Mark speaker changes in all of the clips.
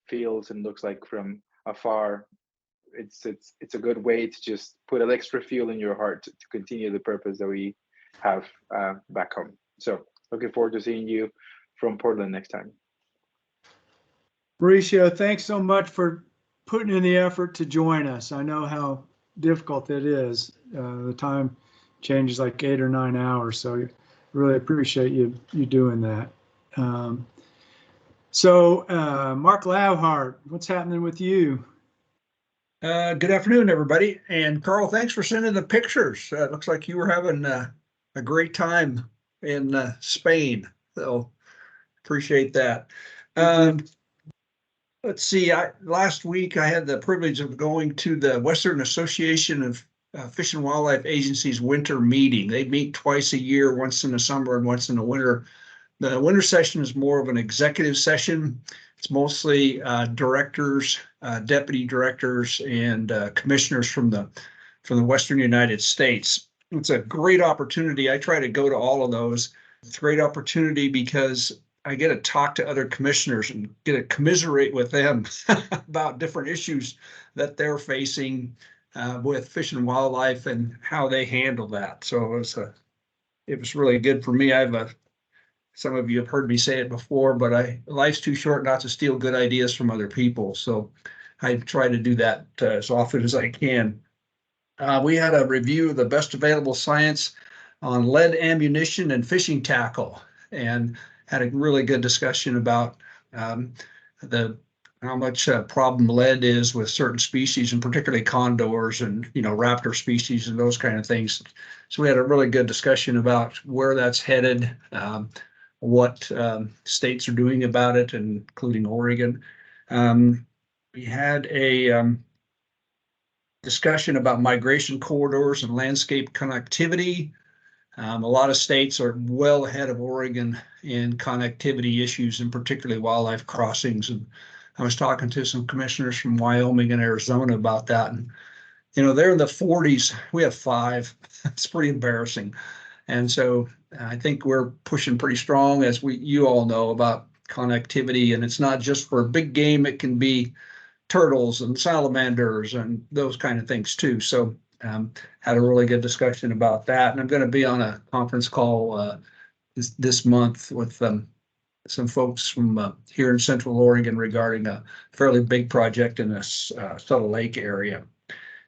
Speaker 1: feels and looks like from afar, it's a good way to just put an extra fuel in your heart to continue the purpose that we have back home. So looking forward to seeing you from Portland next time.
Speaker 2: Mauricio, thanks so much for putting in the effort to join us. I know how difficult it is. The time changes like 8 or 9 hours, so really appreciate you doing that. So Mark Lauhart, what's happening with you?
Speaker 3: Good afternoon, everybody. And Carl, thanks for sending the pictures. It looks like you were having a great time in Spain. So appreciate that. Let's see. Last week I had the privilege of going to the Western Association of Fish and Wildlife Agencies winter meeting. They meet twice a year, once in the summer and once in the winter. The winter session is more of an executive session. It's mostly directors, deputy directors, and commissioners from the Western United States. It's a great opportunity. I try to go to all of those. It's a great opportunity because I get to talk to other commissioners and get to commiserate with them about different issues that they're facing with fish and wildlife and how they handle that. So it was really good for me. Some of you have heard me say it before, but life's too short not to steal good ideas from other people. So I try to do that as often as I can. We had a review of the best available science on lead ammunition and fishing tackle, and had a really good discussion about how much problem lead is with certain species, and particularly condors and raptor species and those kind of things. So we had a really good discussion about where that's headed, what states are doing about it, including Oregon. We had a discussion about migration corridors and landscape connectivity. A lot of states are well ahead of Oregon in connectivity issues, and particularly wildlife crossings. And I was talking to some commissioners from Wyoming and Arizona about that. And, they're in the 40s. We have 5. It's pretty embarrassing. And so I think we're pushing pretty strong, as you all know, about connectivity. And it's not just for big game. It can be turtles and salamanders and those kind of things too. So had a really good discussion about that. And I'm going to be on a conference call this month with some folks from here in Central Oregon regarding a fairly big project in this Subtle Lake area.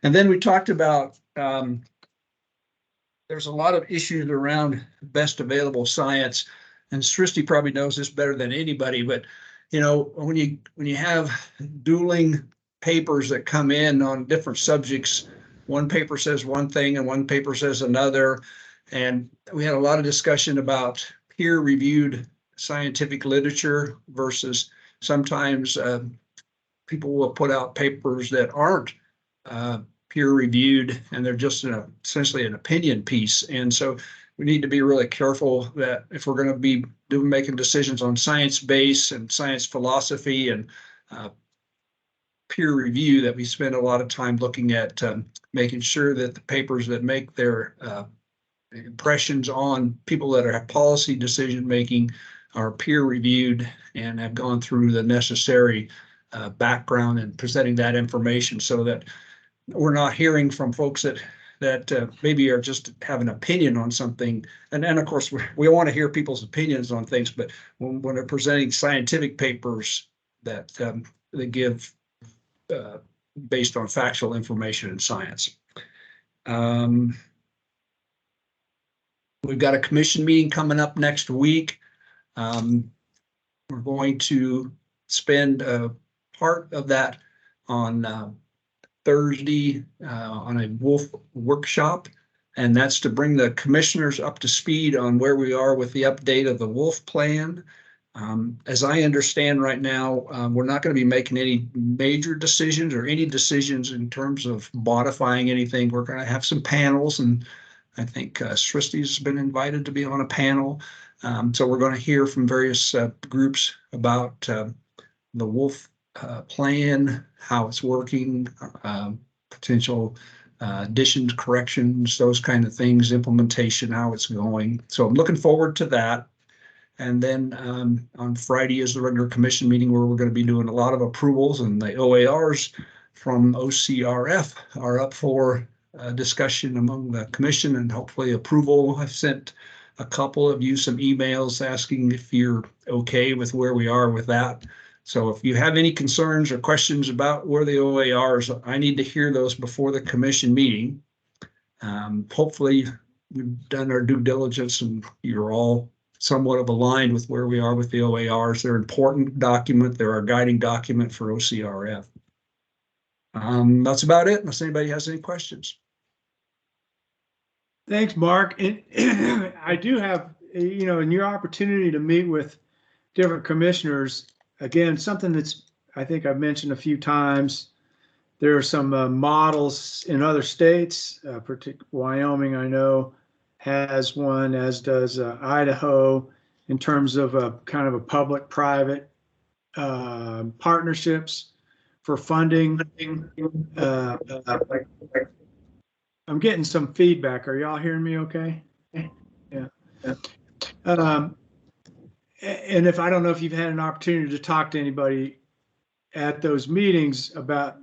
Speaker 3: And then we talked about there's a lot of issues around best available science, and Srishti probably knows this better than anybody, but when you have dueling papers that come in on different subjects, one paper says one thing and one paper says another. And we had a lot of discussion about peer-reviewed scientific literature versus sometimes people will put out papers that aren't peer-reviewed, and they're just essentially an opinion piece. And so we need to be really careful that if we're going to be making decisions on science base and science philosophy and peer review, that we spend a lot of time looking at making sure that the papers that make their impressions on people that have policy decision making are peer reviewed and have gone through the necessary background and presenting that information, so that we're not hearing from folks that maybe are just have an opinion on something. And of course, we want to hear people's opinions on things, but when they're presenting scientific papers that they give based on factual information and science. We've got a commission meeting coming up next week. We're going to spend part of that on Thursday on a wolf workshop, and that's to bring the commissioners up to speed on where we are with the update of the wolf plan. As I understand right now, we're not going to be making any major decisions or any decisions in terms of modifying anything. We're going to have some panels, and I think Srishti's been invited to be on a panel. So we're going to hear from various groups about the wolf plan, how it's working, potential additions, corrections, those kind of things, implementation, how it's going. So I'm looking forward to that. And then on Friday is the regular commission meeting where we're going to be doing a lot of approvals, and the OARs from OCRF are up for discussion among the commission and hopefully approval. I've sent a couple of you some emails asking if you're okay with where we are with that. So if you have any concerns or questions about where the OARs, I need to hear those before the commission meeting. Hopefully we've done our due diligence and you're all somewhat of aligned with where we are with the OARs. They're an important document. They're our guiding document for OCRF. That's about it, unless anybody has any questions.
Speaker 2: Thanks, Mark. And I do have, in your opportunity to meet with different commissioners, again, something that's, I think I've mentioned a few times. There are some models in other states, particularly Wyoming, I know, has one, as does Idaho, in terms of a kind of a public-private partnerships for funding. I'm getting some feedback. Are y'all hearing me okay? Yeah. And if I don't know if you've had an opportunity to talk to anybody at those meetings about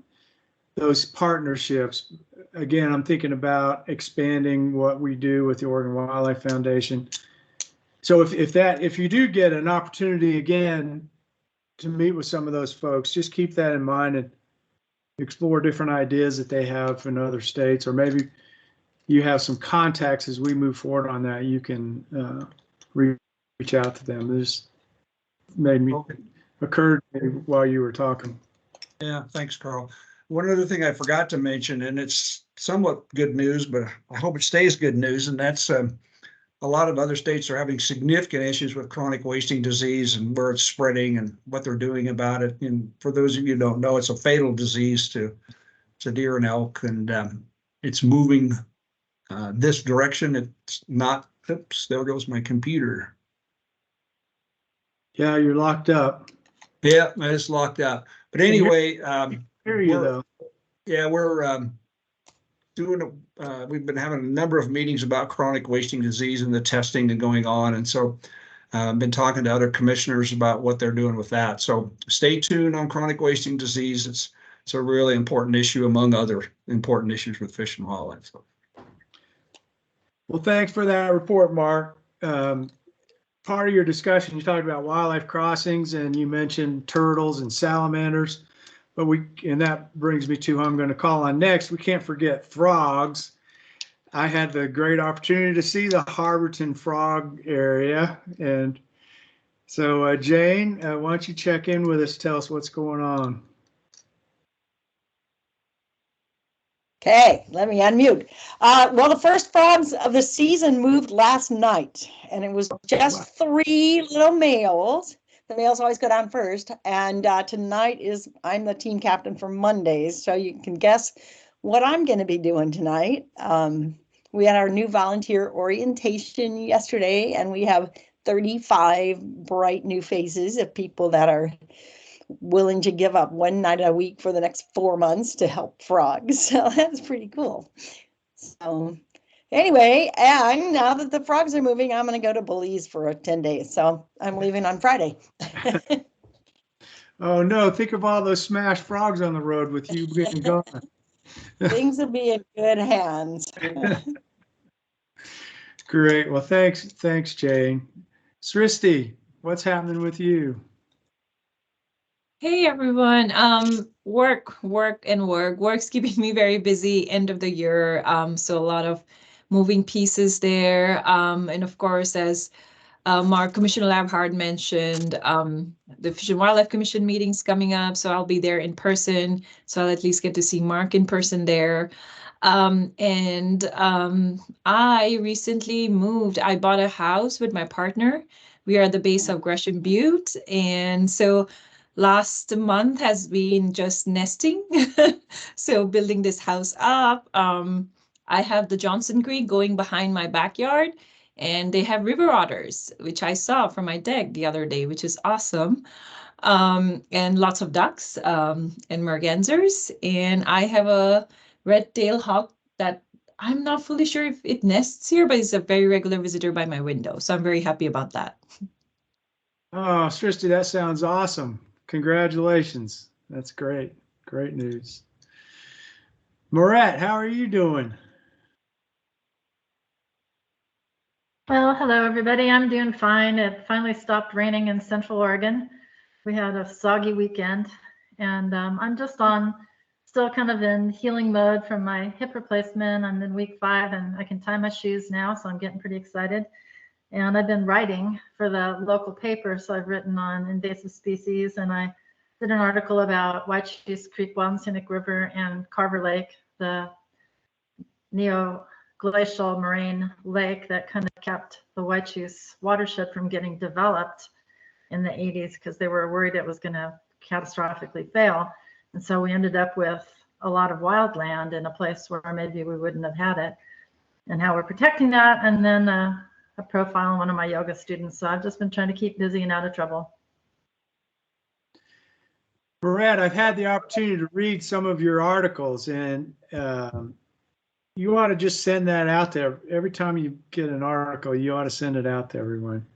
Speaker 2: those partnerships. Again, I'm thinking about expanding what we do with the Oregon Wildlife Foundation. So if you do get an opportunity again to meet with some of those folks, just keep that in mind and explore different ideas that they have in other states, or maybe you have some contacts as we move forward on that. You can reach out to them. This made me occurred while you were talking.
Speaker 3: Yeah, thanks, Carl. One other thing I forgot to mention, and it's somewhat good news, but I hope it stays good news, and that's a lot of other states are having significant issues with chronic wasting disease and where it's spreading and what they're doing about it. And for those of you who don't know, it's a fatal disease to deer and elk, and it's moving this direction. It's not, oops, there goes my computer.
Speaker 2: Yeah, you're locked up.
Speaker 3: Yeah, it's locked up. But anyway,
Speaker 2: Hear you though.
Speaker 3: Yeah, we're we've been having a number of meetings about chronic wasting disease and the testing and going on. And so I've been talking to other commissioners about what they're doing with that. So stay tuned on chronic wasting disease. It's a really important issue among other important issues with Fish and Wildlife. So.
Speaker 2: Well, thanks for that report, Mark. Part of your discussion, you talked about wildlife crossings and you mentioned turtles and salamanders, but and that brings me to who I'm going to call on next. We can't forget frogs. I had the great opportunity to see the Harborton frog area. And so Jane, why don't you check in with us, tell us what's going on.
Speaker 4: Okay, let me unmute. Well, the first frogs of the season moved last night, and it was just 3 little males. The males always go down first, and tonight I'm the team captain for Mondays, so you can guess what I'm going to be doing tonight. We had our new volunteer orientation yesterday, and we have 35 bright new faces of people that are willing to give up one night a week for the next 4 months to help frogs. So that's pretty cool. So anyway, and now that the frogs are moving, I'm going to go to Belize for 10 days. So I'm leaving on Friday.
Speaker 2: Oh no, think of all those smashed frogs on the road with you getting gone.
Speaker 4: Things will be in good hands.
Speaker 2: Great. Well, thanks, Jane. Sristi, what's happening with you?
Speaker 5: Hey everyone, work. Work's keeping me very busy end of the year. So a lot of moving pieces there. And of course, as Mark, Commissioner Labhard mentioned, the Fish and Wildlife Commission meeting's coming up. So I'll be there in person. So I'll at least get to see Mark in person there. I recently moved. I bought a house with my partner. We are at the base of Gresham Butte. And so last month has been just nesting. So building this house up. I have the Johnson Creek going behind my backyard, and they have river otters, which I saw from my deck the other day, which is awesome. And lots of ducks and mergansers. And I have a red-tailed hawk that I'm not fully sure if it nests here, but it's a very regular visitor by my window. So I'm very happy about that.
Speaker 2: Oh, Srishti, that sounds awesome. Congratulations. That's great. Great news. Moret, how are you doing?
Speaker 6: Well, hello, everybody. I'm doing fine. It finally stopped raining in Central Oregon. We had a soggy weekend, and I'm just still kind of in healing mode from my hip replacement. I'm in week 5, and I can tie my shoes now, so I'm getting pretty excited. And I've been writing for the local paper, so I've written on invasive species, and I did an article about White Chiefs Creek, Wild and Scenic River, and Carver Lake, the neo-glacial moraine lake that kind of kept the White Chiefs watershed from getting developed in the 80s because they were worried it was going to catastrophically fail. And so we ended up with a lot of wildland in a place where maybe we wouldn't have had it, and how we're protecting that. And then a profile on one of my yoga students. So I've just been trying to keep busy and out of trouble.
Speaker 2: Moret, I've had the opportunity to read some of your articles, and you ought to just send that out there. Every time you get an article, you ought to send it out to everyone.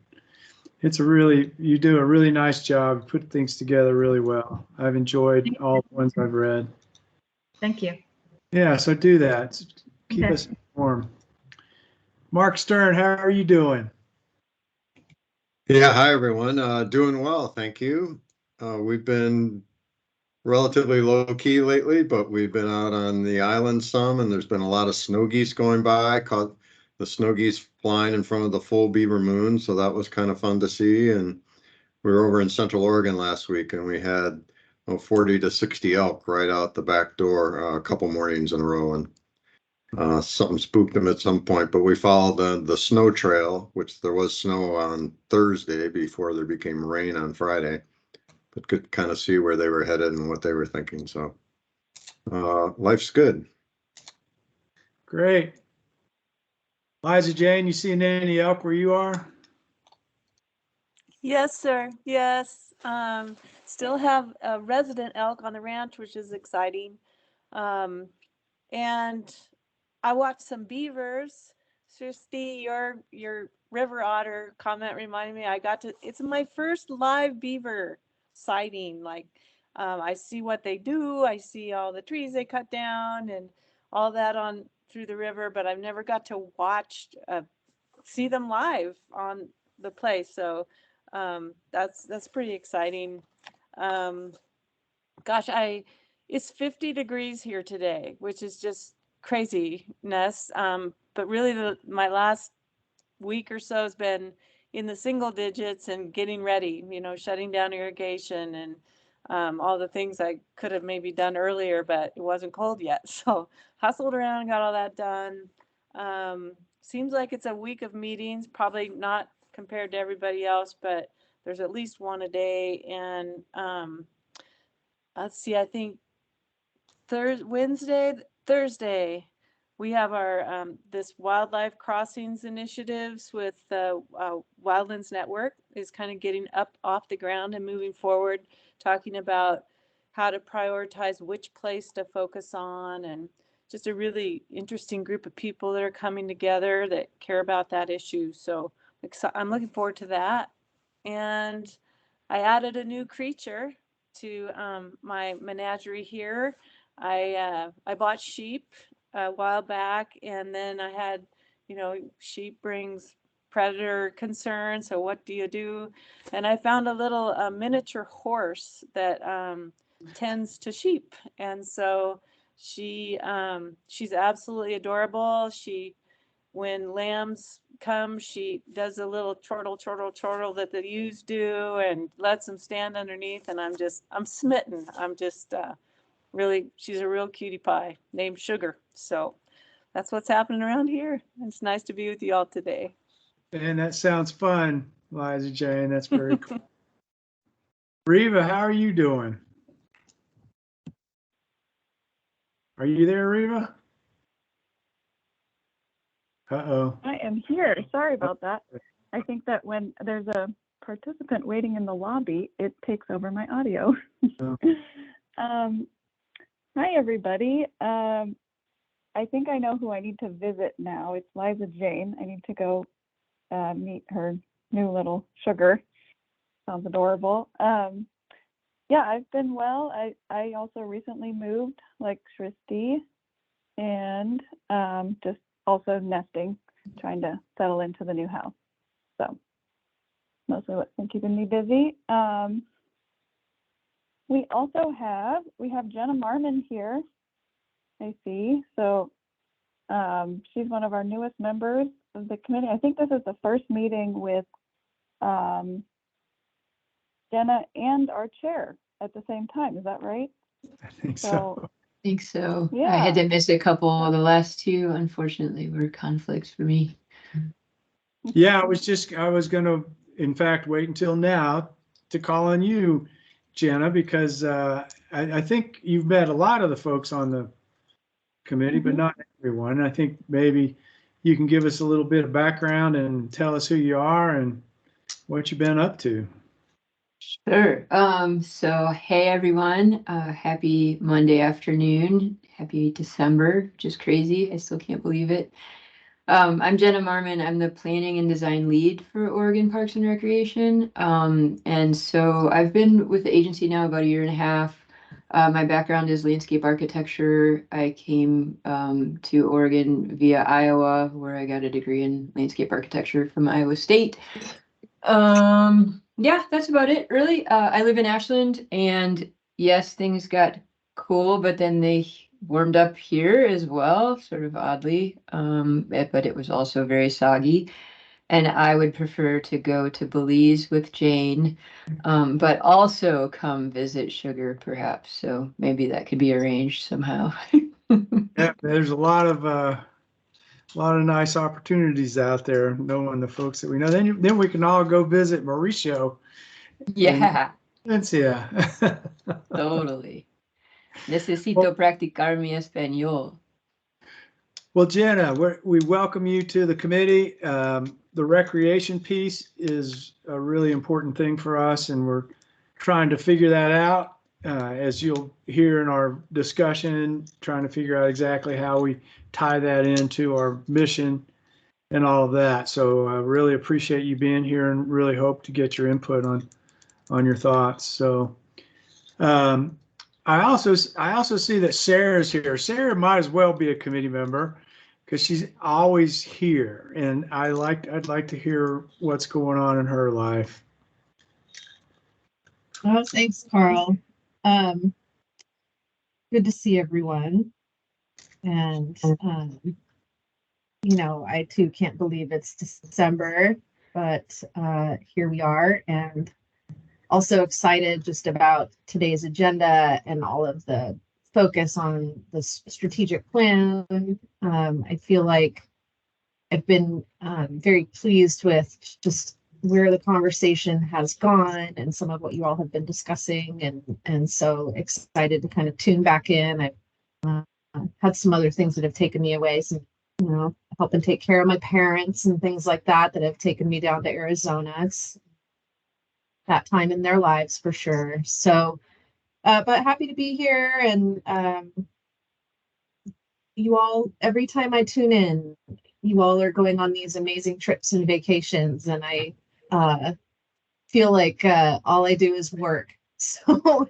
Speaker 2: You do a really nice job, put things together really well. I've enjoyed all the ones I've read.
Speaker 6: Thank you.
Speaker 2: Yeah, so do that. Keep
Speaker 6: Okay.
Speaker 2: us informed. Mark Stern, how are you doing?
Speaker 7: Yeah, hi everyone. Doing well, thank you. We've been relatively low key lately, but we've been out on the island some, and there's been a lot of snow geese going by. Caught the snow geese flying in front of the full beaver moon, so that was kind of fun to see. And we were over in Central Oregon last week, and we had 40 to 60 elk right out the back door a couple mornings in a row, and something spooked them at some point. But we followed the snow trail, which there was snow on Thursday before there became rain on Friday, but could kind of see where they were headed and what they were thinking. So life's good.
Speaker 2: Great. Liza Jane, you seen any elk where you are?
Speaker 8: Yes, sir. Yes. Still have a resident elk on the ranch, which is exciting. And I watched some beavers. Srishti, your river otter comment reminded me it's my first live beaver sighting. Like, I see what they do. I see all the trees they cut down and all that on through the river, but I've never got to see them live on the place. So that's pretty exciting. Gosh, it's 50 degrees here today, which is just craziness. But really, my last week or so has been in the single digits and getting ready. Shutting down irrigation and all the things I could have maybe done earlier, but it wasn't cold yet. So hustled around, got all that done. Seems like it's a week of meetings, probably not compared to everybody else, but there's at least one a day. And let's see, I think Thursday, we have our this wildlife crossings initiatives with the Wildlands Network is kind of getting up off the ground and moving forward, talking about how to prioritize which place to focus on, and just a really interesting group of people that are coming together that care about that issue. So I'm looking forward to that. And I added a new creature to my menagerie here. I bought sheep a while back, and then I had, sheep brings predator concern. So what do you do? And I found a little miniature horse that tends to sheep, and so she's absolutely adorable. When lambs come, she does a little chortle that the ewes do and lets them stand underneath, and I'm smitten. I'm just really, she's a real cutie pie named Sugar. So that's what's happening around here. It's nice to be with you all today.
Speaker 2: And that sounds fun, Liza Jane. That's very cool. Reva, how are you doing? Are you there, Reva? Uh-oh.
Speaker 9: I am here. Sorry about that. I think that when there's a participant waiting in the lobby, it takes over my audio.
Speaker 2: Oh.
Speaker 9: Hi, everybody. I think I know who I need to visit now. It's Liza Jane. I need to go meet her new little Sugar. sounds adorable. Yeah, I've been well. I also recently moved like Shristi, and just also nesting, trying to settle into the new house. So mostly what's been keeping me busy. We also have Jenna Marmon here, I see. So she's one of our newest members of the committee. I think this is the first meeting with Jenna and our chair at the same time. Is that right?
Speaker 2: I think so.
Speaker 10: I think so.
Speaker 9: Yeah.
Speaker 10: I had to miss a couple. The last two, unfortunately, were conflicts for me.
Speaker 2: Yeah, I was going to, in fact, wait until now to call on you, Jenna, because I think you've met a lot of the folks on the committee, but not everyone. I think maybe you can give us a little bit of background and tell us who you are and what you've been up to.
Speaker 10: Sure. So hey everyone, happy Monday afternoon, happy December, which is crazy. I still can't believe it. I'm Jenna Marmon. I'm the planning and design lead for Oregon Parks and Recreation. And so I've been with the agency now about 1.5 years. My background is landscape architecture. I came to Oregon via Iowa, where I got a degree in landscape architecture from Iowa State. Yeah, that's about it, really. I live in Ashland, and yes, things got cool, but then they warmed up here as well, sort of oddly. But it was also very soggy. And I would prefer to go to Belize with Jane, but also come visit Sugar, perhaps. So maybe that could be arranged somehow.
Speaker 2: Yeah, there's a lot of nice opportunities out there, knowing the folks that we know. Then we can all go visit Mauricio.
Speaker 10: Yeah,
Speaker 2: Valencia.
Speaker 10: totally. Necesito practicar mi español.
Speaker 2: Well, Jenna, we welcome you to the committee. The recreation piece is a really important thing for us, and we're trying to figure that out. As you'll hear in our discussion, trying to figure out exactly how we tie that into our mission and all of that. So I really appreciate you being here and really hope to get your input on your thoughts. So I also see that Sarah's here. Sarah might as well be a committee member because she's always here, and I'd like to hear what's going on in her life.
Speaker 11: Oh, thanks, Carl. Good to see everyone. And, you know, I too can't believe it's December, but here we are, and also excited just about today's agenda and all of the focus on the strategic plan. I feel like I've been very pleased with just where the conversation has gone and some of what you all have been discussing, and so excited to kind of tune back in. I've had some other things that have taken me away, some, you know, helping take care of my parents and things like that have taken me down to Arizona. It's that time in their lives for sure. So, but happy to be here, and you all, every time I tune in, you all are going on these amazing trips and vacations, and I feel like all I do is work. So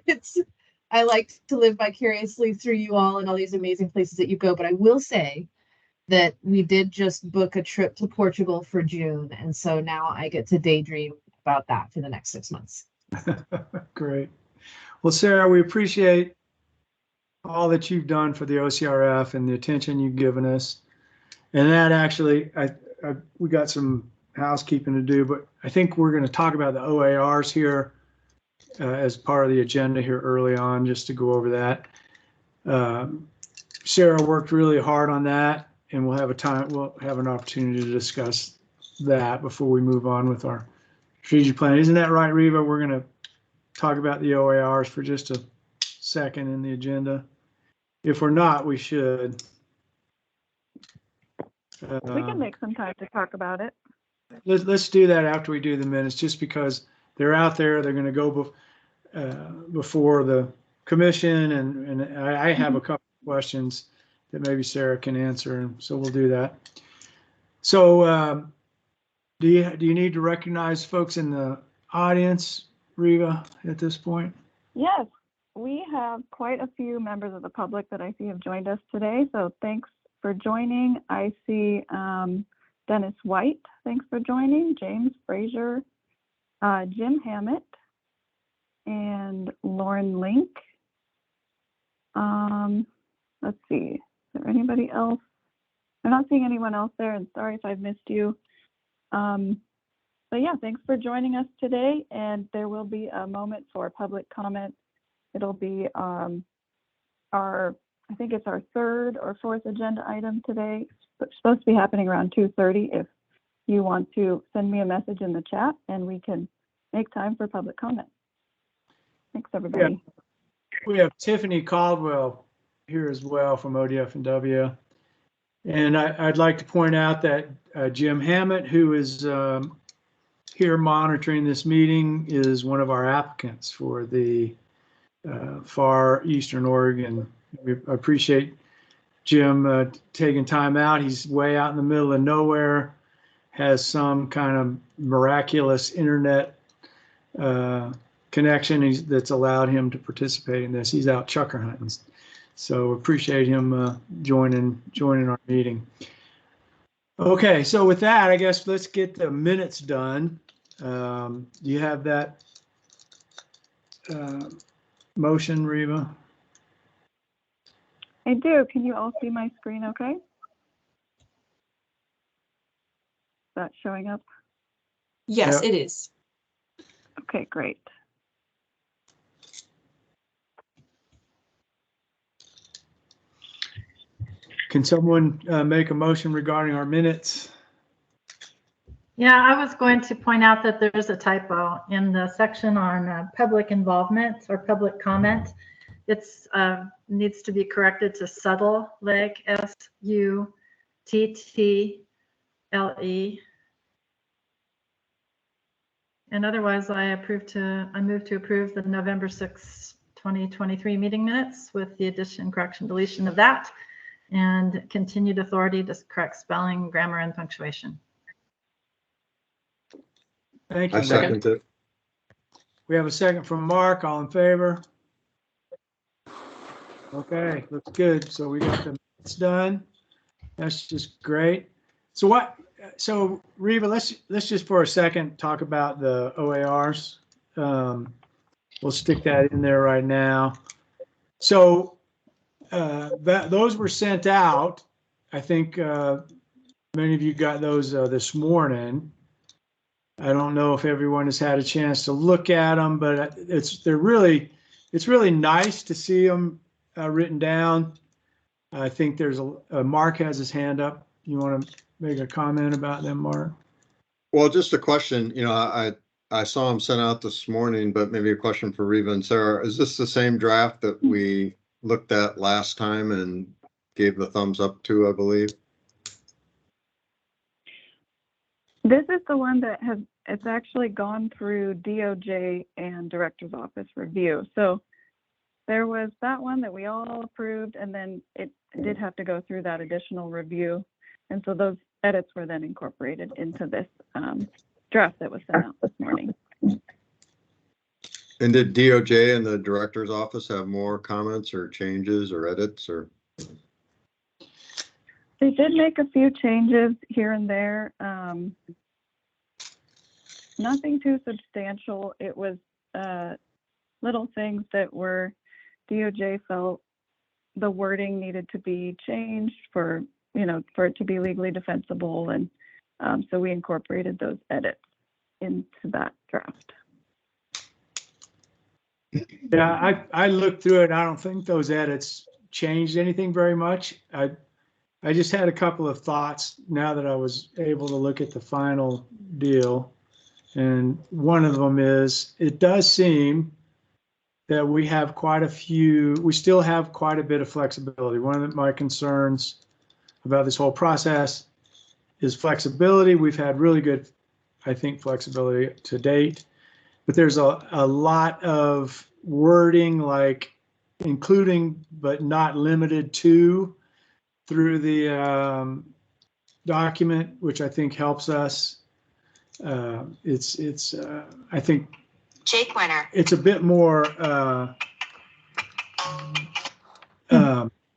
Speaker 11: I like to live vicariously through you all and all these amazing places that you go. But I will say that we did just book a trip to Portugal for June, and so now I get to daydream about that for the next 6 months.
Speaker 2: Great. Well, Sarah, we appreciate all that you've done for the OCRF and the attention you've given us. And that actually, we got some housekeeping to do, but I think we're going to talk about the OARs here as part of the agenda here early on, just to go over that. Sarah worked really hard on that, and we'll have an opportunity to discuss that before we move on with our strategic plan. Isn't that right, Reva? We're going to talk about the OARs for just a second in the agenda. If we're not, we should.
Speaker 9: We can make some time to talk about it.
Speaker 2: Let's do that after we do the minutes, just because they're out there. They're going to go before the commission, and I have a couple of questions that maybe Sarah can answer, and so we'll do that. So do you need to recognize folks in the audience Reva, at this point?
Speaker 9: Yes, we have quite a few members of the public that I see have joined us today. So thanks for joining. I see Dennis White, thanks for joining. James Frazier, Jim Hammett, and Lauren Link. Let's see, is there anybody else? I'm not seeing anyone else there, and sorry if I've missed you. But yeah, thanks for joining us today, and there will be a moment for public comment. It'll be I think it's our third or fourth agenda item today. It's supposed to be happening around 2:30. If you want to send me a message in the chat, and we can make time for public comment. Thanks, everybody.
Speaker 2: Yeah. We have Tiffany Caldwell here as well from ODF&W. And I'd like to point out that Jim Hammett, who is here monitoring this meeting, is one of our applicants for the Far Eastern Oregon. We appreciate Jim taking time out. He's way out in the middle of nowhere, has some kind of miraculous internet connection that's allowed him to participate in this. He's out chucker hunting. So appreciate him joining our meeting. Okay, so with that, I guess let's get the minutes done. Do you have that motion, Reva?
Speaker 9: I do. Can you all see my screen okay? Is that showing up?
Speaker 5: Yes,
Speaker 2: Yeah.
Speaker 5: it is.
Speaker 9: Okay, great.
Speaker 2: Can someone make a motion regarding our minutes?
Speaker 6: Yeah, I was going to point out that there's a typo in the section on public involvement or public comment. It's needs to be corrected to Suttle Lake, SUTTLE. And otherwise, I move to approve the November 6, 2023 meeting minutes with the addition, correction, deletion of that, and continued authority to correct spelling, grammar, and punctuation.
Speaker 2: Thank you.
Speaker 7: I second it.
Speaker 2: We have a second from Mark. All in favor? Okay, looks good. So we got the minutes done. That's just great. So Reva, let's just for a second talk about the OARs. We'll stick that in there right now. So those were sent out. I think many of you got those this morning. I don't know if everyone has had a chance to look at them, but it's really nice to see them written down. I think there's Mark has his hand up. You want to make a comment about them, Mark?
Speaker 7: Well, just a question. You know, I saw them sent out this morning, but maybe a question for Reva and Sarah. Is this the same draft that we looked at last time and gave the thumbs up to, I believe?
Speaker 9: This is the one that it's actually gone through DOJ and Director's Office review. So there was that one that we all approved, and then it did have to go through that additional review. And so those edits were then incorporated into this draft that was sent out this morning.
Speaker 7: And did DOJ and the Director's Office have more comments or changes or edits or?
Speaker 9: They did make a few changes here and there. Nothing too substantial. It was little things that were DOJ felt the wording needed to be changed for it to be legally defensible, and so we incorporated those edits into that draft.
Speaker 2: Yeah, I looked through it. I don't think those edits changed anything very much. I just had a couple of thoughts now that I was able to look at the final deal. And one of them is, it does seem that we still have quite a bit of flexibility. One of my concerns about this whole process is flexibility. We've had really good, I think, flexibility to date, but there's a lot of wording like including but not limited to through the document, which I think helps us. I think
Speaker 12: Jake Winter.
Speaker 2: It's a bit more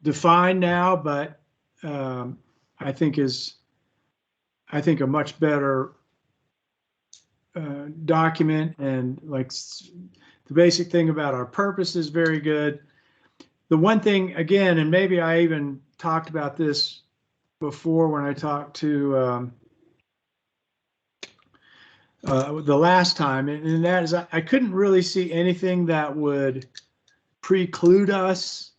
Speaker 2: defined now, but I think a much better document, and like the basic thing about our purpose is very good. The one thing again, and maybe I even talked about this before when I talked to the last time, and that is I couldn't really see anything that would preclude us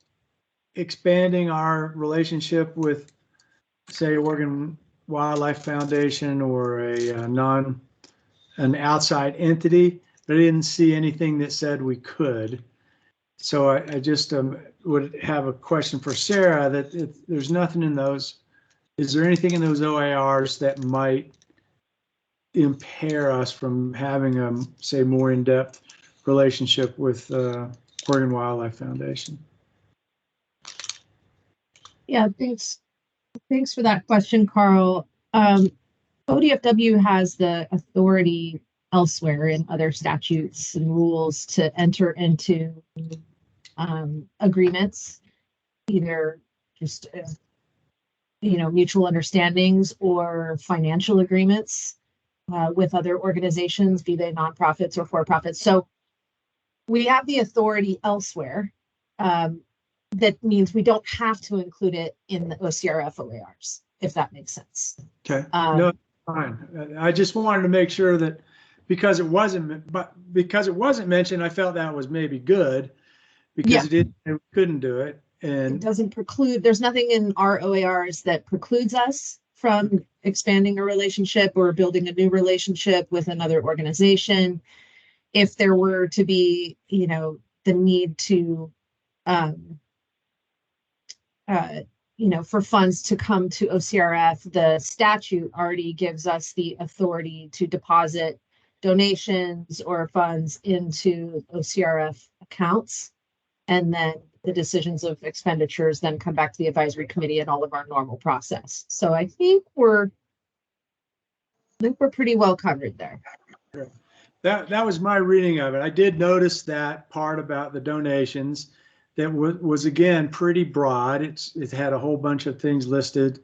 Speaker 2: expanding our relationship with, say, Oregon Wildlife Foundation or an outside entity, but I didn't see anything that said we could. So I just would have a question for Sarah, that if there's nothing in those, is there anything in those OARs that might impair us from having a, say, more in-depth relationship with Oregon Wildlife Foundation?
Speaker 11: Yeah, thanks for that question, Carl. ODFW has the authority elsewhere in other statutes and rules to enter into agreements, either just mutual understandings or financial agreements with other organizations, be they nonprofits or for-profits. So we have the authority elsewhere. That means we don't have to include it in the OCRF OARs, if that makes sense.
Speaker 2: Okay, no, fine. I just wanted to make sure that because it wasn't mentioned, I felt that was maybe good because it couldn't do it. And
Speaker 11: it doesn't preclude, there's nothing in our OARs that precludes us from expanding a relationship or building a new relationship with another organization. If there were to be, the need to, for funds to come to OCRF, the statute already gives us the authority to deposit donations or funds into OCRF accounts. And then the decisions of expenditures then come back to the advisory committee and all of our normal process. So I think we're pretty well covered there.
Speaker 2: That was my reading of it. I did notice that part about the donations that was again pretty broad. It had a whole bunch of things listed,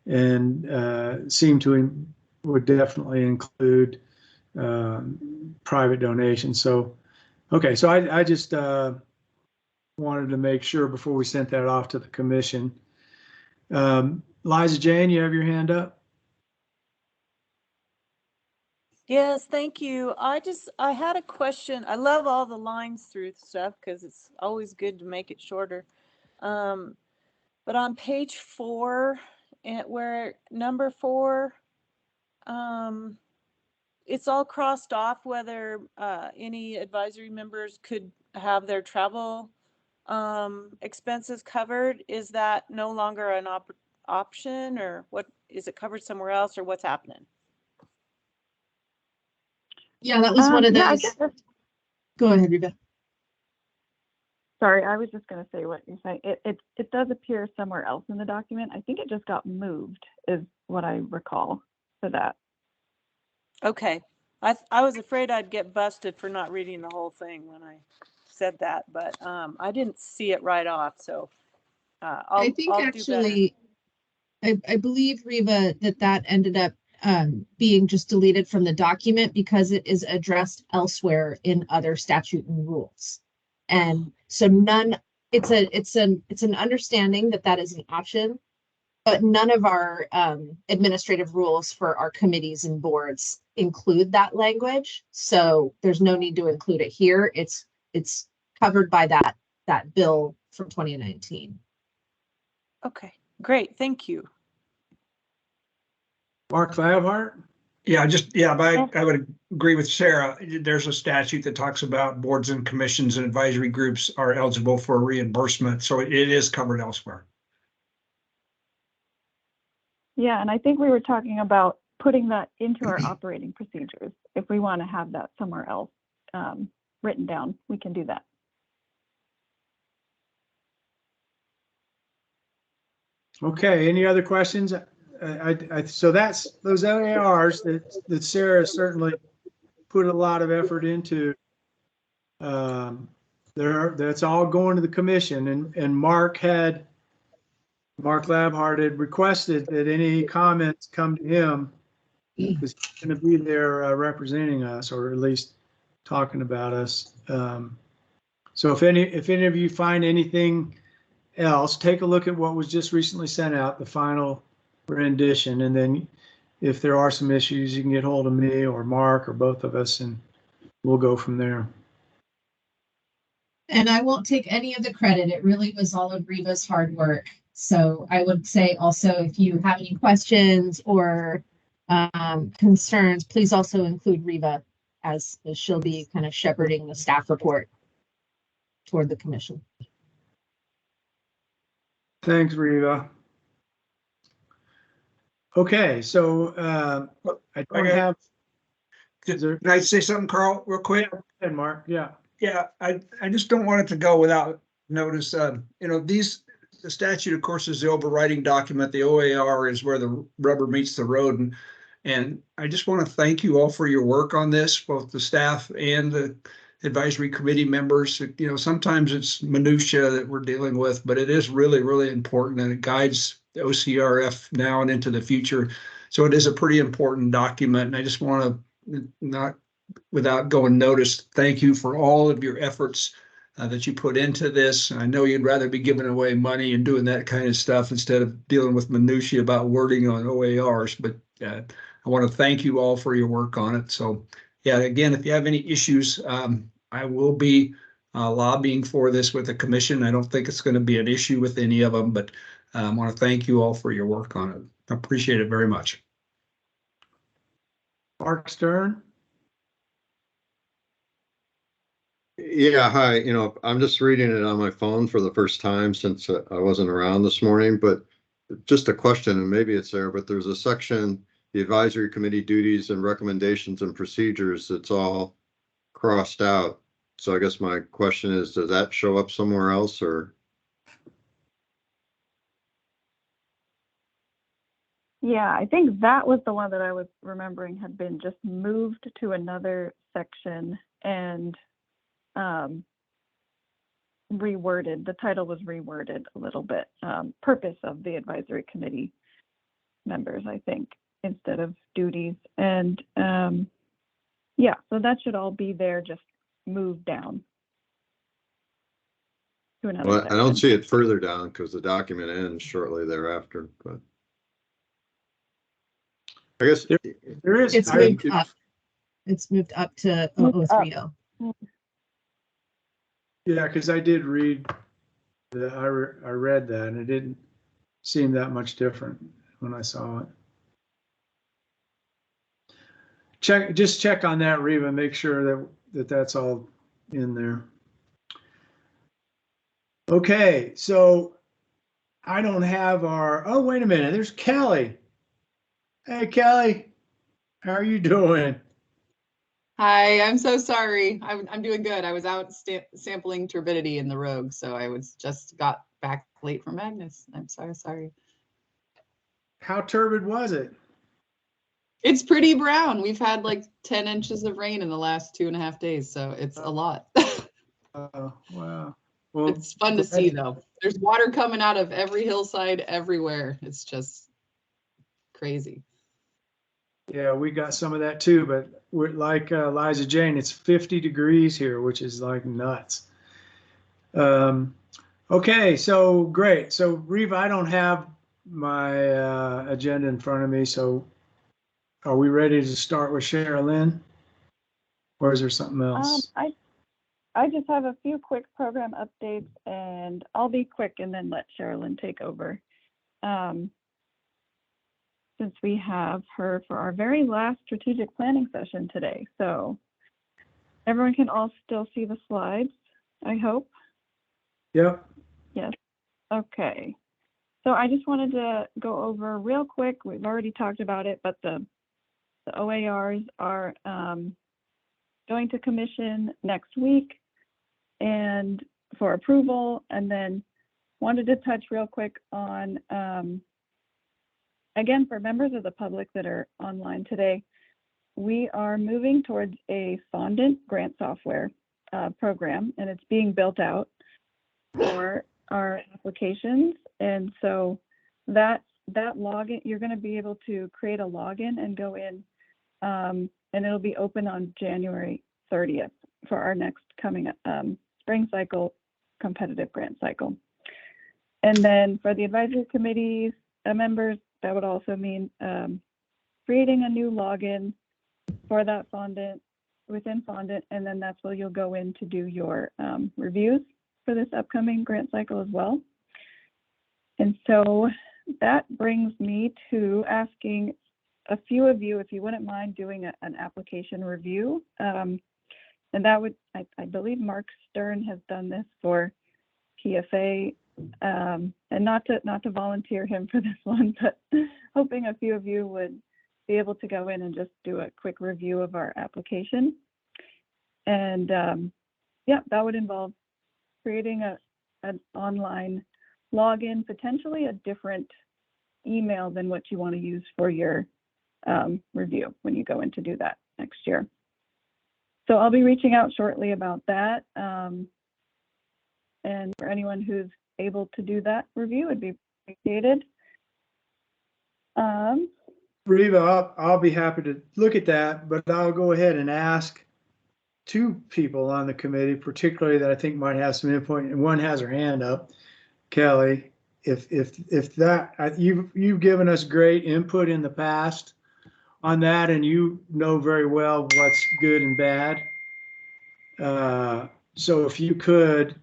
Speaker 2: and seemed to would definitely include private donations. So, okay, so I just wanted to make sure before we sent that off to the commission. Liza Jane, you have your hand up.
Speaker 8: Yes, thank you. I had a question. I love all the lines through stuff because it's always good to make it shorter. But on page 4, where number 4, it's all crossed off whether any advisory members could have their travel expenses covered. Is that no longer an option, or what? Is it covered somewhere else, or what's happening?
Speaker 11: Yeah, that was one of those. Go ahead, Reba.
Speaker 9: Sorry, I was just going to say what you're saying. It does appear somewhere else in the document. I think it just got moved, is what I recall for that.
Speaker 8: Okay, I was afraid I'd get busted for not reading the whole thing when I said that, but I didn't see it right off. So I
Speaker 11: believe, Reba, that ended up being just deleted from the document because it is addressed elsewhere in other statute and rules. And so it's an understanding that is an option, but none of our administrative rules for our committees and boards include that language. So there's no need to include it here. It's covered by that bill from 2019.
Speaker 8: Okay, great. Thank you.
Speaker 2: Mark Flavhart?
Speaker 3: I would agree with Sarah. There's a statute that talks about boards and commissions and advisory groups are eligible for reimbursement. So it is covered elsewhere.
Speaker 9: Yeah, and I think we were talking about putting that into our operating procedures. If we want to have that somewhere else written down, we can do that.
Speaker 2: Okay, any other questions? So that's those OARs that Sarah certainly put a lot of effort into That's all going to the commission, and Mark Labhart had requested that any comments come to him, because he's going to be there representing us, or at least talking about us. So if any of you find anything else, take a look at what was just recently sent out, the final rendition, and then if there are some issues, you can get hold of me or Mark or both of us, and we'll go from there.
Speaker 11: And I won't take any of the credit. It really was all of Reva's hard work. So I would say also, if you have any questions or concerns, please also include Reva, as she'll be kind of shepherding the staff report toward the commission.
Speaker 2: Thanks, Reva. Okay, so I don't have.
Speaker 3: Can I say something, Carl, real quick?
Speaker 2: And Mark, yeah.
Speaker 3: Yeah, I just don't want it to go without notice. The statute, of course, is the overriding document. The OAR is where the rubber meets the road. And I just want to thank you all for your work on this, both the staff and the advisory committee members. Sometimes it's minutia that we're dealing with, but it is really, really important, and it guides the OCRF now and into the future. So it is a pretty important document. And I just want to, not without going noticed, thank you for all of your efforts that you put into this. I know you'd rather be giving away money and doing that kind of stuff instead of dealing with minutia about wording on OARs, but I want to thank you all for your work on it. So yeah, again, if you have any issues, I will be lobbying for this with the commission. I don't think it's going to be an issue with any of them, but I want to thank you all for your work on it. I appreciate it very much.
Speaker 2: Mark Stern.
Speaker 7: Yeah, hi. I'm just reading it on my phone for the first time since I wasn't around this morning, but just a question, and maybe it's there, but there's a section, the advisory committee duties and recommendations and procedures, that's all crossed out. So I guess my question is, does that show up somewhere else, or?
Speaker 9: Yeah, I think that was the one that I was remembering had been just moved to another section and reworded. The title was reworded a little bit. Purpose of the advisory committee members, I think, instead of duties. And yeah, so that should all be there, just moved down to another
Speaker 7: Well,
Speaker 9: section.
Speaker 7: I don't see it further down because the document ends shortly thereafter, but I guess
Speaker 2: there is.
Speaker 11: It's moved up. It's moved up to 0030.
Speaker 2: Yeah, because I did read I read that, and it didn't seem that much different when I saw it. Just check on that, Reva, make sure that that's all in there. Okay, so I don't have oh, wait a minute, there's Kelly. Hey, Kelly, how are you doing?
Speaker 12: Hi, I'm so sorry. I'm doing good. I was out sampling turbidity in the Rogue, so I just got back late from Magnus. I'm so sorry.
Speaker 2: How turbid was it?
Speaker 12: It's pretty brown. We've had like 10 inches of rain in the last 2.5 days, so it's a lot.
Speaker 2: Oh, wow. Well,
Speaker 12: it's fun to see though. There's water coming out of every hillside everywhere. It's just crazy.
Speaker 2: Yeah, we got some of that too, but we're like Liza Jane, it's 50 degrees here, which is like nuts. Okay, so great. So Reva, I don't have my agenda in front of me, so are we ready to start with Sherilyn? Or is there something else?
Speaker 9: I just have a few quick program updates, and I'll be quick and then let Sherilyn take over. Since we have her for our very last strategic planning session today. So everyone can all still see the slides, I hope.
Speaker 2: Yep.
Speaker 9: Yes. Okay. So I just wanted to go over real quick. We've already talked about it, but the OARs are going to commission next week and for approval, and then wanted to touch real quick on again, for members of the public that are online today, we are moving towards a fondant grant software. program, and it's being built out for our applications. And so that login, you're going to be able to create a login and go in, and it'll be open on January 30th for our next coming spring cycle competitive grant cycle. And then for the advisory committees members, that would also mean creating a new login for that fondant within Fondant, and then that's where you'll go in to do your reviews for this upcoming grant cycle as well. And so that brings me to asking a few of you if you wouldn't mind doing an application review. And that would, I believe Mark Stern has done this for PFA, and not to volunteer him for this one, but hoping a few of you would be able to go in and just do a quick review of our application. And yeah, that would involve creating an online login, potentially a different email than what you want to use for your review when you go in to do that next year. So I'll be reaching out shortly about that. And for anyone who's able to do that review, it'd be appreciated.
Speaker 2: Reva, I'll be happy to look at that, but I'll go ahead and ask two people on the committee, particularly that I think might have some input, and one has her hand up, Kelly. If that, you've given us great input in the past on that, and you know very well what's good and bad. So if you could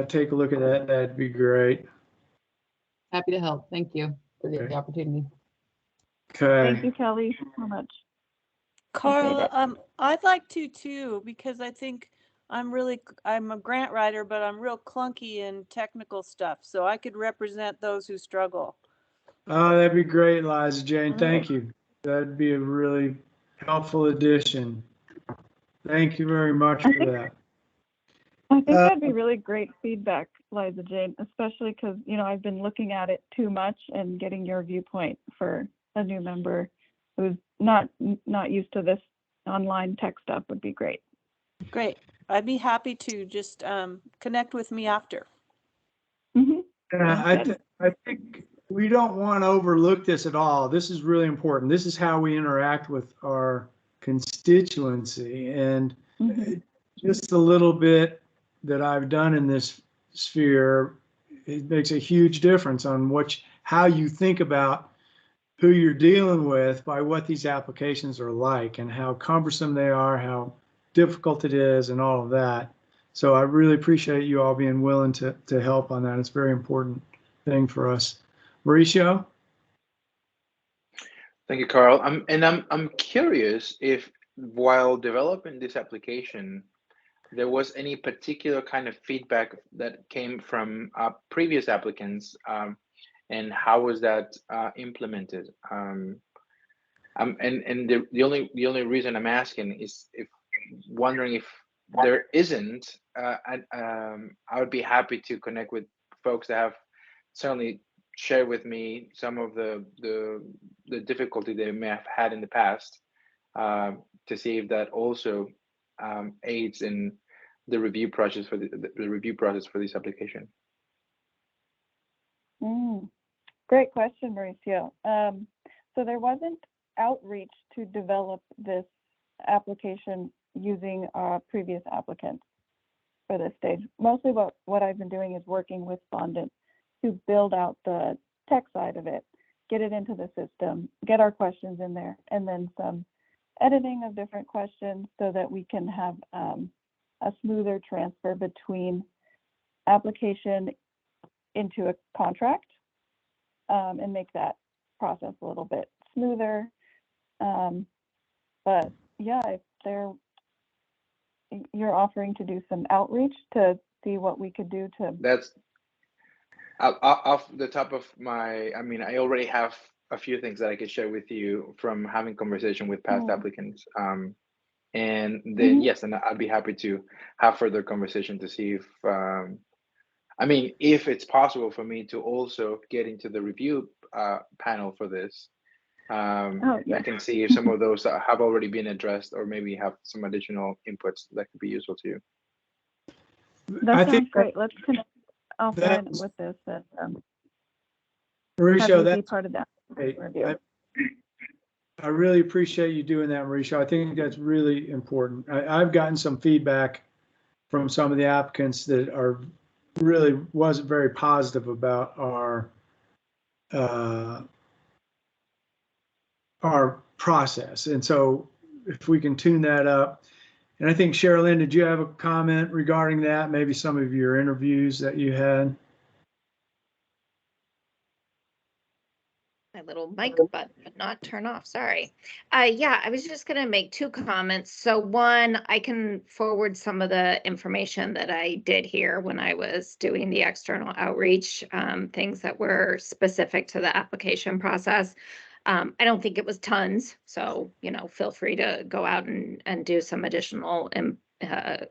Speaker 2: take a look at that, that'd be great.
Speaker 12: Happy to help. Thank you for the opportunity.
Speaker 2: Okay.
Speaker 9: Thank you, Kelly, so much.
Speaker 8: Carl, I'd like to too, because I think I'm a grant writer, but I'm real clunky in technical stuff. So I could represent those who struggle.
Speaker 2: Oh, that'd be great, Liza Jane. Thank you. That'd be a really helpful addition. Thank you very much for that.
Speaker 9: I think that'd be really great feedback, Liza Jane, especially because, you know, I've been looking at it too much, and getting your viewpoint for a new member who's not used to this online tech stuff would be great.
Speaker 8: Great. I'd be happy to just connect with me after.
Speaker 2: I think we don't want to overlook this at all. This is really important. This is how we interact with our constituency, and just a little bit that I've done in this sphere, it makes a huge difference on how you think about who you're dealing with by what these applications are like and how cumbersome they are, how difficult it is, and all of that. So I really appreciate you all being willing to help on that. It's a very important thing for us. Mauricio?
Speaker 1: Thank you, Carl. I'm curious if while developing this application, there was any particular kind of feedback that came from previous applicants, and how was that implemented? And the only reason I'm asking is wondering if there isn't, I would be happy to connect with folks that have certainly shared with me some of the difficulty they may have had in the past, to see if that also aids in the review process for the review process for this application.
Speaker 9: Great question, Mauricio. So there wasn't outreach to develop this application using previous applicants for this stage. Mostly what I've been doing is working with Fondant to build out the tech side of it, get it into the system, get our questions in there, and then some editing of different questions so that we can have a smoother transfer between application into a contract, and make that process a little bit smoother. But yeah, if you're offering to do some outreach to see what we could do to.
Speaker 1: That's off the top of my, I already have a few things that I could share with you from having conversation with past applicants. And then yes, and I'd be happy to have further conversation to see if, if it's possible for me to also get into the review panel for this. I can see if some of those have already been addressed, or maybe have some additional inputs that could be useful to you.
Speaker 9: That
Speaker 2: I
Speaker 9: sounds
Speaker 2: think
Speaker 9: great. Let's connect offline
Speaker 2: that's-
Speaker 9: with this and have
Speaker 2: Mauricio,
Speaker 9: you be
Speaker 2: that's
Speaker 9: part of that
Speaker 2: great.
Speaker 9: review.
Speaker 2: I really appreciate you doing that, Mauricio. I think that's really important. I've gotten some feedback from some of the applicants that are really wasn't very positive about our process. And so if we can tune that up, and I think Sherilyn, did you have a comment regarding that? Maybe some of your interviews that you had?
Speaker 13: My little mic button would not turn off. Sorry. Yeah, I was just going to make two comments. So one, I can forward some of the information that I did here when I was doing the external outreach, things that were specific to the application process. I don't think it was tons, so feel free to go out and do some additional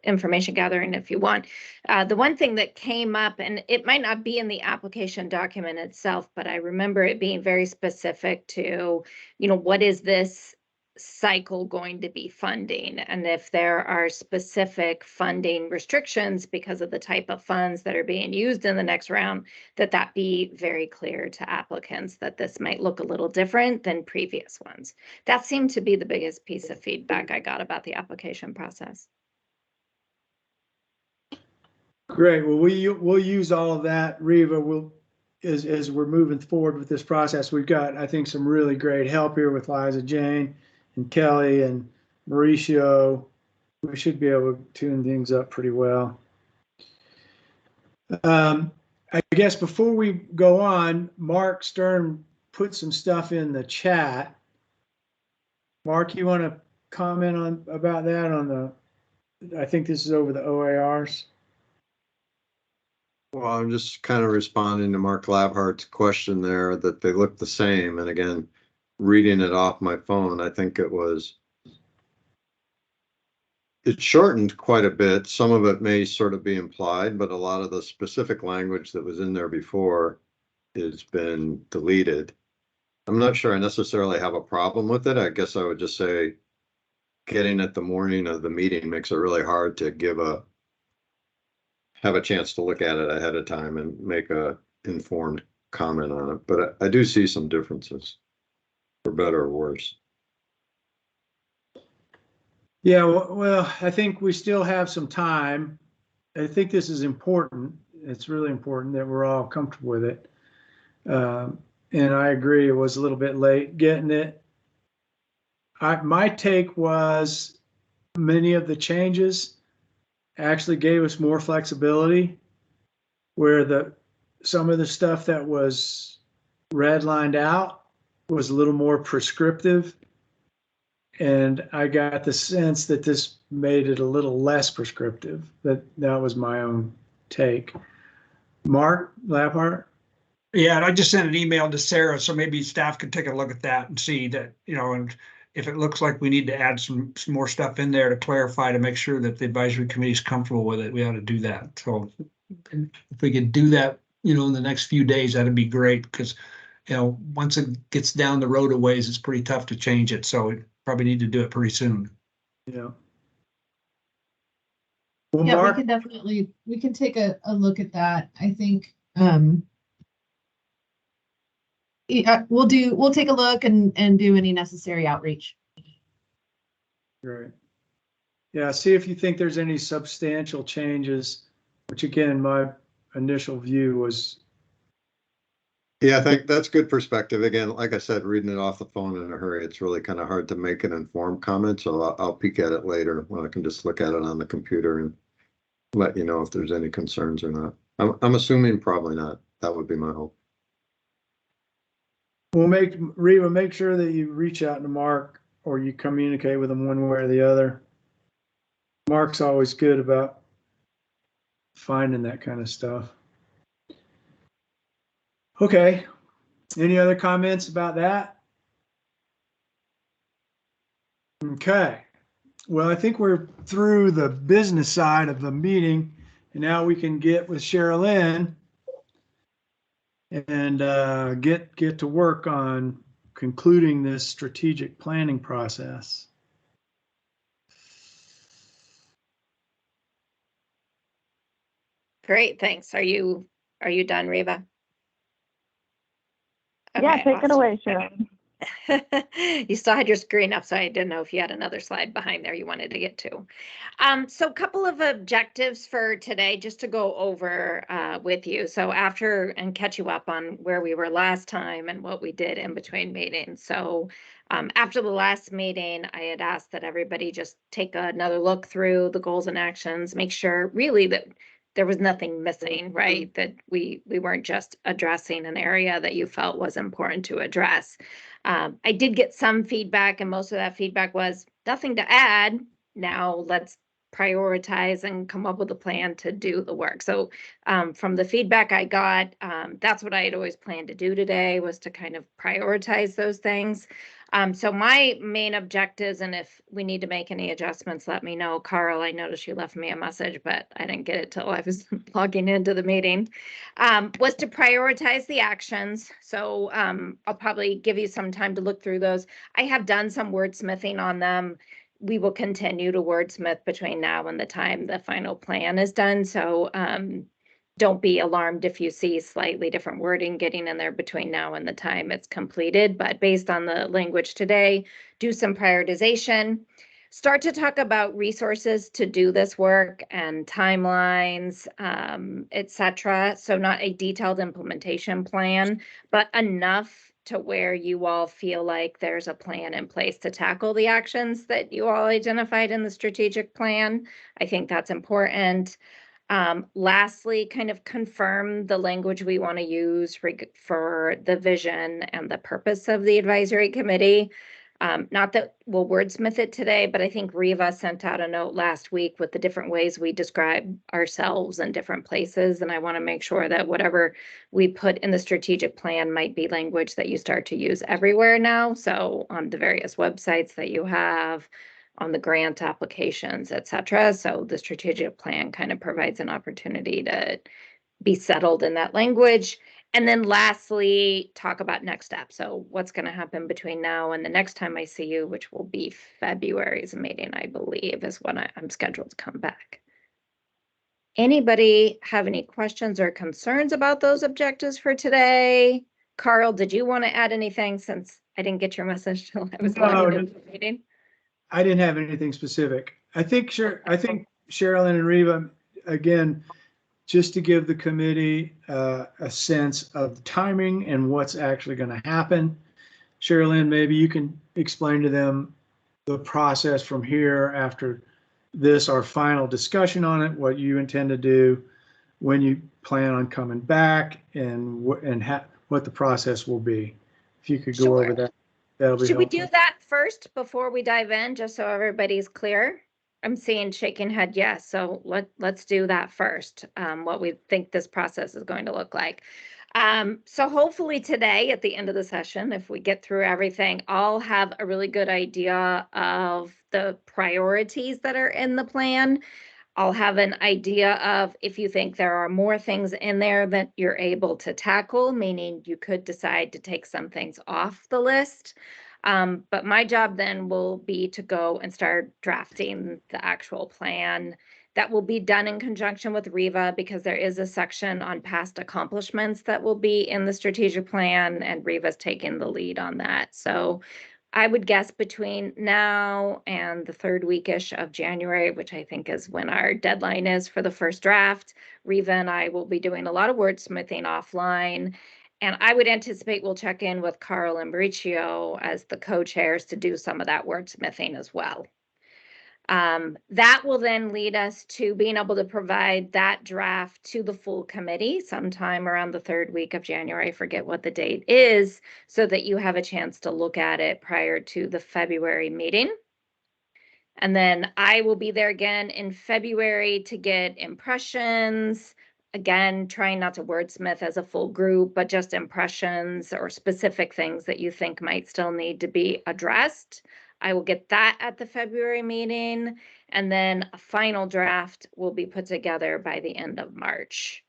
Speaker 13: information gathering if you want. The one thing that came up, and it might not be in the application document itself, but I remember it being very specific to, what is this cycle going to be funding? And if there are specific funding restrictions because of the type of funds that are being used in the next round, that be very clear to applicants that this might look a little different than previous ones. That seemed to be the biggest piece of feedback I got about the application process.
Speaker 2: Great. Well, we'll use all of that. Reva, as we're moving forward with this process, we've got, I think, some really great help here with Liza Jane and Kelly and Mauricio. We should be able to tune things up pretty well. I guess before we go on, Mark Stern put some stuff in the chat. Mark, you want to comment about that I think this is over the OARs?
Speaker 7: Well, I'm just kind of responding to Mark Labhart's question there that they look the same. And again, reading it off my phone, I think it shortened quite a bit. Some of it may sort of be implied, but a lot of the specific language that was in there before has been deleted. I'm not sure I necessarily have a problem with it. I guess I would just say getting at the morning of the meeting makes it really hard to have a chance to look at it ahead of time and make a informed comment on it. But I do see some differences, for better or worse.
Speaker 2: Yeah, well, I think we still have some time. I think this is important. It's really important that we're all comfortable with it. And I agree, it was a little bit late getting it. My take was many of the changes actually gave us more flexibility, where some of the stuff that was redlined out was a little more prescriptive. And I got the sense that this made it a little less prescriptive. That was my own take. Mark Labhart?
Speaker 3: Yeah, and I just sent an email to Sarah, so maybe staff could take a look at that and see that, and if it looks like we need to add some more stuff in there to clarify, to make sure that the advisory committee is comfortable with it, we ought to do that. So if we could do that, in the next few days, that'd be great, because, once it gets down the road a ways, it's pretty tough to change it. So we probably need to do it pretty soon.
Speaker 2: Yeah. Well,
Speaker 11: Yeah,
Speaker 2: Mark,
Speaker 11: we can take a look at that. I think we'll take a look and do any necessary outreach.
Speaker 2: right. Yeah, see if you think there's any substantial changes, which again, my initial view was.
Speaker 7: Yeah, I think that's good perspective. Again, like I said, reading it off the phone in a hurry, it's really kind of hard to make an informed comment. So I'll peek at it later when I can just look at it on the computer and let you know if there's any concerns or not. I'm assuming probably not. That would be my hope.
Speaker 2: We'll Reva, make sure that you reach out to Mark or you communicate with him one way or the other. Mark's always good about finding that kind of stuff. Okay. Any other comments about that? Okay. Well, I think we're through the business side of the meeting, and now we can get with Sherilyn and get to work on concluding this strategic planning process.
Speaker 13: Great, thanks. Are you done, Reva?
Speaker 9: Yeah,
Speaker 13: Okay,
Speaker 9: take it
Speaker 13: awesome.
Speaker 9: away, Sharon.
Speaker 13: You still had your screen up, so I didn't know if you had another slide behind there you wanted to get to. So a couple of objectives for today, just to go over with you. So after and catch you up on where we were last time and what we did in between meetings. So after the last meeting, I had asked that everybody just take another look through the goals and actions, make sure really that there was nothing missing, right? That we weren't just addressing an area that you felt was important to address. I did get some feedback, and most of that feedback was nothing to add. Now let's prioritize and come up with a plan to do the work. So from the feedback I got, that's what I had always planned to do today, was to kind of prioritize those things. So my main objectives, and if we need to make any adjustments, let me know. Carl, I noticed you left me a message, but I didn't get it till I was logging into the meeting, was to prioritize the actions. So I'll probably give you some time to look through those. I have done some wordsmithing on them. We will continue to wordsmith between now and the time the final plan is done. So don't be alarmed if you see slightly different wording getting in there between now and the time it's completed. But based on the language today, do some prioritization. Start to talk about resources to do this work and timelines, etc. So not a detailed implementation plan, but enough to where you all feel like there's a plan in place to tackle the actions that you all identified in the strategic plan. I think that's important. Lastly, kind of confirm the language we want to use for the vision and the purpose of the advisory committee. Not that we'll wordsmith it today, but I think Reva sent out a note last week with the different ways we describe ourselves in different places. And I want to make sure that whatever we put in the strategic plan might be language that you start to use everywhere now. So on the various websites that you have, on the grant applications, et cetera. So the strategic plan kind of provides an opportunity to be settled in that language. And then lastly, talk about next steps. So what's going to happen between now and the next time I see you, which will be February's meeting, I believe, is when I'm scheduled to come back. Anybody have any questions or concerns about those objectives for today? Carl, did you want to add anything, since I didn't get your message till I was logging into the meeting?
Speaker 2: I didn't have anything specific. I think Sherilyn and Reva, again, just to give the committee a sense of timing and what's actually going to happen. Sherilyn, maybe you can explain to them the process from here after this, our final discussion on it, what you intend to do, when you plan on coming back, and what the process will be. If you could go over that. That'll be
Speaker 13: Should we
Speaker 2: helpful.
Speaker 13: do that first before we dive in, just so everybody's clear? I'm seeing shaking head yes, so let's do that first, what we think this process is going to look like. So hopefully today at the end of the session, if we get through everything, I'll have a really good idea of the priorities that are in the plan. I'll have an idea of if you think there are more things in there that you're able to tackle, meaning you could decide to take some things off the list. But my job then will be to go and start drafting the actual plan. That will be done in conjunction with Reva, because there is a section on past accomplishments that will be in the strategic plan, and Reva's taking the lead on that. So I would guess between now and the third weekish of January, which I think is when our deadline is for the first draft, Reva and I will be doing a lot of wordsmithing offline. And I would anticipate we'll check in with Carl and Mauricio as the co-chairs to do some of that wordsmithing as well. That will then lead us to being able to provide that draft to the full committee sometime around the third week of January. I forget what the date is, so that you have a chance to look at it prior to the February meeting. And then I will be there again in February to get impressions. Again, trying not to wordsmith as a full group, but just impressions or specific things that you think might still need to be addressed. I will get that at the February meeting, and then a final draft will be put together by the end of March.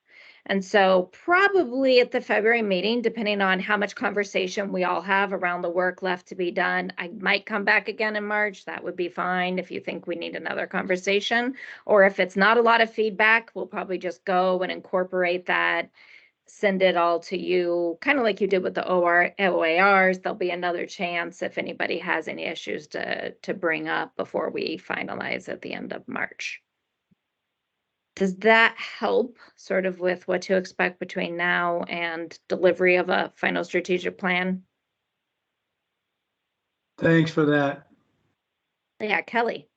Speaker 13: And so probably at the February meeting, depending on how much conversation we all have around the work left to be done, I might come back again in March. That would be fine if you think we need another conversation. Or if it's not a lot of feedback, we'll probably just go and incorporate that, send it all to you, kind of like you did with the OARs. There'll be another chance if anybody has any issues to bring up before we finalize at the end of March. Does that help sort of with what to expect between now and delivery of a final strategic plan?
Speaker 2: Thanks for that.
Speaker 13: Yeah, Kelly.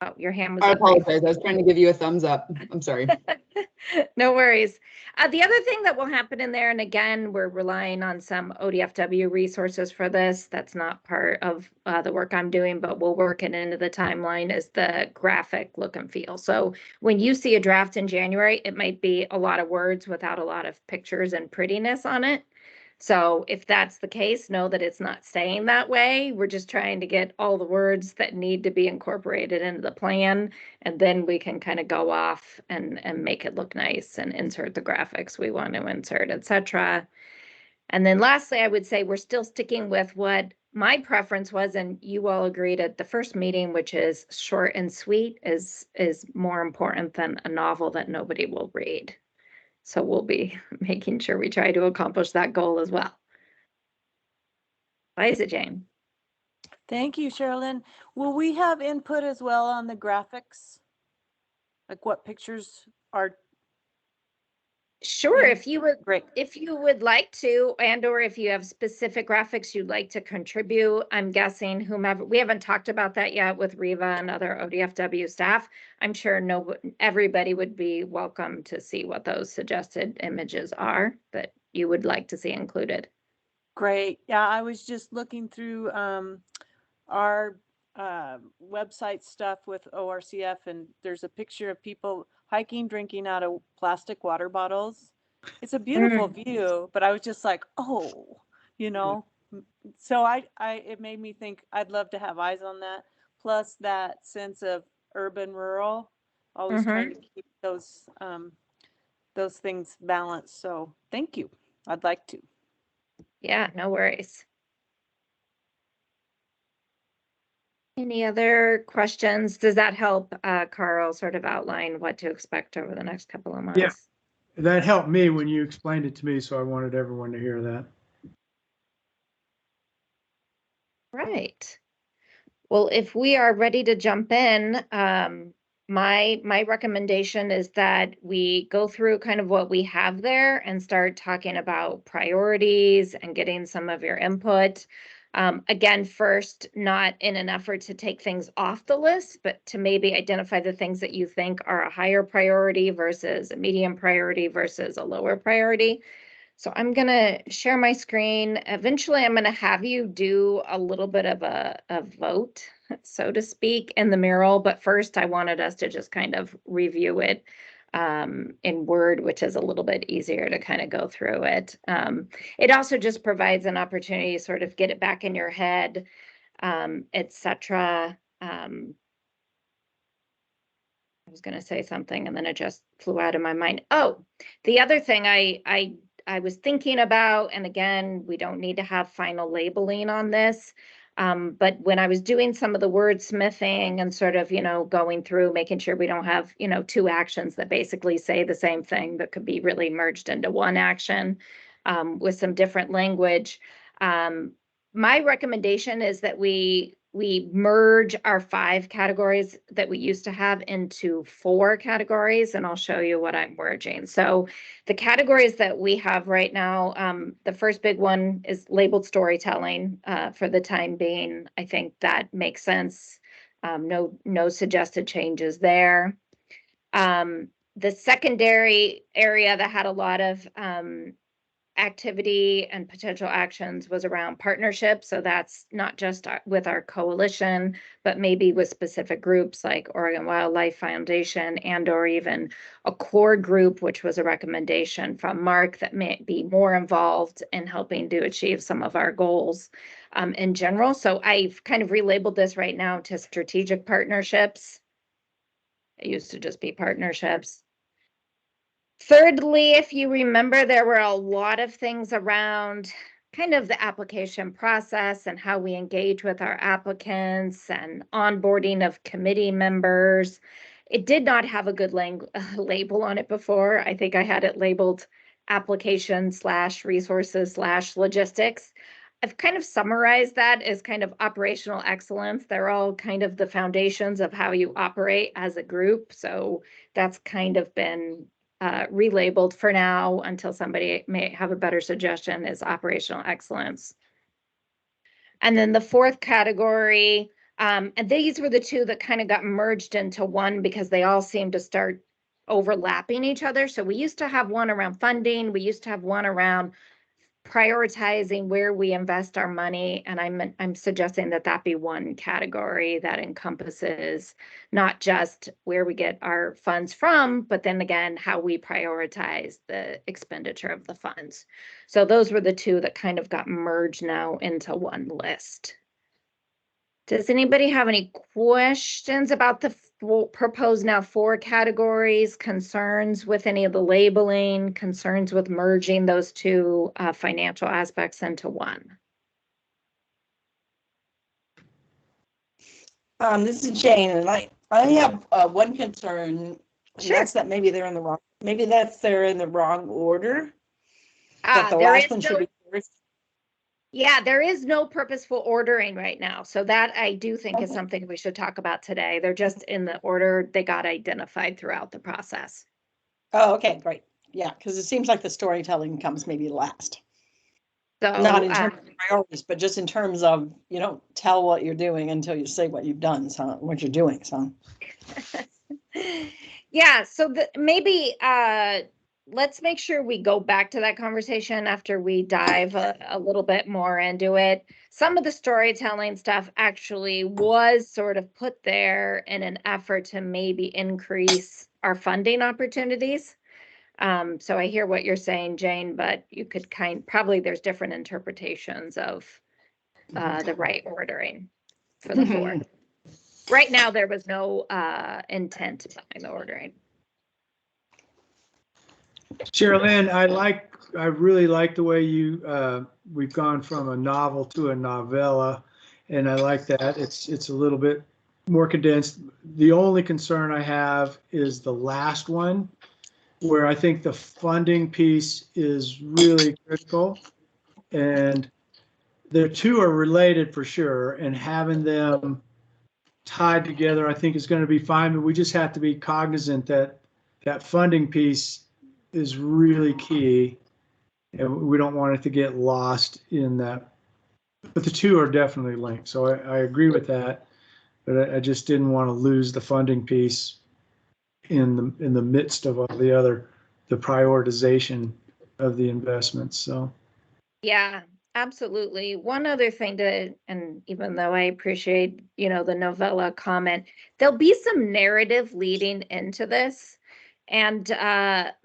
Speaker 13: Oh, your hand was
Speaker 12: I
Speaker 13: up.
Speaker 12: apologize. I was trying to give you a thumbs up. I'm sorry.
Speaker 13: No worries. The other thing that will happen in there, and again, we're relying on some ODFW resources for this. That's not part of the work I'm doing, but we'll work it into the timeline, is the graphic look and feel. So when you see a draft in January, it might be a lot of words without a lot of pictures and prettiness on it. So if that's the case, know that it's not staying that way. We're just trying to get all the words that need to be incorporated into the plan, and then we can kind of go off and make it look nice and insert the graphics we want to insert, etc. And then lastly, I would say we're still sticking with what my preference was, and you all agreed at the first meeting, which is short and sweet is more important than a novel that nobody will read. So we'll be making sure we try to accomplish that goal as well. Liza Jane.
Speaker 8: Thank you, Sherilyn. Will we have input as well on the graphics? Like what pictures are?
Speaker 13: Sure, if you would,
Speaker 8: great.
Speaker 13: If you would like to, and or if you have specific graphics you'd like to contribute, I'm guessing whomever, we haven't talked about that yet with Riva and other ODFW staff. I'm sure everybody would be welcome to see what those suggested images are that you would like to see included.
Speaker 8: Great. Yeah, I was just looking through our website stuff with ORCF, and there's a picture of people hiking, drinking out of plastic water bottles. It's a beautiful view, but I was just like, oh, you know. So it made me think I'd love to have eyes on that. Plus that sense of urban rural, always trying to keep those things balanced. So thank you. I'd like to.
Speaker 13: Yeah, no worries. Any other questions? Does that help, Carl, sort of outline what to expect over the next couple of months?
Speaker 2: Yeah, that helped me when you explained it to me, so I wanted everyone to hear that.
Speaker 13: Right. Well, if we are ready to jump in, my recommendation is that we go through kind of what we have there and start talking about priorities and getting some of your input. Again, first, not in an effort to take things off the list, but to maybe identify the things that you think are a higher priority versus a medium priority versus a lower priority. So I'm going to share my screen. Eventually, I'm going to have you do a little bit of a vote, so to speak, in the mural. But first, I wanted us to just kind of review it in Word, which is a little bit easier to kind of go through it. It also just provides an opportunity to sort of get it back in your head, etc. I was going to say something and then it just flew out of my mind. Oh, the other thing I was thinking about, and again, we don't need to have final labeling on this, but when I was doing some of the wordsmithing and sort of, going through, making sure we don't have, two actions that basically say the same thing that could be really merged into one action with some different language. My recommendation is that we merge our 5 categories that we used to have into 4 categories, and I'll show you what I'm merging. So the categories that we have right now, the first big one is labeled storytelling. For the time being, I think that makes sense. No suggested changes there. The secondary area that had a lot of activity and potential actions was around partnerships. So that's not just with our coalition, but maybe with specific groups like Oregon Wildlife Foundation and or even a core group, which was a recommendation from Mark that may be more involved in helping to achieve some of our goals in general. So I've kind of relabeled this right now to strategic partnerships. It used to just be partnerships. Thirdly, if you remember, there were a lot of things around kind of the application process and how we engage with our applicants and onboarding of committee members. It did not have a good label on it before. I think I had it labeled application/resources/logistics. I've kind of summarized that as kind of operational excellence. They're all kind of the foundations of how you operate as a group. So that's kind of been relabeled for now until somebody may have a better suggestion, is operational excellence. And then the fourth category, and these were the two that kind of got merged into one because they all seem to start overlapping each other. So we used to have one around funding. We used to have one around prioritizing where we invest our money, and I'm suggesting that that be one category that encompasses not just where we get our funds from, but then again how we prioritize the expenditure of the funds. So those were the two that kind of got merged now into one list. Does anybody have any questions about the proposed now 4 categories, concerns with any of the labeling, concerns with merging those two financial aspects into one?
Speaker 4: This is Jane, and I have one concern.
Speaker 13: Sure.
Speaker 4: That's that maybe they're in the wrong. Maybe they're in the wrong order.
Speaker 13: That
Speaker 4: the last one should be first.
Speaker 13: Yeah, there is no purposeful ordering right now. So that I do think is something we should talk about today. They're just in the order they got identified throughout the process.
Speaker 4: Oh, okay, great. Yeah, because it seems like the storytelling comes maybe last.
Speaker 13: So
Speaker 4: not in terms of priorities, but just in terms of, you don't tell what you're doing until you say what you've done, so what you're doing. So
Speaker 13: yeah, so maybe let's make sure we go back to that conversation after we dive a little bit more into it. Some of the storytelling stuff actually was sort of put there in an effort to maybe increase our funding opportunities. So I hear what you're saying, Jane, but you could probably there's different interpretations of the right ordering for the 4. Right now, there was no intent behind the ordering.
Speaker 2: Sherilyn, I really like the way we've gone from a novel to a novella, and I like that. It's a little bit more condensed. The only concern I have is the last one, where I think the funding piece is really critical, and the two are related for sure, and having them tied together, I think is going to be fine, but we just have to be cognizant that that funding piece is really key, and we don't want it to get lost in that. But the two are definitely linked, so I agree with that. But I just didn't want to lose the funding piece in the midst of all the prioritization of the investments. So
Speaker 13: yeah, absolutely. One other thing and even though I appreciate the novella comment, there'll be some narrative leading into this. And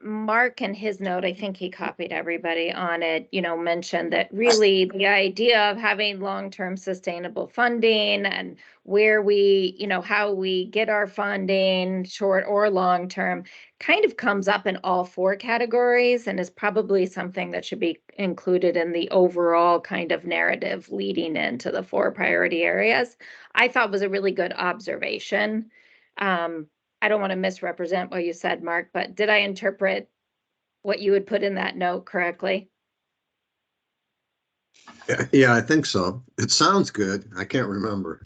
Speaker 13: Mark, in his note, I think he copied everybody on it, mentioned that really the idea of having long-term sustainable funding and where we, how we get our funding, short or long-term, kind of comes up in all 4 categories and is probably something that should be included in the overall kind of narrative leading into the 4 priority areas. I thought was a really good observation. I don't want to misrepresent what you said, Mark, but did I interpret what you would put in that note correctly?
Speaker 7: Yeah, I think so. It sounds good. I can't remember.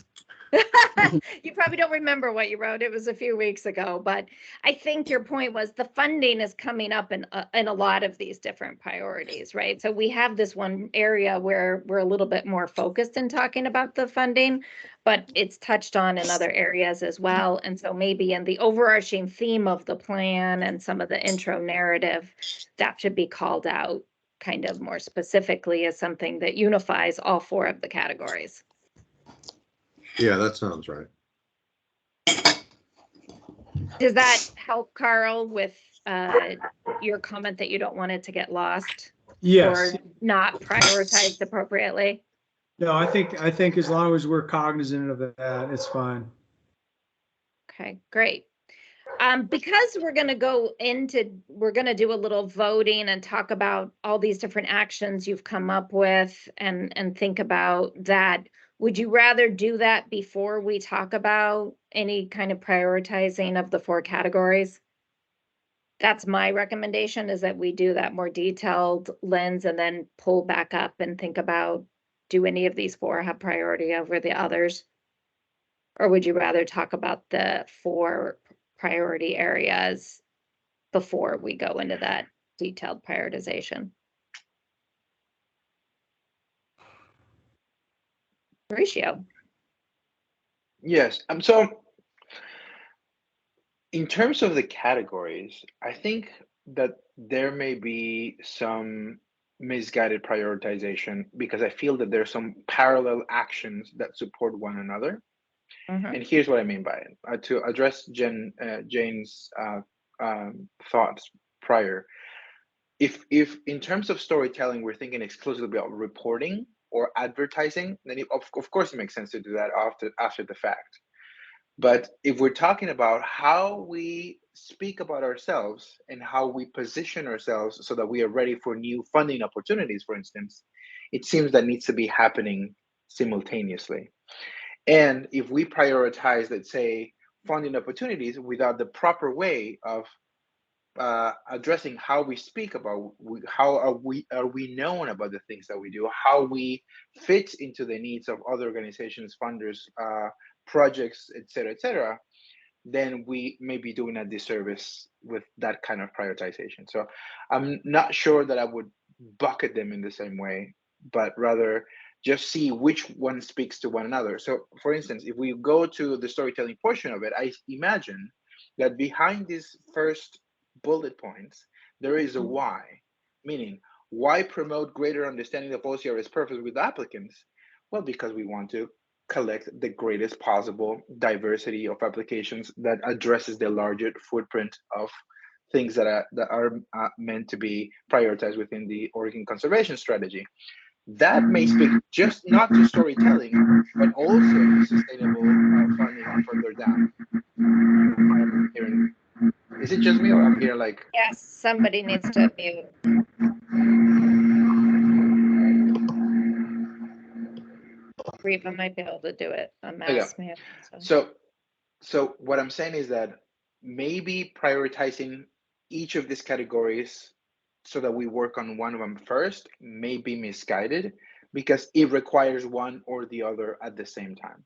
Speaker 13: You probably don't remember what you wrote. It was a few weeks ago, but I think your point was the funding is coming up in a lot of these different priorities, right? So we have this one area where we're a little bit more focused in talking about the funding, but it's touched on in other areas as well. And so maybe in the overarching theme of the plan and some of the intro narrative, that should be called out kind of more specifically as something that unifies all 4 of the categories.
Speaker 7: Yeah, that sounds right.
Speaker 13: Does that help, Carl, with your comment that you don't want it to get lost?
Speaker 2: yes,
Speaker 13: Or not prioritized appropriately?
Speaker 2: no, I think as long as we're cognizant of that, it's fine.
Speaker 13: Okay, great. because we're going to do a little voting and talk about all these different actions you've come up with and think about that. Would you rather do that before we talk about any kind of prioritizing of the 4 categories? That's my recommendation, is that we do that more detailed lens and then pull back up and think about, do any of these 4 have priority over the others? Or would you rather talk about the 4 priority areas before we go into that detailed prioritization? Mauricio.
Speaker 1: Yes. So in terms of the categories, I think that there may be some misguided prioritization because I feel that there's some parallel actions that support one another. And here's what I mean by it. To address Jane's thoughts prior, if in terms of storytelling, we're thinking exclusively about reporting or advertising, then of course it makes sense to do that after the fact. But if we're talking about how we speak about ourselves and how we position ourselves so that we are ready for new funding opportunities, for instance, it seems that needs to be happening simultaneously. And if we prioritize, let's say, funding opportunities without the proper way of addressing how we speak about how are we known about the things that we do, how we fit into the needs of other organizations, funders, projects, etc., then we may be doing a disservice with that kind of prioritization. So I'm not sure that I would bucket them in the same way, but rather just see which one speaks to one another. So for instance, if we go to the storytelling portion of it, I imagine that behind these first bullet points, there is a why, meaning why promote greater understanding of OCR's purpose with applicants? Well, because we want to collect the greatest possible diversity of applications that addresses the larger footprint of things that are meant to be prioritized within the Oregon Conservation Strategy. That may speak just not to storytelling, but also to sustainable funding further down. I'm hearing, is it just me or I'm hearing like?
Speaker 13: Yes, somebody needs to mute. Reva might be able to do it. A mass mute.
Speaker 1: So what I'm saying is that maybe prioritizing each of these categories so that we work on one of them first may be misguided because it requires one or the other at the same time.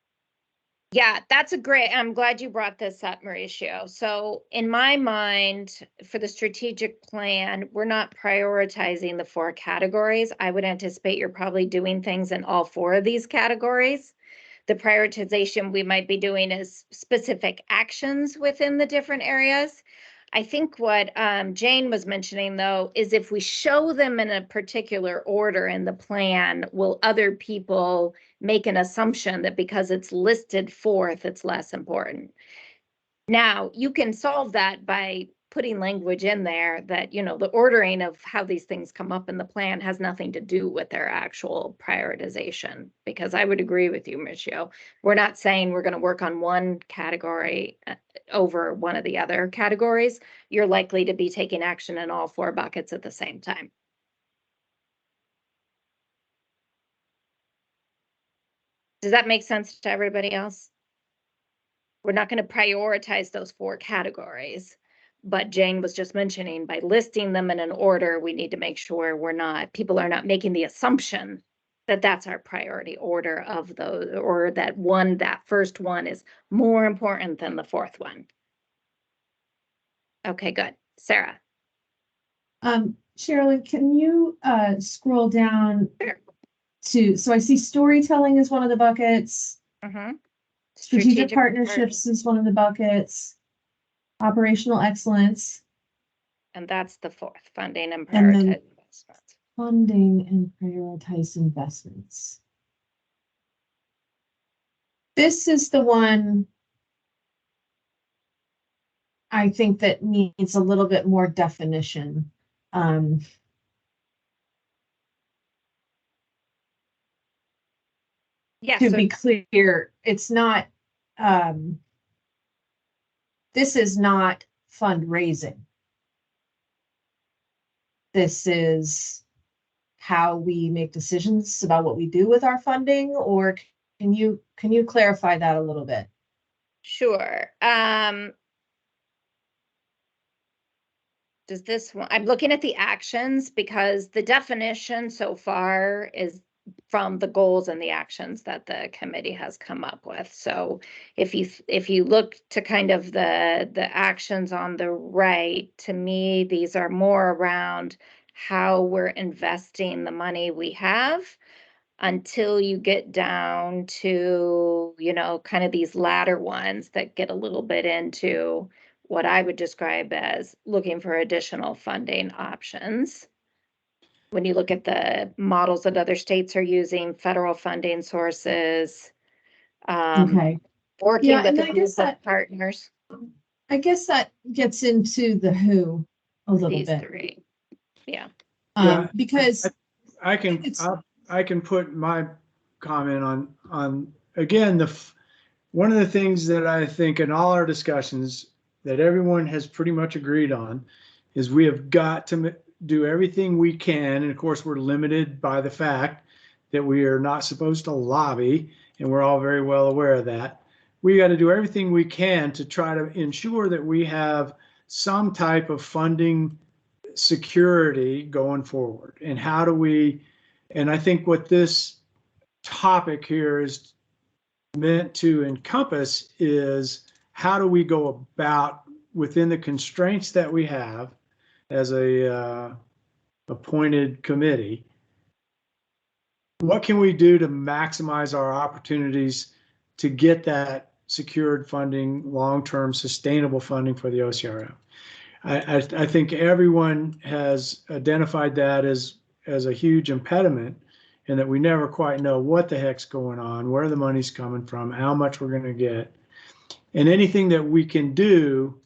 Speaker 13: Yeah, that's I'm glad you brought this up, Mauricio. So in my mind, for the strategic plan, we're not prioritizing the 4 categories. I would anticipate you're probably doing things in all 4 of these categories. The prioritization we might be doing is specific actions within the different areas. I think what Jane was mentioning, though, is if we show them in a particular order in the plan, will other people make an assumption that because it's listed 4th, it's less important? Now, you can solve that by putting language in there that, the ordering of how these things come up in the plan has nothing to do with their actual prioritization. Because I would agree with you, Mauricio. We're not saying we're going to work on one category over one of the other categories. You're likely to be taking action in all 4 buckets at the same time. Does that make sense to everybody else? We're not going to prioritize those 4 categories. But Jane was just mentioning, by listing them in an order, we need to make sure people are not making the assumption that that's our priority order of those, or that first one is more important than the 4th one. Okay, good. Sarah.
Speaker 11: Sherilyn, can you scroll down so I see storytelling is one of the buckets. Strategic partnerships is one of the buckets. Operational excellence.
Speaker 13: And that's the 4th, funding and prioritize investments.
Speaker 11: Funding and prioritize investments. This is the one I think that needs a little bit more definition. To be clear, it's not this is not fundraising. This is how we make decisions about what we do with our funding, or can you clarify that a little bit?
Speaker 13: Sure. Does this one, I'm looking at the actions because the definition so far is from the goals and the actions that the committee has come up with. So if you look to kind of the actions on the right, to me, these are more around how we're investing the money we have until you get down to, you know, kind of these latter ones that get a little bit into what I would describe as looking for additional funding options. When you look at the models that other states are using, federal funding sources,
Speaker 11: Okay.
Speaker 13: working
Speaker 11: Yeah,
Speaker 13: with
Speaker 11: and
Speaker 13: a
Speaker 11: I
Speaker 13: group
Speaker 11: guess
Speaker 13: of partners,
Speaker 11: I guess that gets into the who a little
Speaker 13: these
Speaker 11: bit.
Speaker 13: three. Yeah.
Speaker 2: Yeah,
Speaker 11: Because
Speaker 2: I can put my comment on again, one of the things that I think in all our discussions that everyone has pretty much agreed on is we have got to do everything we can. And of course, we're limited by the fact that we are not supposed to lobby, and we're all very well aware of that. We got to do everything we can to try to ensure that we have some type of funding security going forward. And how do we, and I think what this topic here is meant to encompass is how do we go about within the constraints that we have as a appointed committee, what can we do to maximize our opportunities to get that secured funding, long-term sustainable funding for the OCRF? I think everyone has identified that as a huge impediment, and that we never quite know what the heck's going on, where the money's coming from, how much we're going to get. And anything that we can do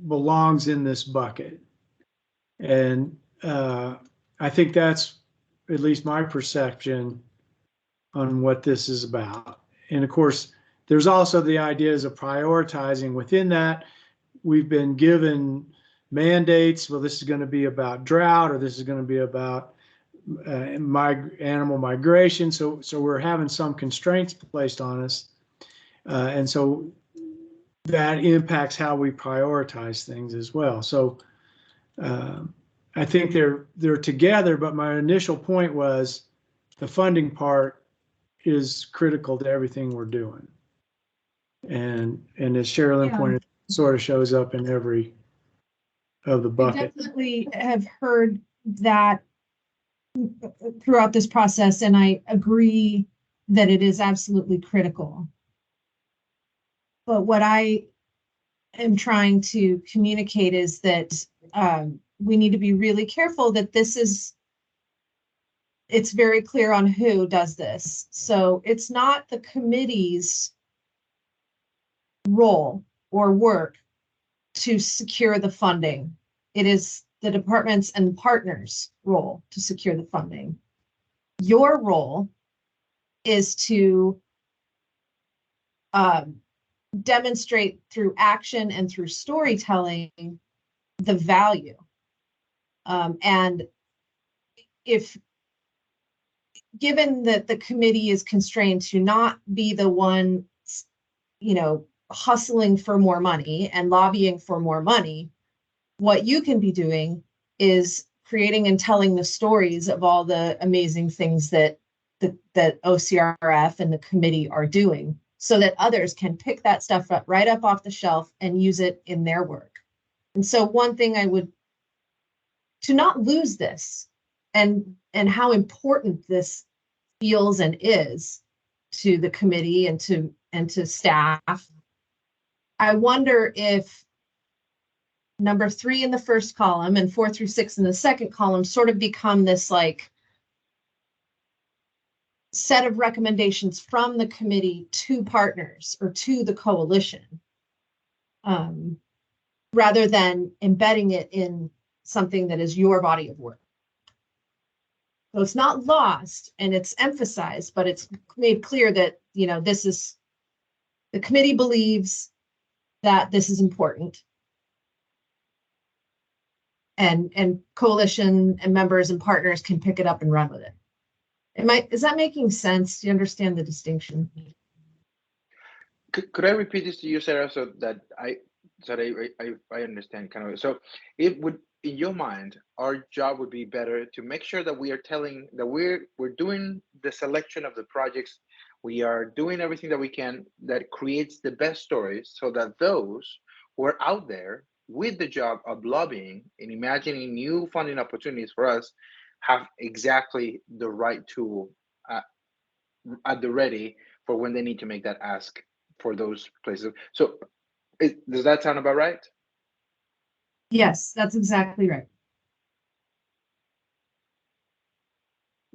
Speaker 2: belongs in this bucket. And I think that's at least my perception on what this is about. And of course, there's also the ideas of prioritizing within that. We've been given mandates. Well, this is going to be about drought, or this is going to be about animal migration. So we're having some constraints placed on us. And so that impacts how we prioritize things as well. So I think they're together, but my initial point was the funding part is critical to everything we're doing. And as Sherilyn pointed, it sort of shows up in every of the bucket.
Speaker 11: I definitely have heard that throughout this process, and I agree that it is absolutely critical. But what I am trying to communicate is that we need to be really careful that it's very clear on who does this. So it's not the committee's role or work to secure the funding. It is the departments and partners' role to secure the funding. Your role is to demonstrate through action and through storytelling the value. And if given that the committee is constrained to not be the one, hustling for more money and lobbying for more money, what you can be doing is creating and telling the stories of all the amazing things that OCRF and the committee are doing, so that others can pick that stuff up right up off the shelf and use it in their work. And so one thing to not lose this and how important this feels and is to the committee and to staff. I wonder if number 3 in the first column and 4 through 6 in the second column sort of become this like set of recommendations from the committee to partners or to the coalition, rather than embedding it in something that is your body of work. So it's not lost and it's emphasized, but it's made clear that, this is the committee believes that this is important. And coalition and members and partners can pick it up and run with it. Is that making sense? Do you understand the distinction?
Speaker 1: Could I repeat this to you, Sarah, so that I understand kind of. So it would, in your mind, our job would be better to make sure that we are telling that we're doing the selection of the projects, we are doing everything that we can that creates the best stories, so that those who are out there with the job of lobbying and imagining new funding opportunities for us have exactly the right tool at the ready for when they need to make that ask for those places. So does that sound about right?
Speaker 11: Yes, that's exactly right.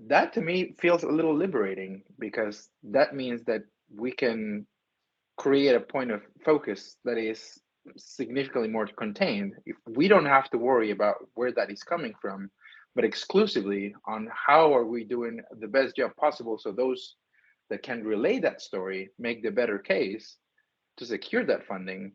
Speaker 1: That to me feels a little liberating, because that means that we can create a point of focus that is significantly more contained. If we don't have to worry about where that is coming from, but exclusively on how are we doing the best job possible, so those that can relay that story make the better case to secure that funding.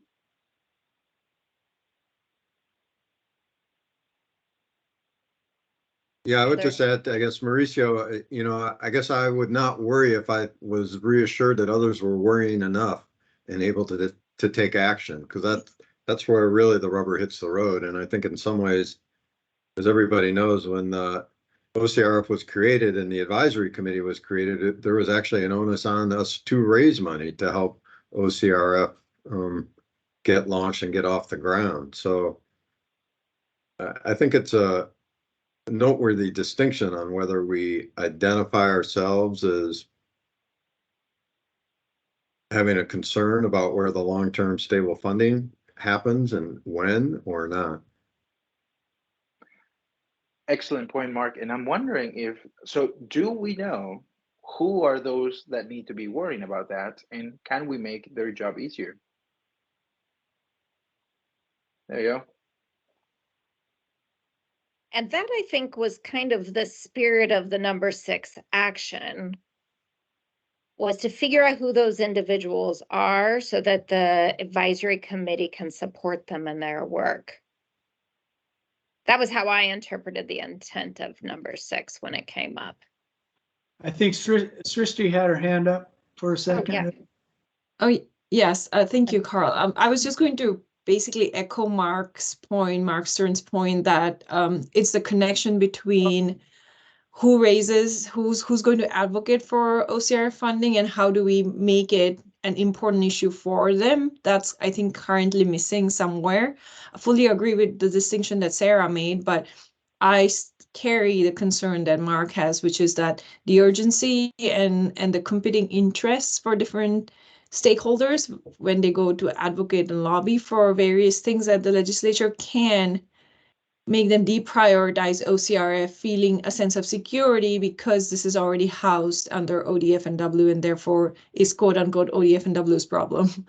Speaker 7: Yeah, I would just add, I guess, Mauricio, you know, I guess I would not worry if I was reassured that others were worrying enough and able to take action, because that's where really the rubber hits the road. And I think in some ways, as everybody knows, when the OCRF was created and the advisory committee was created, there was actually an onus on us to raise money to help OCRF get launched and get off the ground. So I think it's a noteworthy distinction on whether we identify ourselves as having a concern about where the long-term stable funding happens and when or not.
Speaker 1: Excellent point, Mark. And I'm wondering so do we know who are those that need to be worrying about that, and can we make their job easier? There you go.
Speaker 13: And that, I think, was kind of the spirit of the number 6 action, was to figure out who those individuals are so that the advisory committee can support them in their work. That was how I interpreted the intent of number 6 when it came up.
Speaker 2: I think Srishti had her hand up for a second.
Speaker 13: Yeah.
Speaker 5: Oh, yes. Thank you, Carl. I was just going to basically echo Mark Stern's point that it's the connection between who's going to advocate for OCR funding and how do we make it an important issue for them. That's, I think, currently missing somewhere. I fully agree with the distinction that Sarah made, but I carry the concern that Mark has, which is that the urgency and the competing interests for different stakeholders when they go to advocate and lobby for various things that the legislature can make them deprioritize OCRF, feeling a sense of security because this is already housed under ODF&W and therefore is quote unquote ODF&W's problem.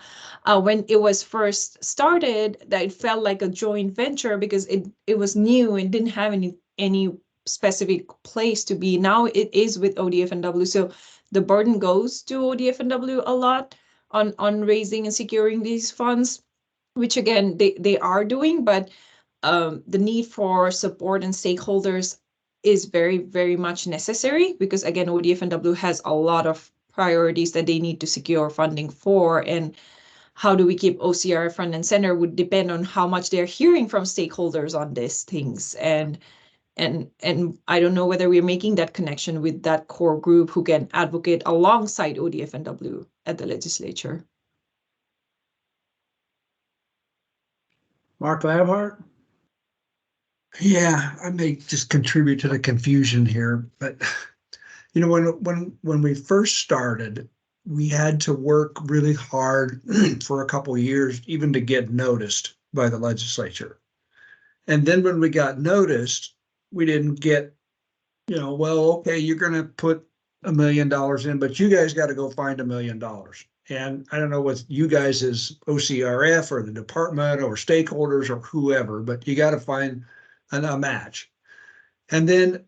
Speaker 5: When it was first started, that it felt like a joint venture because it was new and didn't have any specific place to be. Now it is with ODF&W. So the burden goes to ODF&W a lot on raising and securing these funds, which again, they are doing, but the need for support and stakeholders is very, very much necessary because again, ODF&W has a lot of priorities that they need to secure funding for, and how do we keep OCR front and center would depend on how much they're hearing from stakeholders on these things. And I don't know whether we're making that connection with that core group who can advocate alongside ODF&W at the legislature.
Speaker 2: Mark Labhart?
Speaker 3: Yeah, I may just contribute to the confusion here, but you know, when we first started, we had to work really hard for a couple of years even to get noticed by the legislature. And then when we got noticed, we didn't get, you know, well, okay, you're going to put $1 million in, but you guys got to go find $1 million. And I don't know what you guys as OCRF or the department or stakeholders or whoever, but you got to find a match. And then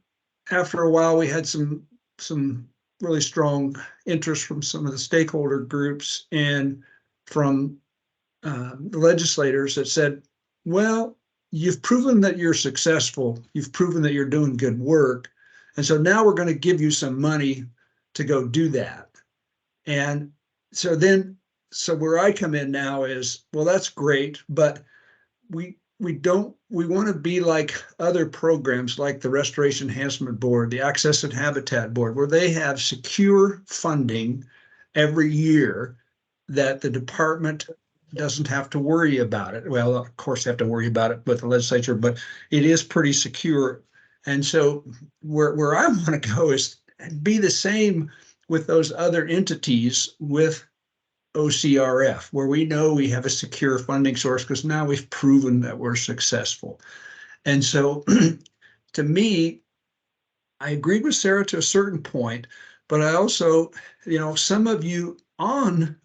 Speaker 3: after a while, we had some really strong interest from some of the stakeholder groups, and from the legislators that said, well, you've proven that you're successful. You've proven that you're doing good work. And so now we're going to give you some money to go do that. And so where I come in now is, well, that's great, but we want to be like other programs like the Restoration Enhancement Board, the Access and Habitat Board, where they have secure funding every year that the department doesn't have to worry about it. Well, of course, they have to worry about it with the legislature, but it is pretty secure. And so where I want to go is be the same with those other entities with OCRF, where we know we have a secure funding source because now we've proven that we're successful. And so to me, I agree with Sarah to a certain point, but I also, some of you on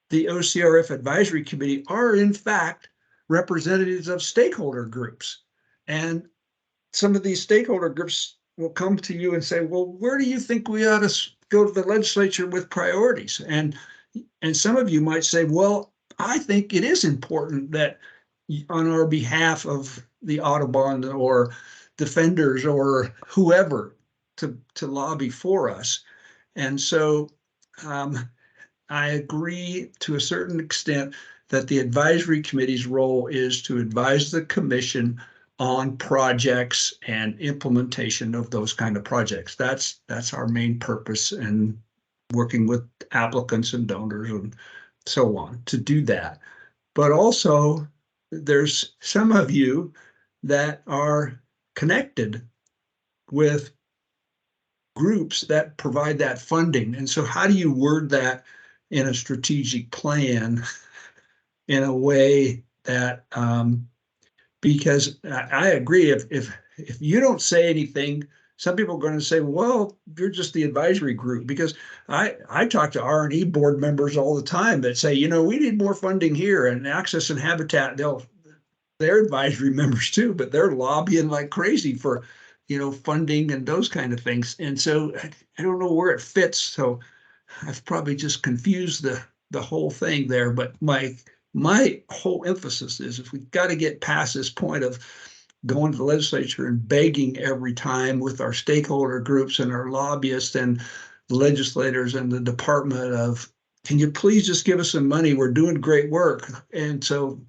Speaker 3: the OCRF Advisory Committee are in fact representatives of stakeholder groups. And some of these stakeholder groups will come to you and say, well, where do you think we ought to go to the legislature with priorities? And some of you might say, well, I think it is important that on our behalf of the Audubon or defenders or whoever to lobby for us. And so I agree to a certain extent that the advisory committee's role is to advise the commission on projects and implementation of those kind of projects. That's our main purpose, and working with applicants and donors and so on to do that. But also there's some of you that are connected with groups that provide that funding. And so how do you word that in a strategic plan in a way that, because I agree, if you don't say anything, some people are going to say, well, you're just the advisory group, because I talk to R&E board members all the time that say, we need more funding here, and Access and Habitat, they're advisory members too, but they're lobbying like crazy for, funding and those kind of things. And so I don't know where it fits. So I've probably just confused the whole thing there. But my whole emphasis is, if we've got to get past this point of going to the legislature and begging every time with our stakeholder groups and our lobbyists and legislators and the department of, can you please just give us some money? We're doing great work. And so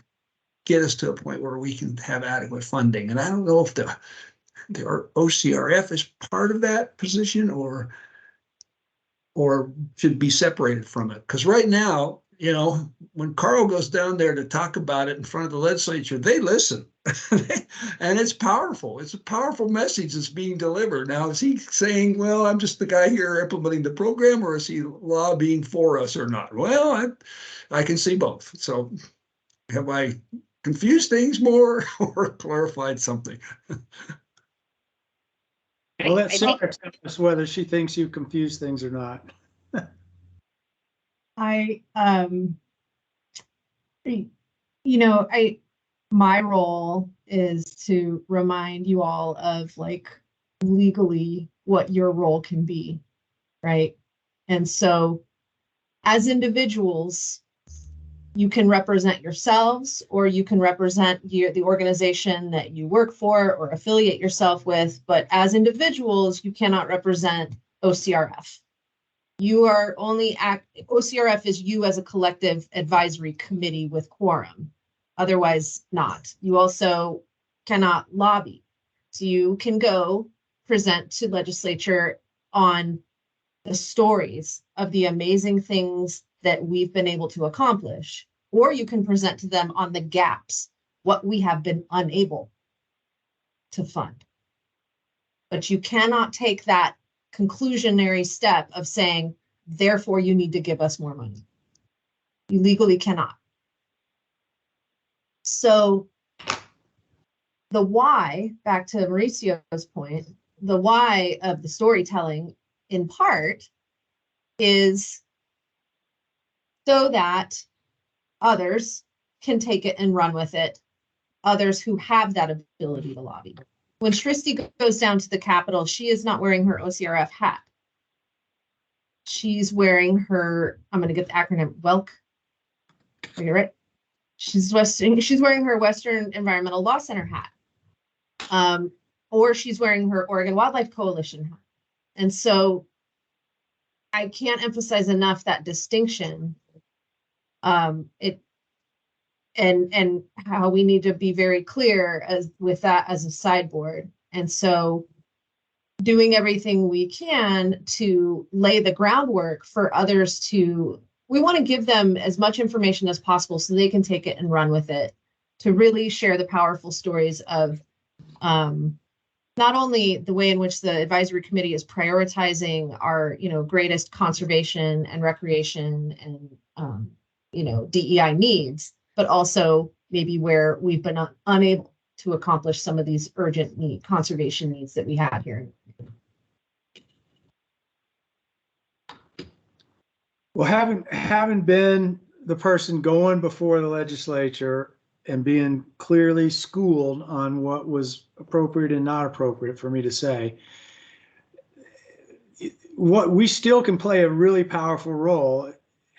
Speaker 3: get us to a point where we can have adequate funding. And I don't know if the OCRF is part of that position or should be separated from it. Because right now, when Carl goes down there to talk about it in front of the legislature, they listen. And it's powerful. It's a powerful message that's being delivered. Now, is he saying, well, I'm just the guy here implementing the program, or is he lobbying for us or not? Well, I can see both. So have I confused things more or clarified something?
Speaker 2: Well, let Sarah tell us whether she thinks you confuse things or not.
Speaker 11: My role is to remind you all of legally what your role can be, right? And so as individuals, you can represent yourselves, or you can represent the organization that you work for or affiliate yourself with. But as individuals, you cannot represent OCRF. You are only OCRF is you as a collective advisory committee with quorum. Otherwise not. You also cannot lobby. So you can go present to legislature on the stories of the amazing things that we've been able to accomplish, or you can present to them on the gaps, what we have been unable to fund. But you cannot take that conclusionary step of saying, therefore you need to give us more money. You legally cannot. So the why, back to Mauricio's point, the why of the storytelling in part is so that others can take it and run with it, others who have that ability to lobby. When Shristi goes down to the Capitol, she is not wearing her OCRF hat. She's wearing her, I'm going to get the acronym, WELK, Are you right? She's wearing her Western Environmental Law Center hat. Or she's wearing her Oregon Wildlife Coalition hat. And so I can't emphasize enough that distinction. And how we need to be very clear with that as a sideboard. And so doing everything we can to lay the groundwork for others we want to give them as much information as possible so they can take it and run with it, to really share the powerful stories of not only the way in which the advisory committee is prioritizing our, greatest conservation and recreation and, DEI needs, but also maybe where we've been unable to accomplish some of these urgent conservation needs that we have here.
Speaker 2: Well, having been the person going before the legislature and being clearly schooled on what was appropriate and not appropriate for me to say, what we still can play a really powerful role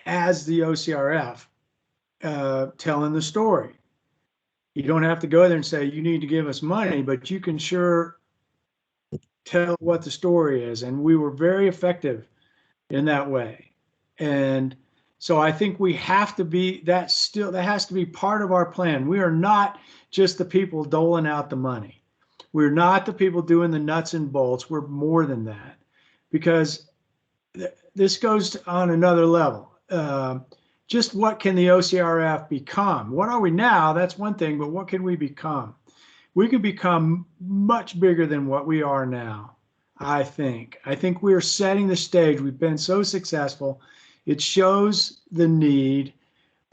Speaker 2: as the OCRF, telling the story. You don't have to go there and say, you need to give us money, but you can sure tell what the story is. And we were very effective in that way. And so I think we have to be, that has to be part of our plan. We are not just the people doling out the money. We're not the people doing the nuts and bolts. We're more than that, because this goes on another level. Just what can the OCRF become? What are we now? That's one thing, but what can we become? We can become much bigger than what we are now, I think. I think we're setting the stage. We've been so successful. It shows the need.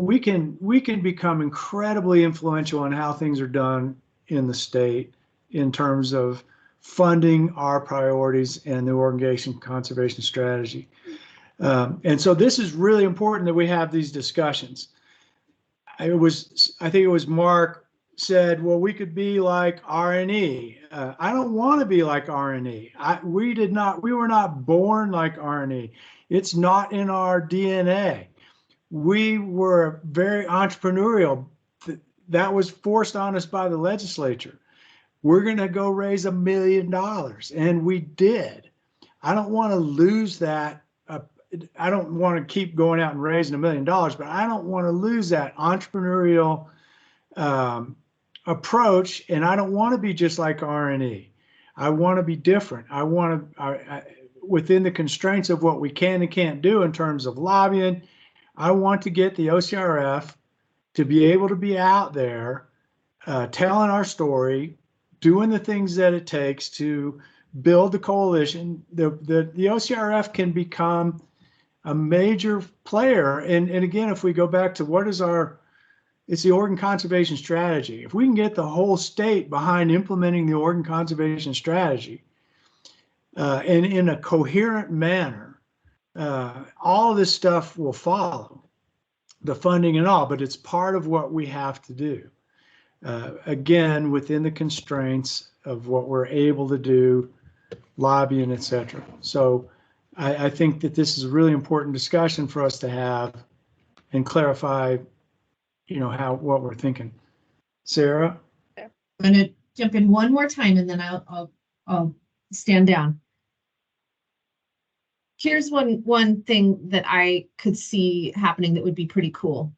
Speaker 2: We can become incredibly influential in how things are done in the state in terms of funding our priorities and the Oregon conservation strategy. And so this is really important that we have these discussions. I think it was Mark said, well, we could be like RNE. I don't want to be like RNE. We were not born like RNE. It's not in our DNA. We were very entrepreneurial. That was forced on us by the legislature. We're going to go raise $1 million. And we did. I don't want to lose that. I don't want to keep going out and raising $1 million, but I don't want to lose that entrepreneurial approach. And I don't want to be just like RNE. I want to be different. I want to, within the constraints of what we can and can't do in terms of lobbying, I want to get the OCRF to be able to be out there telling our story, doing the things that it takes to build the coalition. The OCRF can become a major player. And again, if we go back to it's the Oregon Conservation Strategy. If we can get the whole state behind implementing the Oregon Conservation Strategy and in a coherent manner, all of this stuff will follow, the funding and all, but it's part of what we have to do. Again, within the constraints of what we're able to do, lobbying, et cetera. So I think that this is a really important discussion for us to have and clarify, what we're thinking. Sarah?
Speaker 11: I'm going to jump in one more time and then I'll stand down. Here's one thing that I could see happening that would be pretty cool.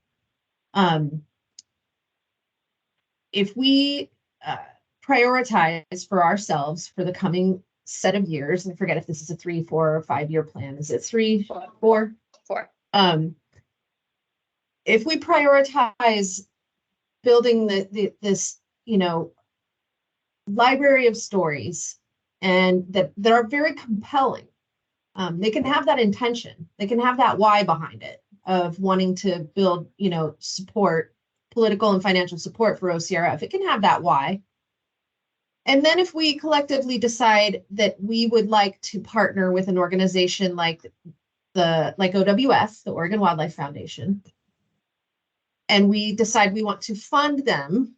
Speaker 11: If we prioritize for ourselves for the coming set of years, and I forget if this is a 3, 4, or 5 year plan. Is it 3, 4? 4. If we prioritize building this, library of stories and that are very compelling, they can have that intention. They can have that why behind it of wanting to build, support, political and financial support for OCRF. It can have that why. And then if we collectively decide that we would like to partner with an organization like OWF, the Oregon Wildlife Foundation, and we decide we want to fund them,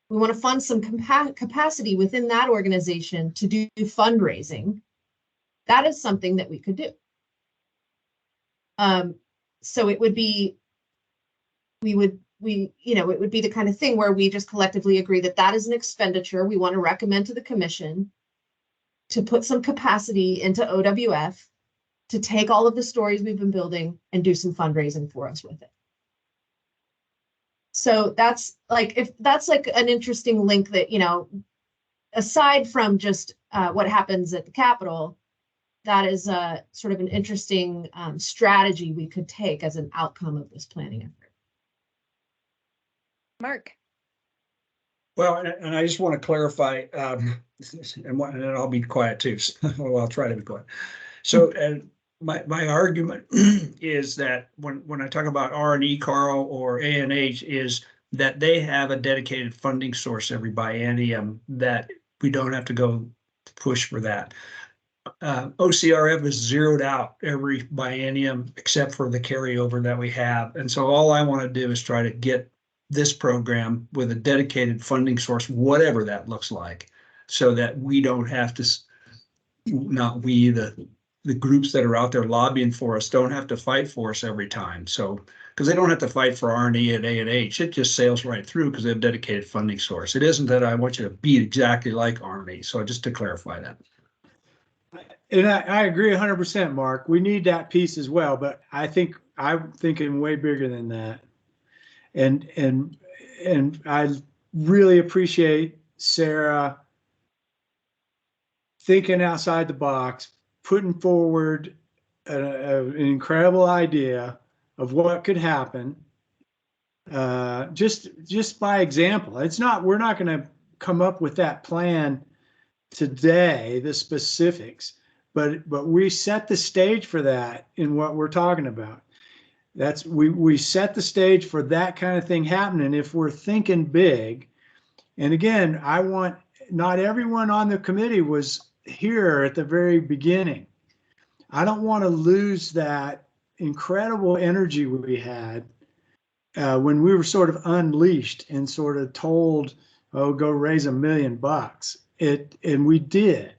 Speaker 11: we want to fund some capacity within that organization to do fundraising, that is something that we could do. So it would be it would be the kind of thing where we just collectively agree that that is an expenditure we want to recommend to the commission to put some capacity into OWF to take all of the stories we've been building and do some fundraising for us with it. So that's like, if that's like an interesting link that, aside from just what happens at the Capitol, that is sort of an interesting strategy we could take as an outcome of this planning effort.
Speaker 13: Mark.
Speaker 3: Well, and I just want to clarify, and then I'll be quiet too. Well, I'll try to be quiet. So, and my argument is that when I talk about R&E, Carl, or ANH, is that they have a dedicated funding source every biennium that we don't have to go push for that. OCRF is zeroed out every biennium except for the carryover that we have. And so all I want to do is try to get this program with a dedicated funding source, whatever that looks like, so that we don't have to, not we, the groups that are out there lobbying for us don't have to fight for us every time. So, because they don't have to fight for R&E and A&H, it just sails right through because they have a dedicated funding source. It isn't that I want you to be exactly like R&E. So just to clarify that.
Speaker 2: And I agree 100%, Mark. We need that piece as well, but I think I'm thinking way bigger than that. And I really appreciate Sarah thinking outside the box, putting forward an incredible idea of what could happen. Just by example, we're not going to come up with that plan today, the specifics, but we set the stage for that in what we're talking about. We set the stage for that kind of thing happening if we're thinking big. And again, I want, not everyone on the committee was here at the very beginning. I don't want to lose that incredible energy we had when we were sort of unleashed and sort of told, oh, go raise $1 million. And we did.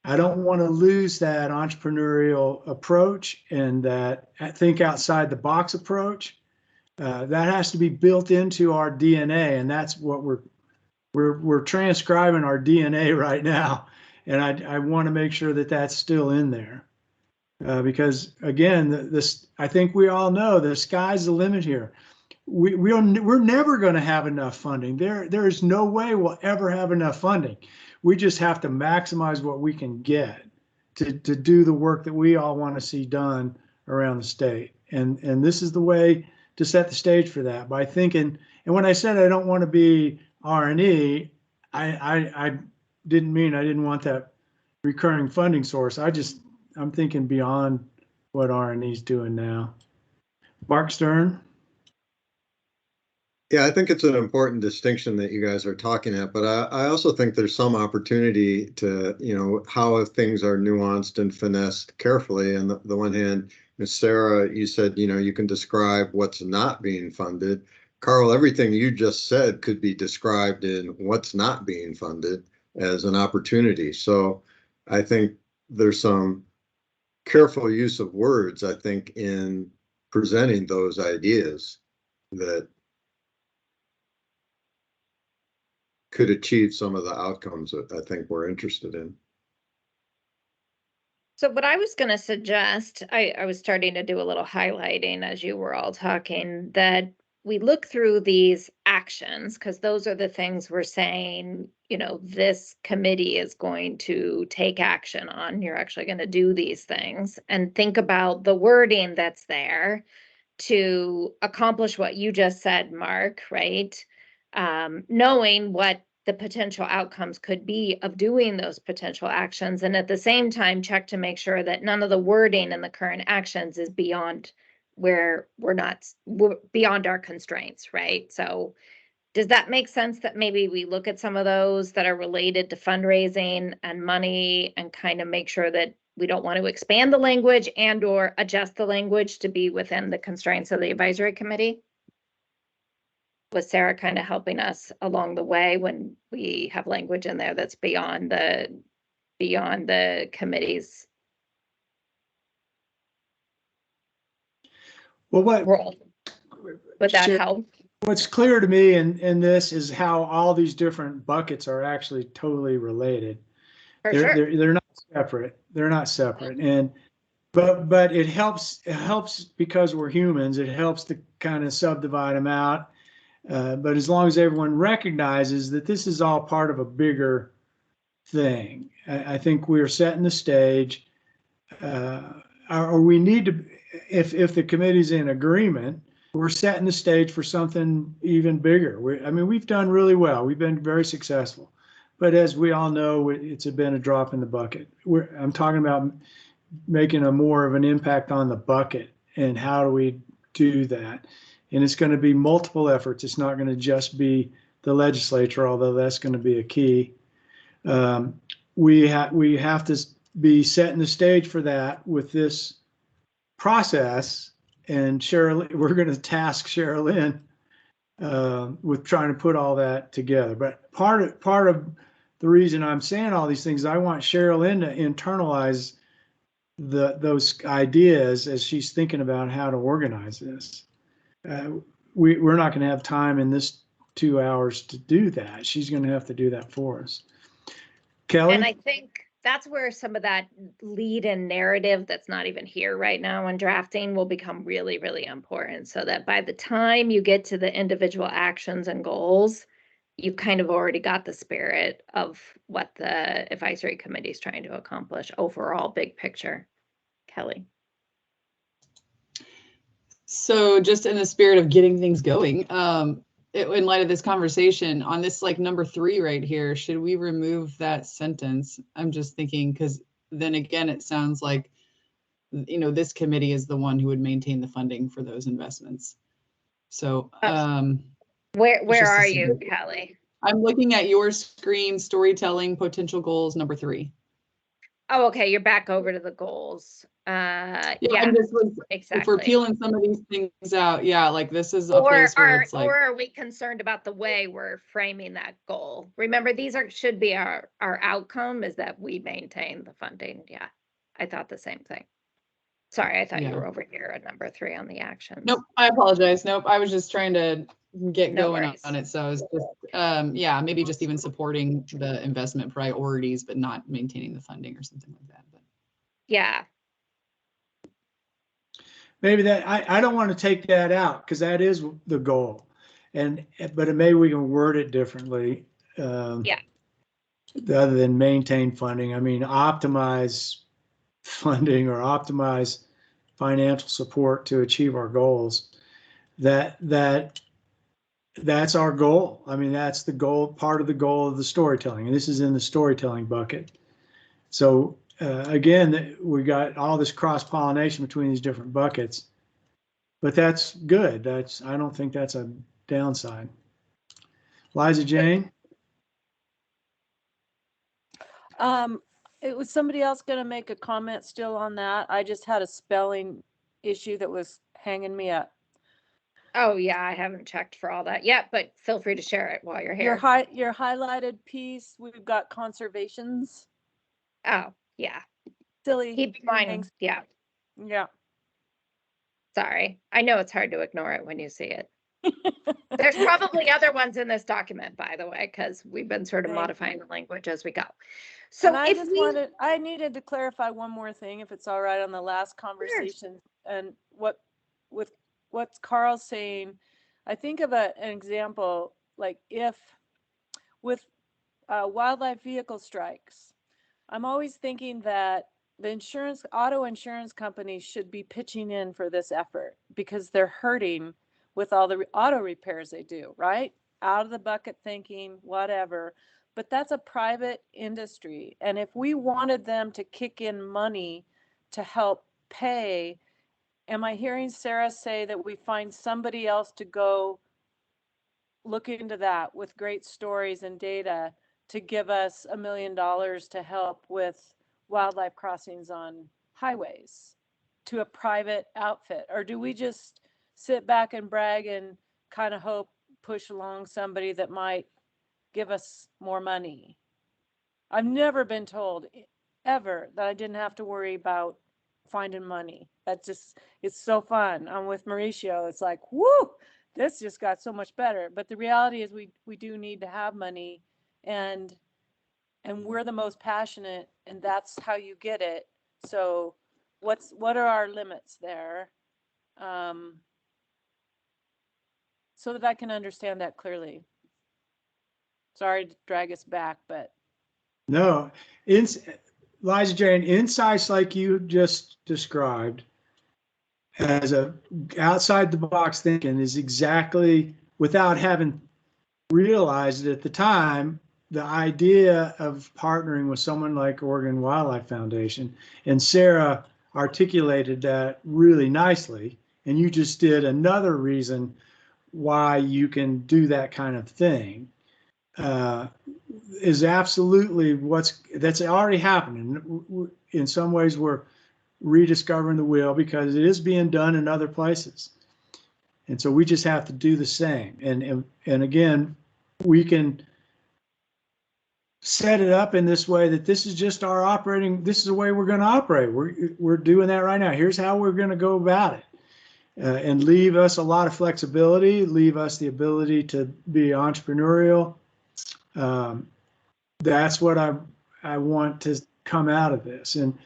Speaker 2: I don't want to lose that entrepreneurial approach and that think outside the box approach. That has to be built into our DNA, and that's what we're transcribing our DNA right now. And I want to make sure that that's still in there, because again, I think we all know the sky's the limit here. We're never going to have enough funding. There is no way we'll ever have enough funding. We just have to maximize what we can get to do the work that we all want to see done around the state. And this is the way to set the stage for that, by thinking. And when I said I don't want to be R&E, I didn't mean I didn't want that recurring funding source. I'm thinking beyond what R&E is doing now. Mark Stern.
Speaker 7: Yeah, I think it's an important distinction that you guys are talking at, but I also think there's some opportunity to, how things are nuanced and finessed carefully. On the one hand, Ms. Sarah, you said, you can describe what's not being funded. Carl, everything you just said could be described in what's not being funded as an opportunity. So I think there's some careful use of words, I think, in presenting those ideas that could achieve some of the outcomes that I think we're interested in.
Speaker 13: So what I was going to suggest, I was starting to do a little highlighting as you were all talking, that we look through these actions, because those are the things we're saying, this committee is going to take action on. You're actually going to do these things, and think about the wording that's there to accomplish what you just said, Mark, right? Knowing what the potential outcomes could be of doing those potential actions. And at the same time, check to make sure that none of the wording in the current actions is beyond where we're beyond our constraints, right? So does that make sense, that maybe we look at some of those that are related to fundraising and money and kind of make sure that we don't want to expand the language and or adjust the language to be within the constraints of the advisory committee? Was Sarah kind of helping us along the way when we have language in there that's beyond the committee's
Speaker 2: role?
Speaker 13: Would that
Speaker 2: Sure.
Speaker 13: help?
Speaker 2: What's clear to me in this is how all these different buckets are actually totally related.
Speaker 13: For
Speaker 2: They're,
Speaker 13: sure.
Speaker 2: they're not separate. They're not separate. And but it helps because we're humans. It helps to kind of subdivide them out. But as long as everyone recognizes that this is all part of a bigger thing, I think we're setting the stage. Or we need to, if the committee's in agreement, we're setting the stage for something even bigger. We've done really well. We've been very successful. But as we all know, it's been a drop in the bucket. I'm talking about making a more of an impact on the bucket, and how do we do that? And it's going to be multiple efforts. It's not going to just be the legislature, although that's going to be a key. We have to be setting the stage for that with this process. And we're going to task Sherilyn with trying to put all that together. But part of the reason I'm saying all these things, I want Sherilyn to internalize those ideas as she's thinking about how to organize this. We're not going to have time in this 2 hours to do that. She's going to have to do that for us. Kelly?
Speaker 13: And I think that's where some of that lead and narrative that's not even here right now in drafting will become really, really important, so that by the time you get to the individual actions and goals, you've kind of already got the spirit of what the advisory committee is trying to accomplish overall, big picture. Kelly.
Speaker 12: So just in the spirit of getting things going, in light of this conversation on this, like number 3 right here, should we remove that sentence? I'm just thinking, because then again, it sounds like, this committee is the one who would maintain the funding for those investments. So
Speaker 13: where are you, Kelly?
Speaker 12: I'm looking at your screen, storytelling, potential goals, number 3.
Speaker 13: Oh, okay. You're back over to the goals. Yeah, exactly.
Speaker 12: If we're peeling some of these things out, like this is a place where it's like,
Speaker 13: or are we concerned about the way we're framing that goal? Remember, these should be our outcome, is that we maintain the funding. Yeah, I thought the same thing. Sorry, I thought you were over here at number 3 on the actions.
Speaker 12: Nope, I apologize. Nope, I was just trying to get going on it. So it's just, maybe just even supporting the investment priorities, but not maintaining the funding or something like that. But
Speaker 13: yeah.
Speaker 2: Maybe that, I don't want to take that out, because that is the goal. But maybe we can word it differently. Other than maintain funding, optimize funding or optimize financial support to achieve our goals. That's our goal. That's the goal, part of the goal of the storytelling. And this is in the storytelling bucket. So again, we got all this cross-pollination between these different buckets, but that's good. I don't think that's a downside. Liza Jane?
Speaker 8: It was somebody else going to make a comment still on that. I just had a spelling issue that was hanging me up.
Speaker 13: Oh yeah, I haven't checked for all that yet, but feel free to share it while you're here.
Speaker 8: Your highlighted piece, we've got conservations.
Speaker 13: Oh, yeah.
Speaker 8: Silly.
Speaker 13: Keep in mind, yeah.
Speaker 8: Yeah.
Speaker 13: Sorry. I know it's hard to ignore it when you see it. There's probably other ones in this document, by the way, because we've been sort of modifying the language as we go. So
Speaker 8: I needed to clarify one more thing, if it's all right, on the last conversation. Sure. And what's Carl saying, I think of an example, like if with wildlife vehicle strikes, I'm always thinking that the auto insurance companies should be pitching in for this effort, because they're hurting with all the auto repairs they do, right? Out of the bucket thinking, whatever. But that's a private industry. And if we wanted them to kick in money to help pay, am I hearing Sarah say that we find somebody else to go look into that with great stories and data to give us $1 million to help with wildlife crossings on highways, to a private outfit? Or do we just sit back and brag and kind of hope, push along somebody that might give us more money? I've never been told ever that I didn't have to worry about finding money. It's so fun. I'm with Mauricio. It's like, woo, this just got so much better. But the reality is we do need to have money, and we're the most passionate, and that's how you get it. So what are our limits there? So that I can understand that clearly. Sorry to drag us back, but
Speaker 2: No, Liza Jane, insights like you just described as a outside the box thinking is exactly, without having realized it at the time, the idea of partnering with someone like Oregon Wildlife Foundation. And Sarah articulated that really nicely. And you just did another reason why you can do that kind of thing. Is absolutely that's already happening. In some ways, we're rediscovering the wheel because it is being done in other places, and so we just have to do the same. And again, we can set it up in this way that this is just our operating. This is the way we're going to operate. We're doing that right now. Here's how we're going to go about it, and leave us a lot of flexibility. Leave us the ability to be entrepreneurial. That's what I want to come out of this, and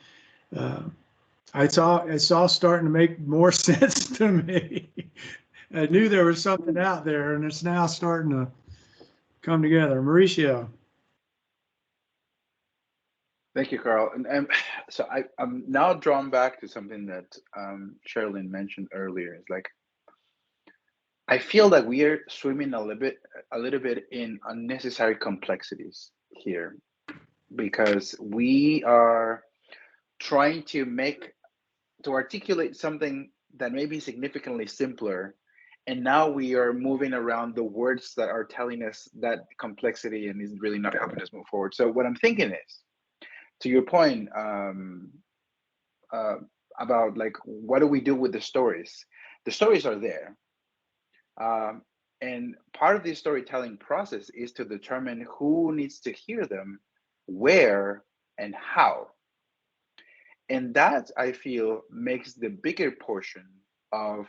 Speaker 2: it's all starting to make more sense to me. I knew there was something out there, and it's now starting to come together. Mauricio.
Speaker 1: Thank you, Carl. And so I'm now drawn back to something that Sherilyn mentioned earlier. It's like, I feel that we are swimming a little bit in unnecessary complexities here, because we are trying to articulate something that may be significantly simpler, and now we are moving around the words that are telling us that complexity and is really not helping us move forward. So what I'm thinking is, to your point about like, what do we do with the stories? The stories are there. And part of the storytelling process is to determine who needs to hear them, where, and how. And that, I feel, makes the bigger portion of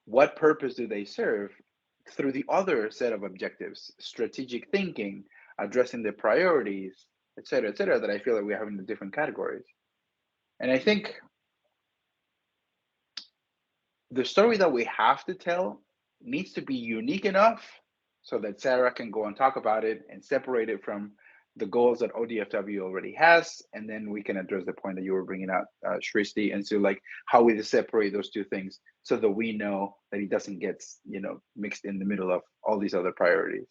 Speaker 1: what purpose do they serve through the other set of objectives: strategic thinking, addressing the priorities, et cetera, that I feel that we have in the different categories. And I think the story that we have to tell needs to be unique enough so that Sarah can go and talk about it and separate it from the goals that ODFW already has. And then we can address the point that you were bringing out, Srishti, and so like how we separate those two things so that we know that it doesn't get, mixed in the middle of all these other priorities.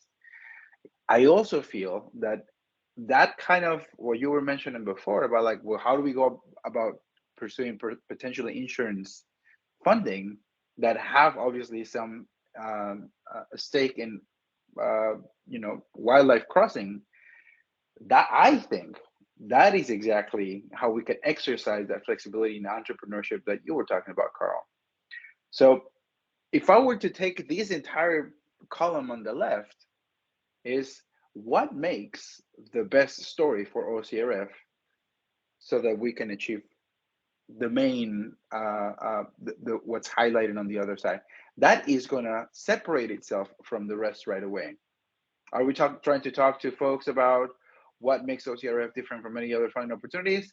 Speaker 1: I also feel that kind of what you were mentioning before about like, well, how do we go about pursuing potentially insurance funding that have obviously some stake in wildlife crossing, that I think that is exactly how we can exercise that flexibility and entrepreneurship that you were talking about, Carl. So if I were to take this entire column on the left, is what makes the best story for OCRF so that we can achieve the main what's highlighted on the other side. That is going to separate itself from the rest right away. Are we trying to talk to folks about what makes OCRF different from any other funding opportunities?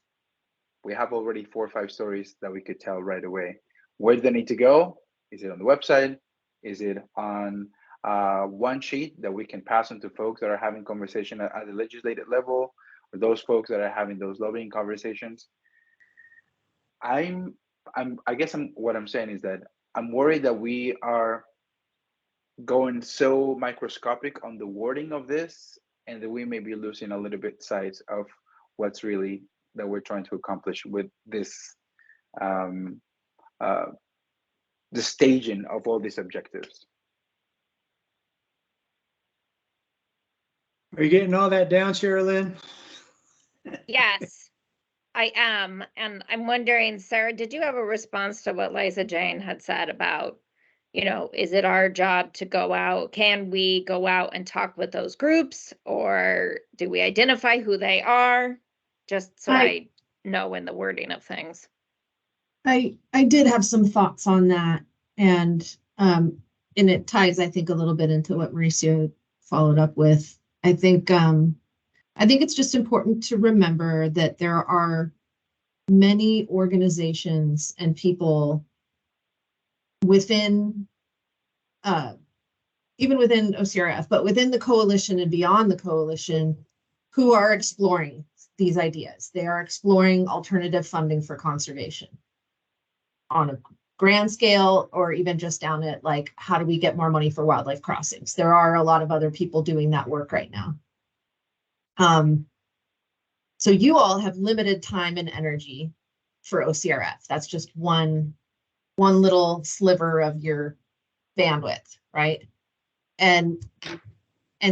Speaker 1: We have already 4 or 5 stories that we could tell right away. Where do they need to go? Is it on the website? Is it on one sheet that we can pass on to folks that are having conversation at the legislative level, or those folks that are having those lobbying conversations? What I'm saying is that I'm worried that we are going so microscopic on the wording of this, and that we may be losing a little bit sight of what's really that we're trying to accomplish with this, the staging of all these objectives.
Speaker 2: Are you getting all that down, Sherilyn?
Speaker 13: Yes, I am. And I'm wondering, Sarah, did you have a response to what Liza Jane had said about, is it our job to go out? Can we go out and talk with those groups, or do we identify who they are? Just so I know in the wording of things.
Speaker 11: I did have some thoughts on that. And and it ties, I think, a little bit into what Mauricio followed up with. I think it's just important to remember that there are many organizations and people within, even within OCRF, but within the coalition and beyond the coalition, who are exploring these ideas. They are exploring alternative funding for conservation on a grand scale, or even just down at like, how do we get more money for wildlife crossings? There are a lot of other people doing that work right now. So you all have limited time and energy for OCRF. That's just one little sliver of your bandwidth, right? And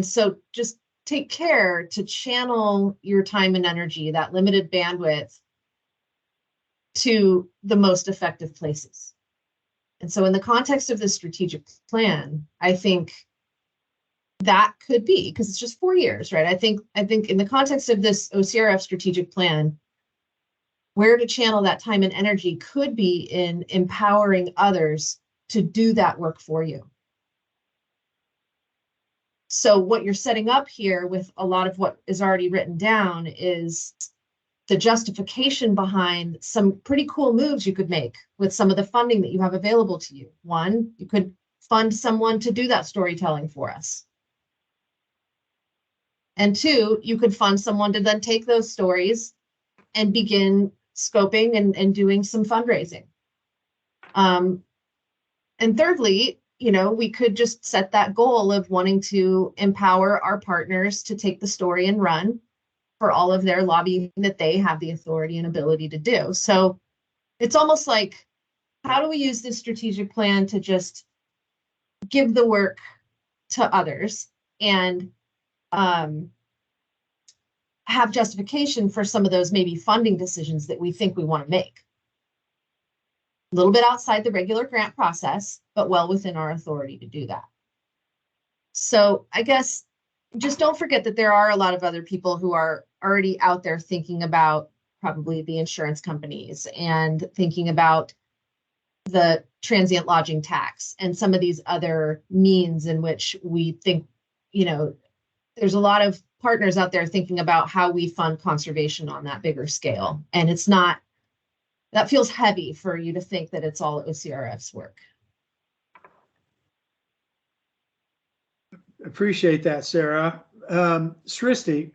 Speaker 11: so just take care to channel your time and energy, that limited bandwidth, to the most effective places. And so in the context of this strategic plan, I think that could be, because it's just 4 years, right? I think in the context of this OCRF strategic plan, where to channel that time and energy could be in empowering others to do that work for you. So what you're setting up here with a lot of what is already written down is the justification behind some pretty cool moves you could make with some of the funding that you have available to you. One, you could fund someone to do that storytelling for us. And two, you could fund someone to then take those stories and begin scoping and doing some fundraising. And thirdly, we could just set that goal of wanting to empower our partners to take the story and run for all of their lobbying that they have the authority and ability to do. So it's almost like, how do we use this strategic plan to just give the work to others and have justification for some of those maybe funding decisions that we think we want to make? A little bit outside the regular grant process, but well within our authority to do that. So I guess just don't forget that there are a lot of other people who are already out there thinking about probably the insurance companies and thinking about the transient lodging tax and some of these other means in which we think, there's a lot of partners out there thinking about how we fund conservation on that bigger scale. And it's not, that feels heavy for you to think that it's all OCRF's work.
Speaker 2: Appreciate that, Sarah. Srishti,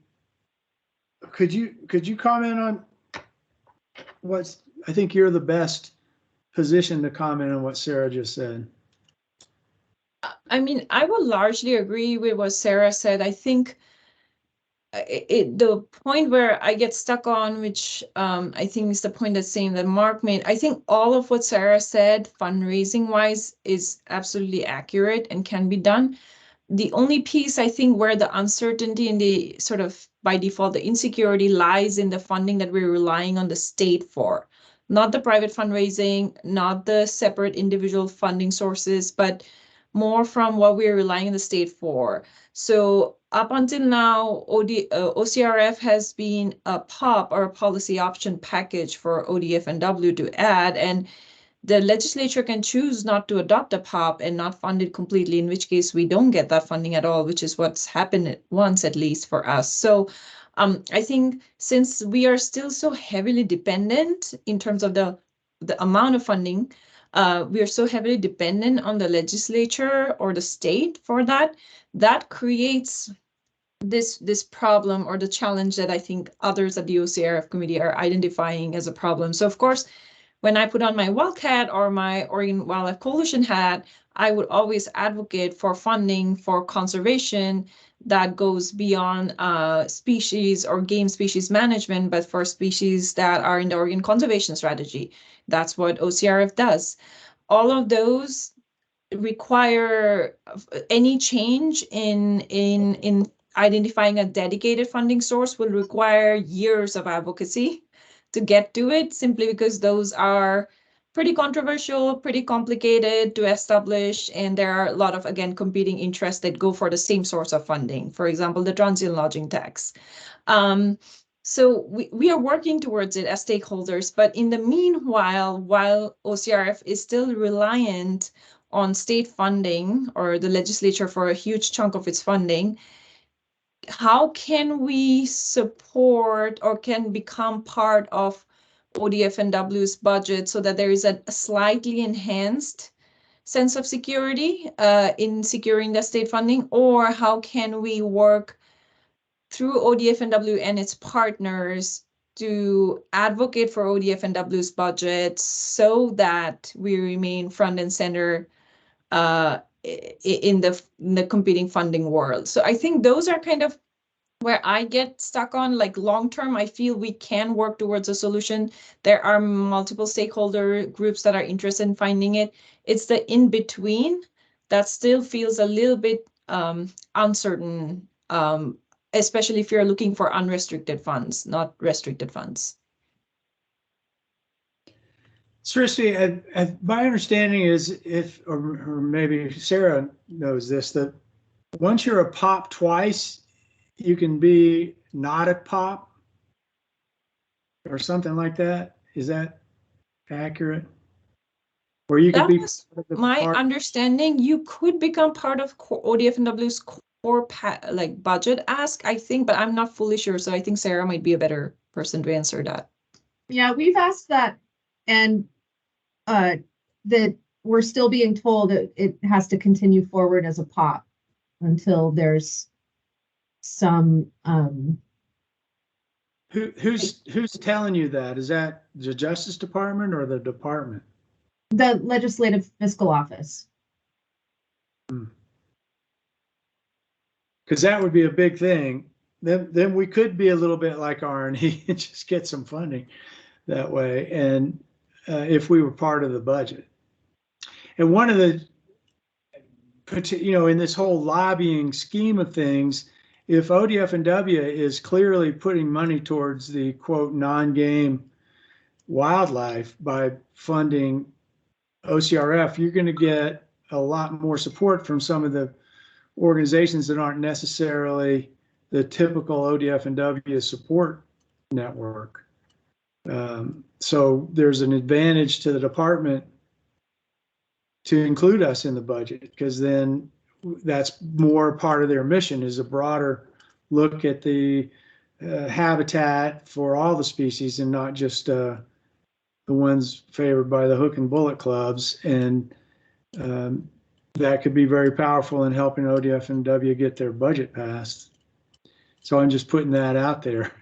Speaker 2: could you comment on I think you're the best position to comment on what Sarah just said.
Speaker 5: I mean, I will largely agree with what Sarah said. I think the point where I get stuck on, which I think is the point that Mark made, I think all of what Sarah said, fundraising wise, is absolutely accurate and can be done. The only piece I think where the uncertainty and the sort of by default, the insecurity lies in the funding that we're relying on the state for, not the private fundraising, not the separate individual funding sources, but more from what we're relying on the state for. So up until now, OCRF has been a POP, or a policy option package, for ODF&W to add, and the legislature can choose not to adopt a POP and not fund it completely, in which case we don't get that funding at all, which is what's happened once, at least for us. So I think since we are still so heavily dependent in terms of the amount of funding, we are so heavily dependent on the legislature or the state for that, that creates this problem, or the challenge that I think others at the OCRF committee are identifying as a problem. So of course, when I put on my WWALC hat or my Oregon Wildlife Coalition hat, I would always advocate for funding for conservation that goes beyond species or game species management, but for species that are in the Oregon Conservation Strategy. That's what OCRF does. All of those require any change in identifying a dedicated funding source will require years of advocacy to get to it, simply because those are pretty controversial, pretty complicated to establish, and there are a lot of, again, competing interests that go for the same source of funding. For example, the transient lodging tax. So we are working towards it as stakeholders, but in the meanwhile, while OCRF is still reliant on state funding, or the legislature for a huge chunk of its funding, how can we support or can become part of ODF&W's budget so that there is a slightly enhanced sense of security in securing the state funding? Or how can we work through ODF&W and its partners to advocate for ODF&W's budget so that we remain front and center in the competing funding world? So I think those are kind of where I get stuck on. Like, long term, I feel we can work towards a solution. There are multiple stakeholder groups that are interested in finding it. It's the in between that still feels a little bit uncertain, especially if you're looking for unrestricted funds, not restricted funds.
Speaker 2: Srishti, my understanding is, or maybe Sarah knows this, that once you're a POP twice, you can be not a POP or something like that. Is that accurate? Or you could
Speaker 5: That
Speaker 2: be
Speaker 5: was my understanding. You could become part of ODF&W's core like budget ask, I think, but I'm not fully sure. So I think Sarah might be a better person to answer that.
Speaker 11: Yeah, we've asked that, and that we're still being told that it has to continue forward as a POP until there's some
Speaker 2: who's telling you that? Is that the Justice Department or the department?
Speaker 11: The Legislative Fiscal Office.
Speaker 2: Because that would be a big thing. Then we could be a little bit like RNE and just get some funding that way. And if we were part of the budget. And one of the, in this whole lobbying scheme of things, if ODF&W is clearly putting money towards the quote non-game wildlife by funding OCRF, you're going to get a lot more support from some of the organizations that aren't necessarily the typical ODF&W support network. So there's an advantage to the department to include us in the budget, because then that's more part of their mission, is a broader look at the habitat for all the species and not just the ones favored by the hook and bullet clubs. And that could be very powerful in helping ODF&W get their budget passed. So I'm just putting that out there.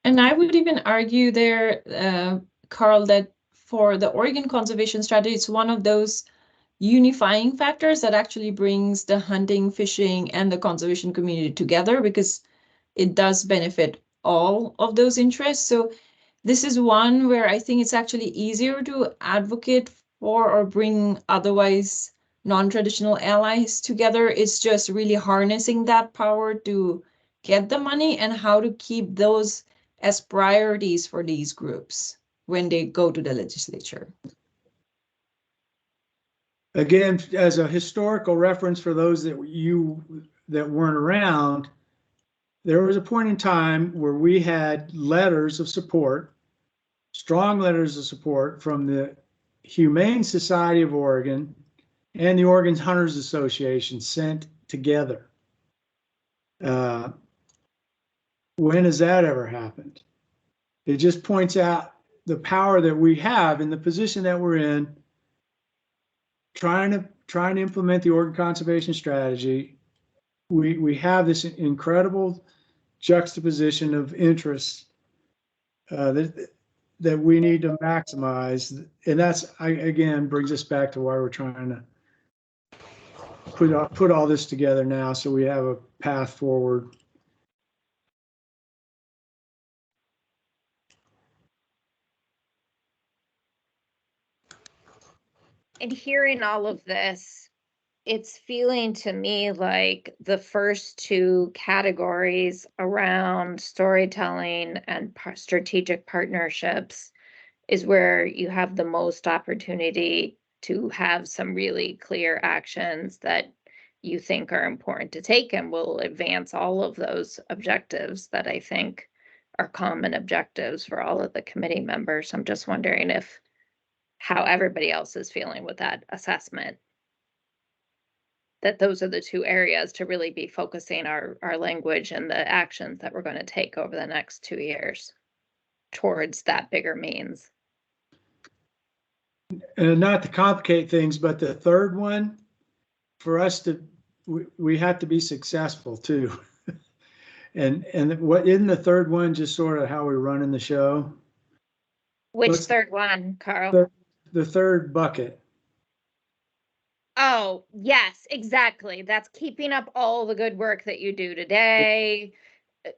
Speaker 5: And I would even argue there, Carl, that for the Oregon Conservation Strategy, it's one of those unifying factors that actually brings the hunting, fishing, and the conservation community together, because it does benefit all of those interests. So this is one where I think it's actually easier to advocate for or bring otherwise non-traditional allies together. It's just really harnessing that power to get the money and how to keep those as priorities for these groups when they go to the legislature.
Speaker 2: Again, as a historical reference for those that weren't around, there was a point in time where we had letters of support, strong letters of support from the Humane Society of Oregon and the Oregon Hunters Association sent together. When has that ever happened? It just points out the power that we have in the position that we're in, trying to implement the Oregon Conservation Strategy. We have this incredible juxtaposition of interests that we need to maximize, and that's, again, brings us back to why we're trying to put all this together now, so we have a path forward.
Speaker 13: And hearing all of this, it's feeling to me like the first two categories around storytelling and strategic partnerships is where you have the most opportunity to have some really clear actions that you think are important to take and will advance all of those objectives that I think are common objectives for all of the committee members. I'm just wondering if how everybody else is feeling with that assessment. That those are the two areas to really be focusing our language and the actions that we're going to take over the next 2 years towards that bigger means.
Speaker 2: And not to complicate things, but the third one, for us to, we have to be successful too. And what in the third one, just sort of how we're running the show.
Speaker 13: Which
Speaker 2: Let's-
Speaker 13: third one, Carl?
Speaker 2: The third bucket.
Speaker 13: Oh, yes, exactly. That's keeping up all the good work that you do today,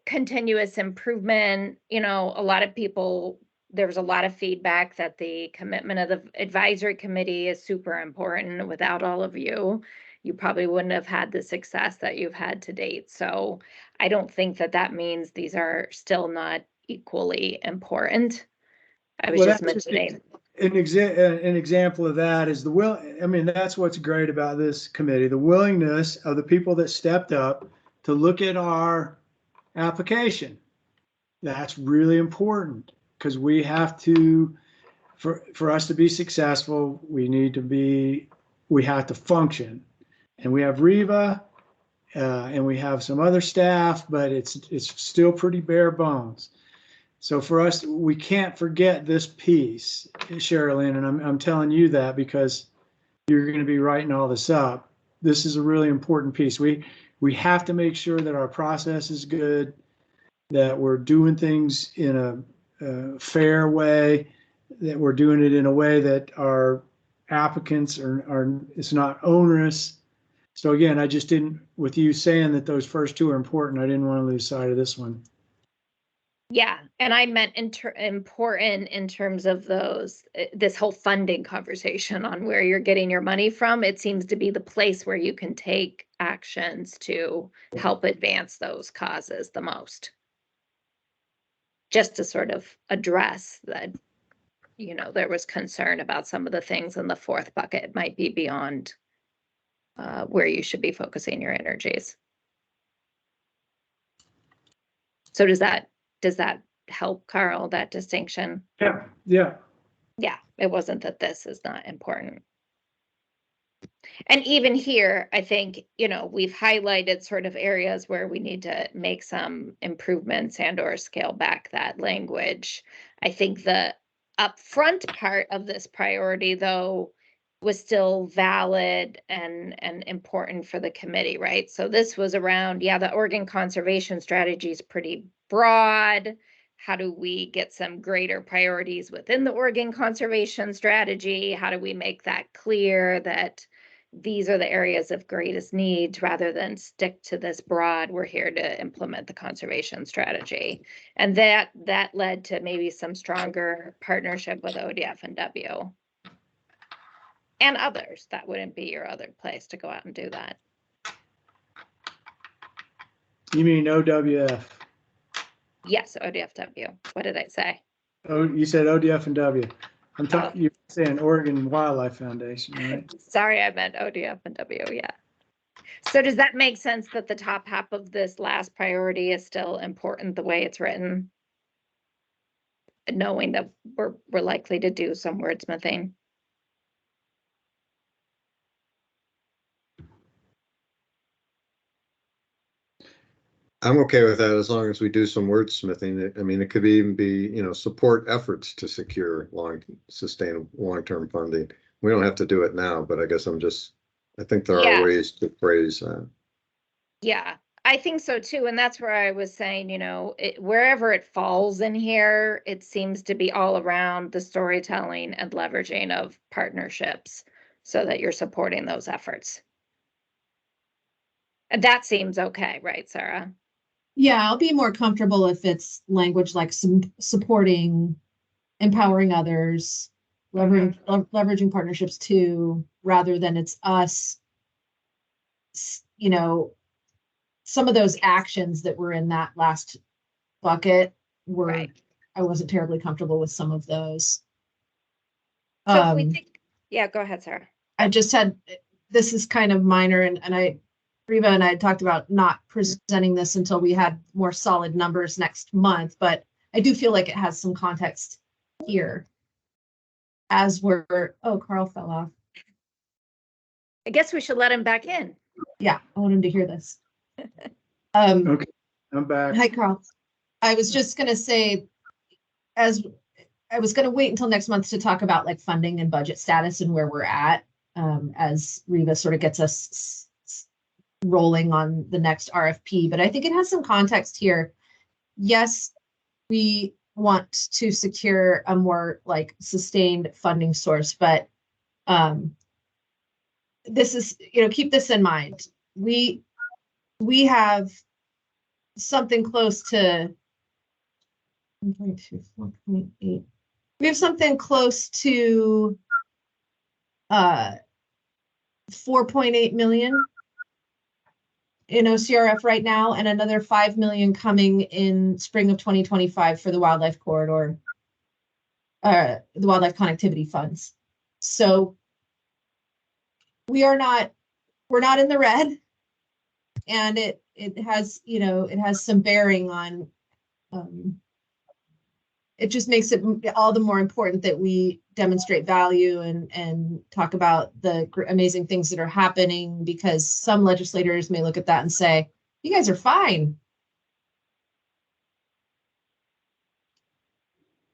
Speaker 13: continuous improvement. You know, a lot of people, there was a lot of feedback that the commitment of the advisory committee is super important. Without all of you, you probably wouldn't have had the success that you've had to date. So I don't think that that means these are still not equally important. I was
Speaker 2: Well,
Speaker 13: just
Speaker 2: that's
Speaker 13: mentioning.
Speaker 2: An example of that is I mean, that's what's great about this committee, the willingness of the people that stepped up to look at our application. That's really important because we have to, for us to be successful, we have to function. And we have Riva and we have some other staff, but it's still pretty bare bones. So for us, we can't forget this piece, Sherilyn, and I'm telling you that because you're going to be writing all this up. This is a really important piece. We have to make sure that our process is good, that we're doing things in a fair way, that we're doing it in a way that our applicants it's not onerous. So again, I just didn't, with you saying that those first two are important, I didn't want to lose sight of this one.
Speaker 13: Yeah, and I meant important in terms of this whole funding conversation on where you're getting your money from. It seems to be the place where you can take actions to help advance those causes the most. Just to sort of address that, you know, there was concern about some of the things in the fourth bucket might be beyond where you should be focusing your energies. So does that help, Carl, that distinction?
Speaker 2: Yeah.
Speaker 13: Yeah, it wasn't that this is not important. And even here, I think, you know, we've highlighted sort of areas where we need to make some improvements and or scale back that language. I think the upfront part of this priority, though, was still valid and important for the committee, right? So this was around, yeah, the Oregon conservation strategy is pretty broad. How do we get some greater priorities within the Oregon conservation strategy? How do we make that clear that these are the areas of greatest needs rather than stick to this broad, we're here to implement the conservation strategy? And that led to maybe some stronger partnership with ODF and W. And others. That wouldn't be your other place to go out and do that.
Speaker 2: You mean OWF?
Speaker 13: Yes, ODFW. What did I say?
Speaker 2: Oh, you said ODF and W. I'm talking. You're saying Oregon Wildlife Foundation, right?
Speaker 13: Sorry, I meant ODF and W. Yeah. So does that make sense that the top half of this last priority is still important the way it's written, knowing that we're likely to do some wordsmithing?
Speaker 7: I'm okay with that as long as we do some wordsmithing. I mean, it could even be, you know, support efforts to secure sustainable long-term funding. We don't have to do it now, but I guess I think there are ways to phrase that.
Speaker 13: Yeah, I think so too. And that's where I was saying, you know, wherever it falls in here, it seems to be all around the storytelling and leveraging of partnerships so that you're supporting those efforts. And that seems okay, right, Sarah?
Speaker 11: Yeah, I'll be more comfortable if it's language like supporting, empowering others, leveraging partnerships too, rather than it's us, you know, some of those actions that were in that last bucket were, right. I wasn't terribly comfortable with some of those.
Speaker 13: So if we think, yeah, go ahead, Sarah.
Speaker 11: I just had, this is kind of minor and Riva and I talked about not presenting this until we had more solid numbers next month, but I do feel like it has some context here. as we're, oh, Carl fell off.
Speaker 13: I guess we should let him back in.
Speaker 11: Yeah, I want him to hear this.
Speaker 2: Okay, I'm back.
Speaker 11: Hi, Carl. I was just gonna say, as I was gonna wait until next month to talk about like funding and budget status and where we're at, as Riva sort of gets us rolling on the next RFP, but I think it has some context here. Yes, we want to secure a more like sustained funding source, but this is, keep this in mind. We have something close to 1.2, 4.8. We have something close to 4.8 million in OCRF right now, and another 5 million coming in spring of 2025 for the wildlife corridor, the wildlife connectivity funds. So we're not in the red, and it has, it has some bearing on, it just makes it all the more important that we demonstrate value and talk about the amazing things that are happening, because some legislators may look at that and say, you guys are fine.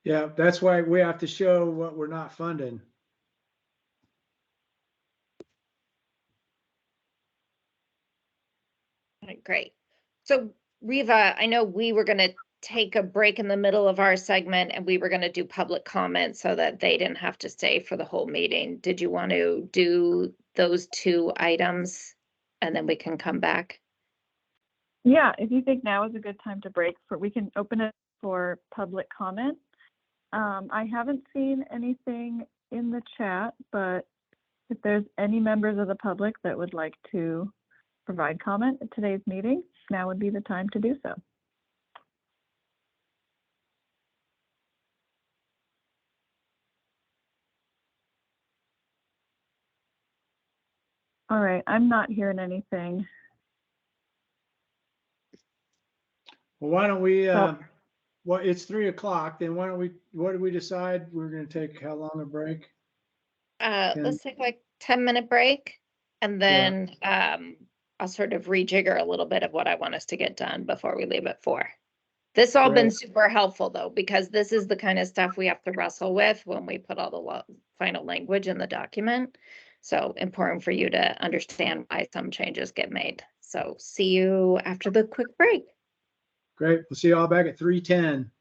Speaker 2: Yeah, that's why we have to show what we're not funding.
Speaker 13: All right, great. So Riva, I know we were going to take a break in the middle of our segment and we were going to do public comment so that they didn't have to stay for the whole meeting. Did you want to do those 2 items and then we can come back?
Speaker 9: Yeah, if you think now is a good time to break, we can open it for public comment. I haven't seen anything in the chat, but if there's any members of the public that would like to provide comment at today's meeting, now would be the time to do so. All right, I'm not hearing anything.
Speaker 2: Well, why don't we,
Speaker 9: So-
Speaker 2: well, it's 3 o'clock, then why don't we, what did we decide? We're gonna take how long a break?
Speaker 13: Let's take like 10-minute break and then I'll sort of rejigger a little bit of what I want us to get done before we leave at 4. This all been
Speaker 2: Great.
Speaker 13: super helpful though, because this is the kind of stuff we have to wrestle with when we put all the final language in the document. So important for you to understand why some changes get made. So see you after the quick break.
Speaker 2: Great, we'll see you all back at 3:10.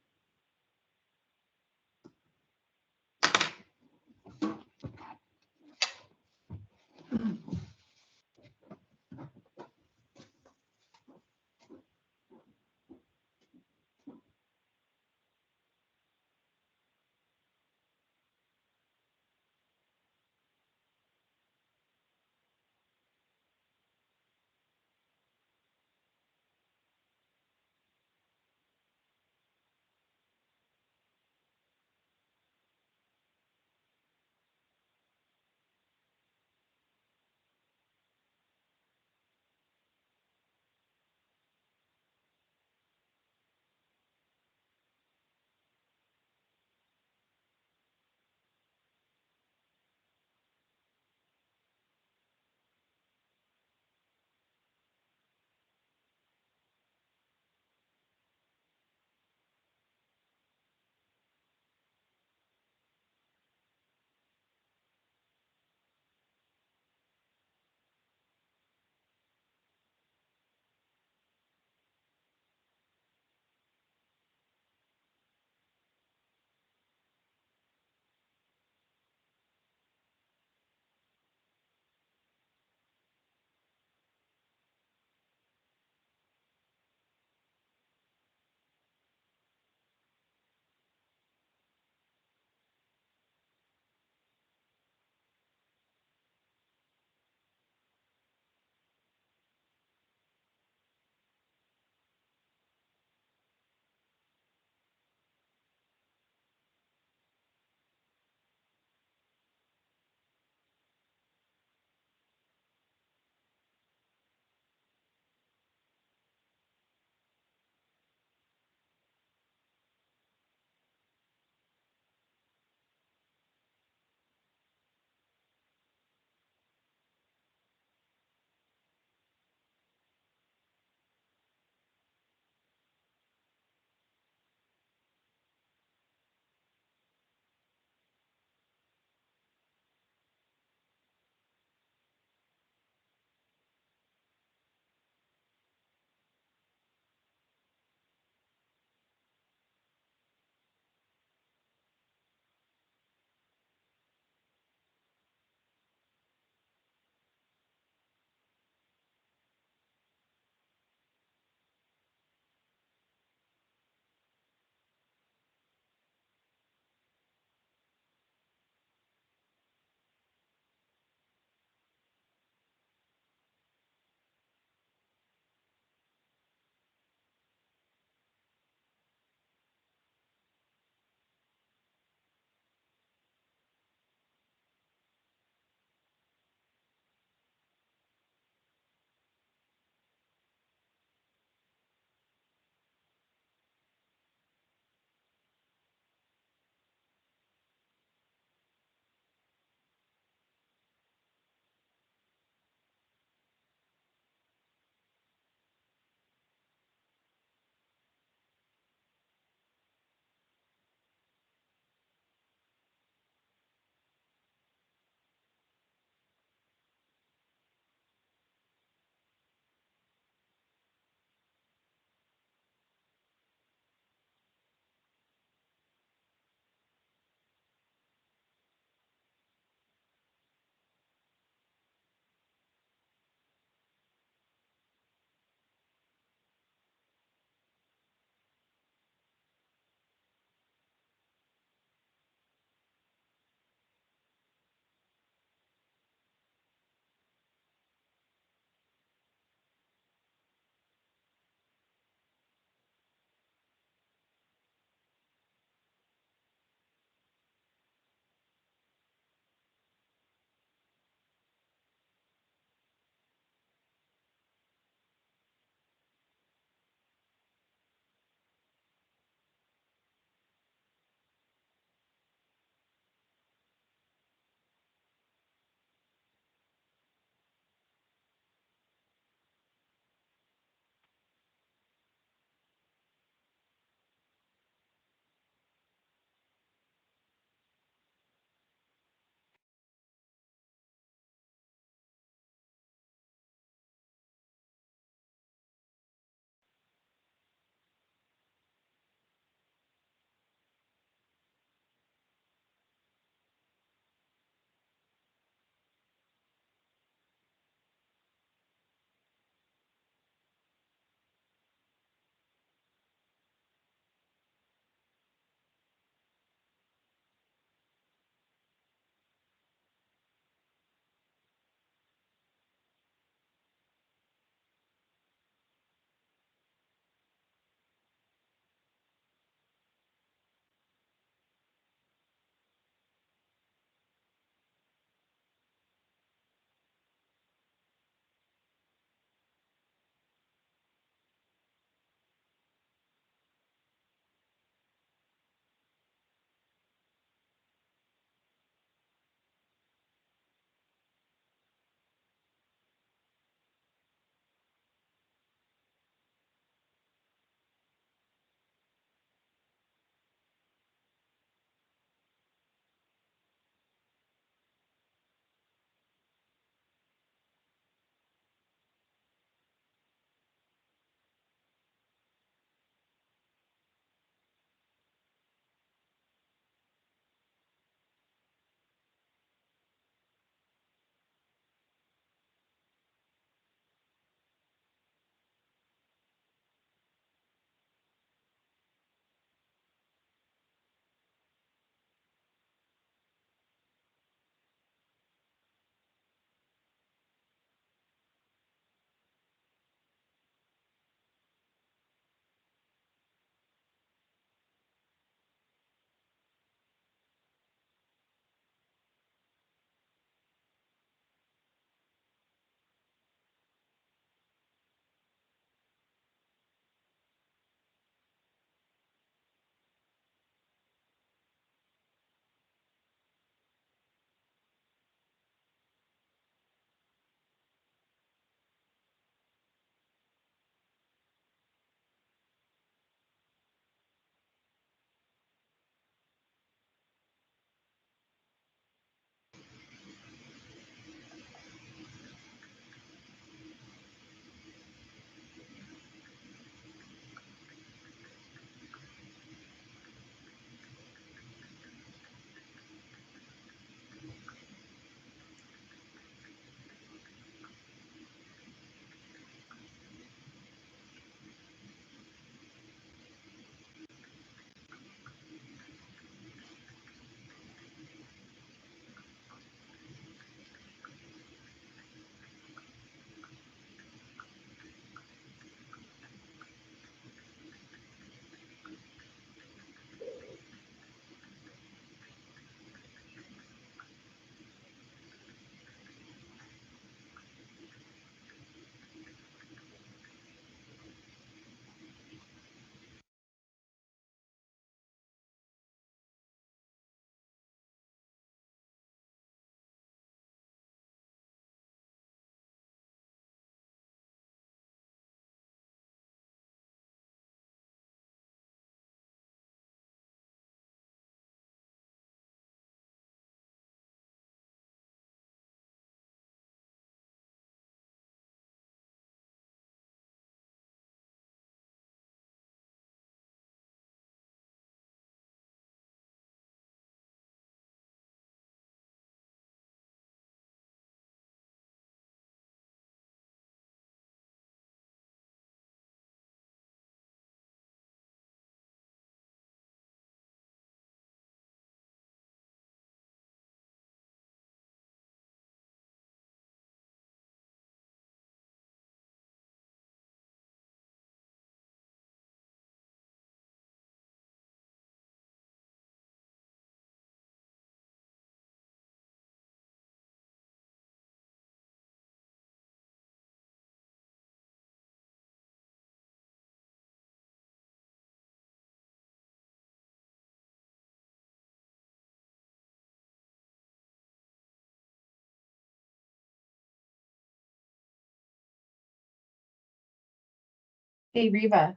Speaker 11: Hey, Reva.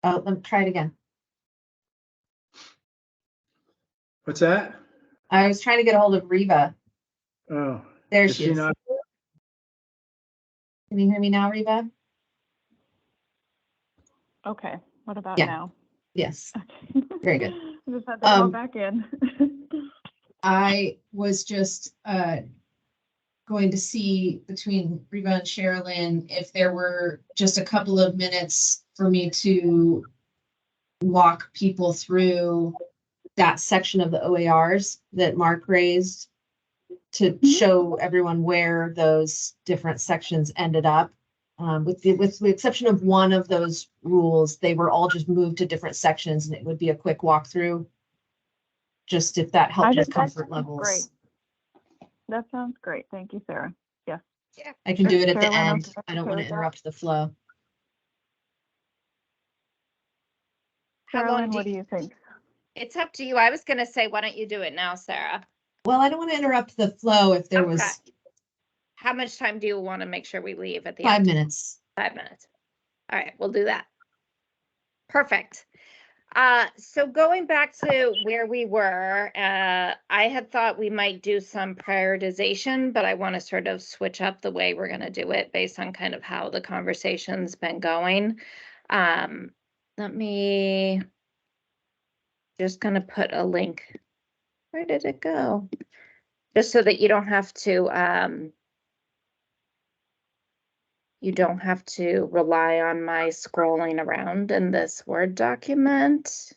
Speaker 11: Oh, let me try it again.
Speaker 2: What's that?
Speaker 11: I was trying to get a hold of Reva.
Speaker 2: Oh,
Speaker 11: There
Speaker 2: is
Speaker 11: she
Speaker 2: she
Speaker 11: is.
Speaker 2: not?
Speaker 11: Can you hear me now, Reva?
Speaker 9: Okay, what about
Speaker 11: Yeah.
Speaker 9: now?
Speaker 11: Yes.
Speaker 9: Okay.
Speaker 11: Very good.
Speaker 9: I just had to log back in.
Speaker 11: I was just going to see between Reva and Sherilyn if there were just a couple of minutes for me to walk people through that section of the OARs that Mark raised to show everyone where those different sections ended up. With the exception of one of those rules, they were all just moved to different sections, and it would be a quick walkthrough. Just if that helps with comfort levels.
Speaker 9: Great. That sounds great. Thank you, Sarah. Yes.
Speaker 13: Yeah.
Speaker 11: I can do it at the
Speaker 9: Sherilyn,
Speaker 11: end.
Speaker 9: okay
Speaker 11: I don't want
Speaker 9: with
Speaker 11: to
Speaker 9: that?
Speaker 11: interrupt the flow.
Speaker 13: How long
Speaker 9: Sherilyn, what do you think?
Speaker 13: It's up to you. I was gonna say, why don't you do it now, Sarah?
Speaker 11: Well, I don't want to interrupt the flow if there
Speaker 13: Okay.
Speaker 11: was
Speaker 13: How much time do you want to make sure we leave at the
Speaker 11: 5
Speaker 13: end?
Speaker 11: minutes.
Speaker 13: 5 minutes. All right, we'll do that. Perfect. So going back to where we were, I had thought we might do some prioritization, but I want to sort of switch up the way we're going to do it based on kind of how the conversation's been going. Let me just going to put a link. Where did it go? Just so that you don't have to rely on my scrolling around in this Word document.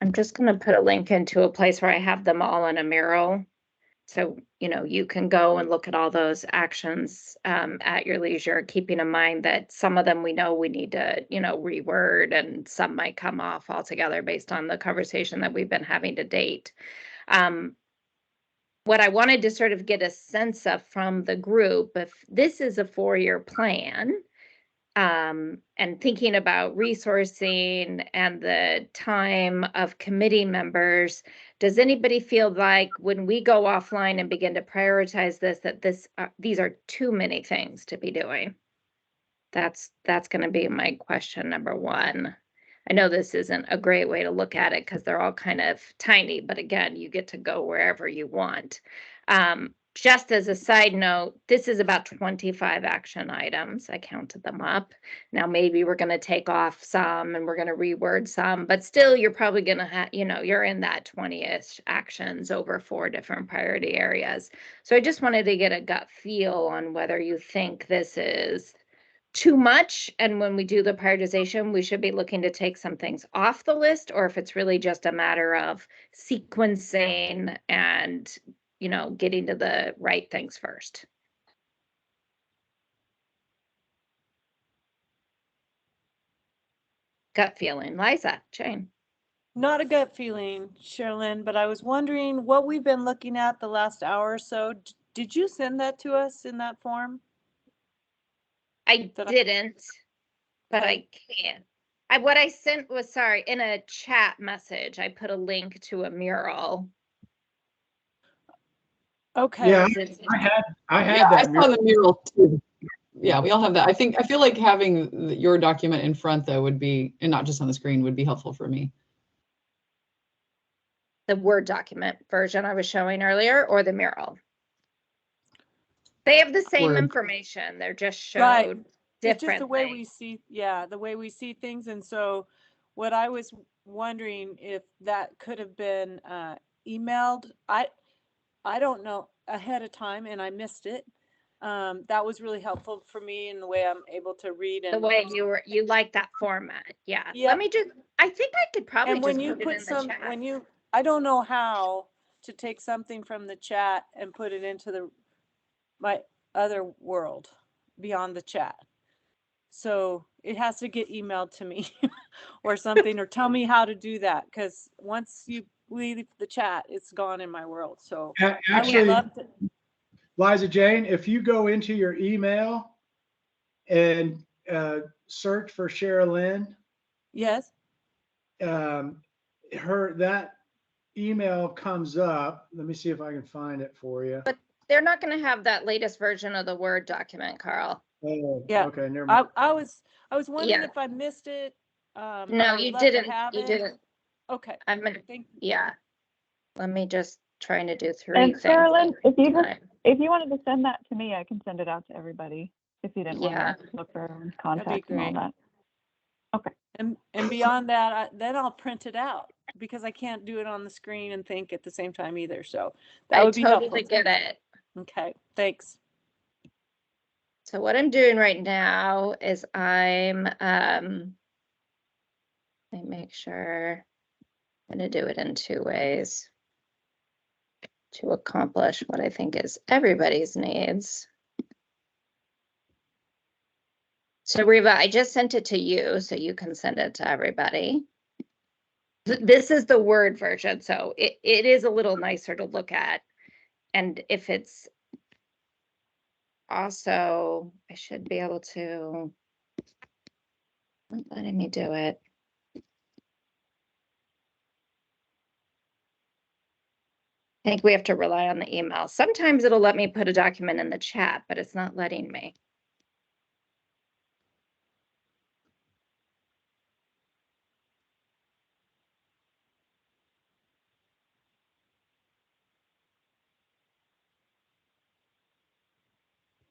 Speaker 13: I'm just going to put a link into a place where I have them all in a mural. So, you can go and look at all those actions at your leisure, keeping in mind that some of them we know we need to, reword, and some might come off altogether based on the conversation that we've been having to date. What I wanted to sort of get a sense of from the group, if this is a 4-year plan, and thinking about resourcing and the time of committee members, does anybody feel like when we go offline and begin to prioritize this, that these are too many things to be doing? That's going to be my question number one. I know this isn't a great way to look at it because they're all kind of tiny, but again, you get to go wherever you want. Just as a side note, this is about 25 action items. I counted them up. Now, maybe we're going to take off some and we're going to reword some, but still you're probably going to have, you're in that 20-ish actions over 4 different priority areas. So I just wanted to get a gut feel on whether you think this is too much, and when we do the prioritization, we should be looking to take some things off the list, or if it's really just a matter of sequencing and getting to the right things first. Gut feeling. Liza, Jane.
Speaker 8: Not a gut feeling, Sherilyn, but I was wondering what we've been looking at the last hour or so. Did you send that to us in that form?
Speaker 13: I didn't, but I can. What I sent was, sorry, in a chat message, I put a link to a mural.
Speaker 8: Okay.
Speaker 2: Yeah, I had
Speaker 12: Yeah, I
Speaker 2: that.
Speaker 12: saw
Speaker 2: mural.
Speaker 12: the mural too. Yeah, we all have that. I feel like having your document in front though would be, and not just on the screen, would be helpful for me.
Speaker 13: The Word document version I was showing earlier, or the mural? They have the same
Speaker 12: Word.
Speaker 13: information. They're just showed
Speaker 8: Right.
Speaker 13: differently.
Speaker 8: It's just the way we see, the way we see things. And so what I was wondering if that could have been emailed, I don't know, ahead of time, and I missed it. That was really helpful for me in the way I'm able to read. And
Speaker 13: the way you like that format. Yeah.
Speaker 8: Yeah.
Speaker 13: Let me just, I think I could probably
Speaker 8: and
Speaker 13: just
Speaker 8: when you
Speaker 13: put it
Speaker 8: put
Speaker 13: in
Speaker 8: some,
Speaker 13: the chat.
Speaker 8: when you, I don't know how to take something from the chat and put it into my other world beyond the chat. So it has to get emailed to me or something, or tell me how to do that. Because once you leave the chat, it's gone in my world. So I would
Speaker 2: Actually,
Speaker 8: love to.
Speaker 2: Liza Jane, if you go into your email and search for Sherilyn,
Speaker 8: Yes.
Speaker 2: that email comes up. Let me see if I can find it for you.
Speaker 13: But they're not going to have that latest version of the Word document, Carl.
Speaker 2: Oh,
Speaker 8: Yeah.
Speaker 2: okay, never mind.
Speaker 8: I was wondering
Speaker 13: Yeah.
Speaker 8: if I missed it.
Speaker 13: No,
Speaker 8: I would
Speaker 13: you
Speaker 8: love to
Speaker 13: didn't.
Speaker 8: have
Speaker 13: You
Speaker 8: it.
Speaker 13: didn't.
Speaker 8: Okay.
Speaker 13: I'm gonna,
Speaker 8: Thank you.
Speaker 13: yeah. Let me just trying to do three
Speaker 9: And
Speaker 13: things.
Speaker 9: Sherilyn,
Speaker 13: at a time.
Speaker 9: if you wanted to send that to me, I can send it out to everybody. If you didn't
Speaker 13: Yeah.
Speaker 9: want to look for
Speaker 8: That'd be
Speaker 9: contacts and all
Speaker 8: great.
Speaker 9: that. Okay.
Speaker 8: And beyond that, then I'll print it out because I can't do it on the screen and think at the same time either. So that
Speaker 13: I
Speaker 8: would be helpful.
Speaker 13: totally get it.
Speaker 8: Okay. Thanks.
Speaker 13: So what I'm doing right now is let me make sure I'm going to do it in two ways to accomplish what I think is everybody's needs. So Reva, I just sent it to you so you can send it to everybody. This is the Word version, so it is a little nicer to look at. And if it's also, I should be able to, not letting me do it. I think we have to rely on the email. Sometimes it'll let me put a document in the chat, but it's not letting me.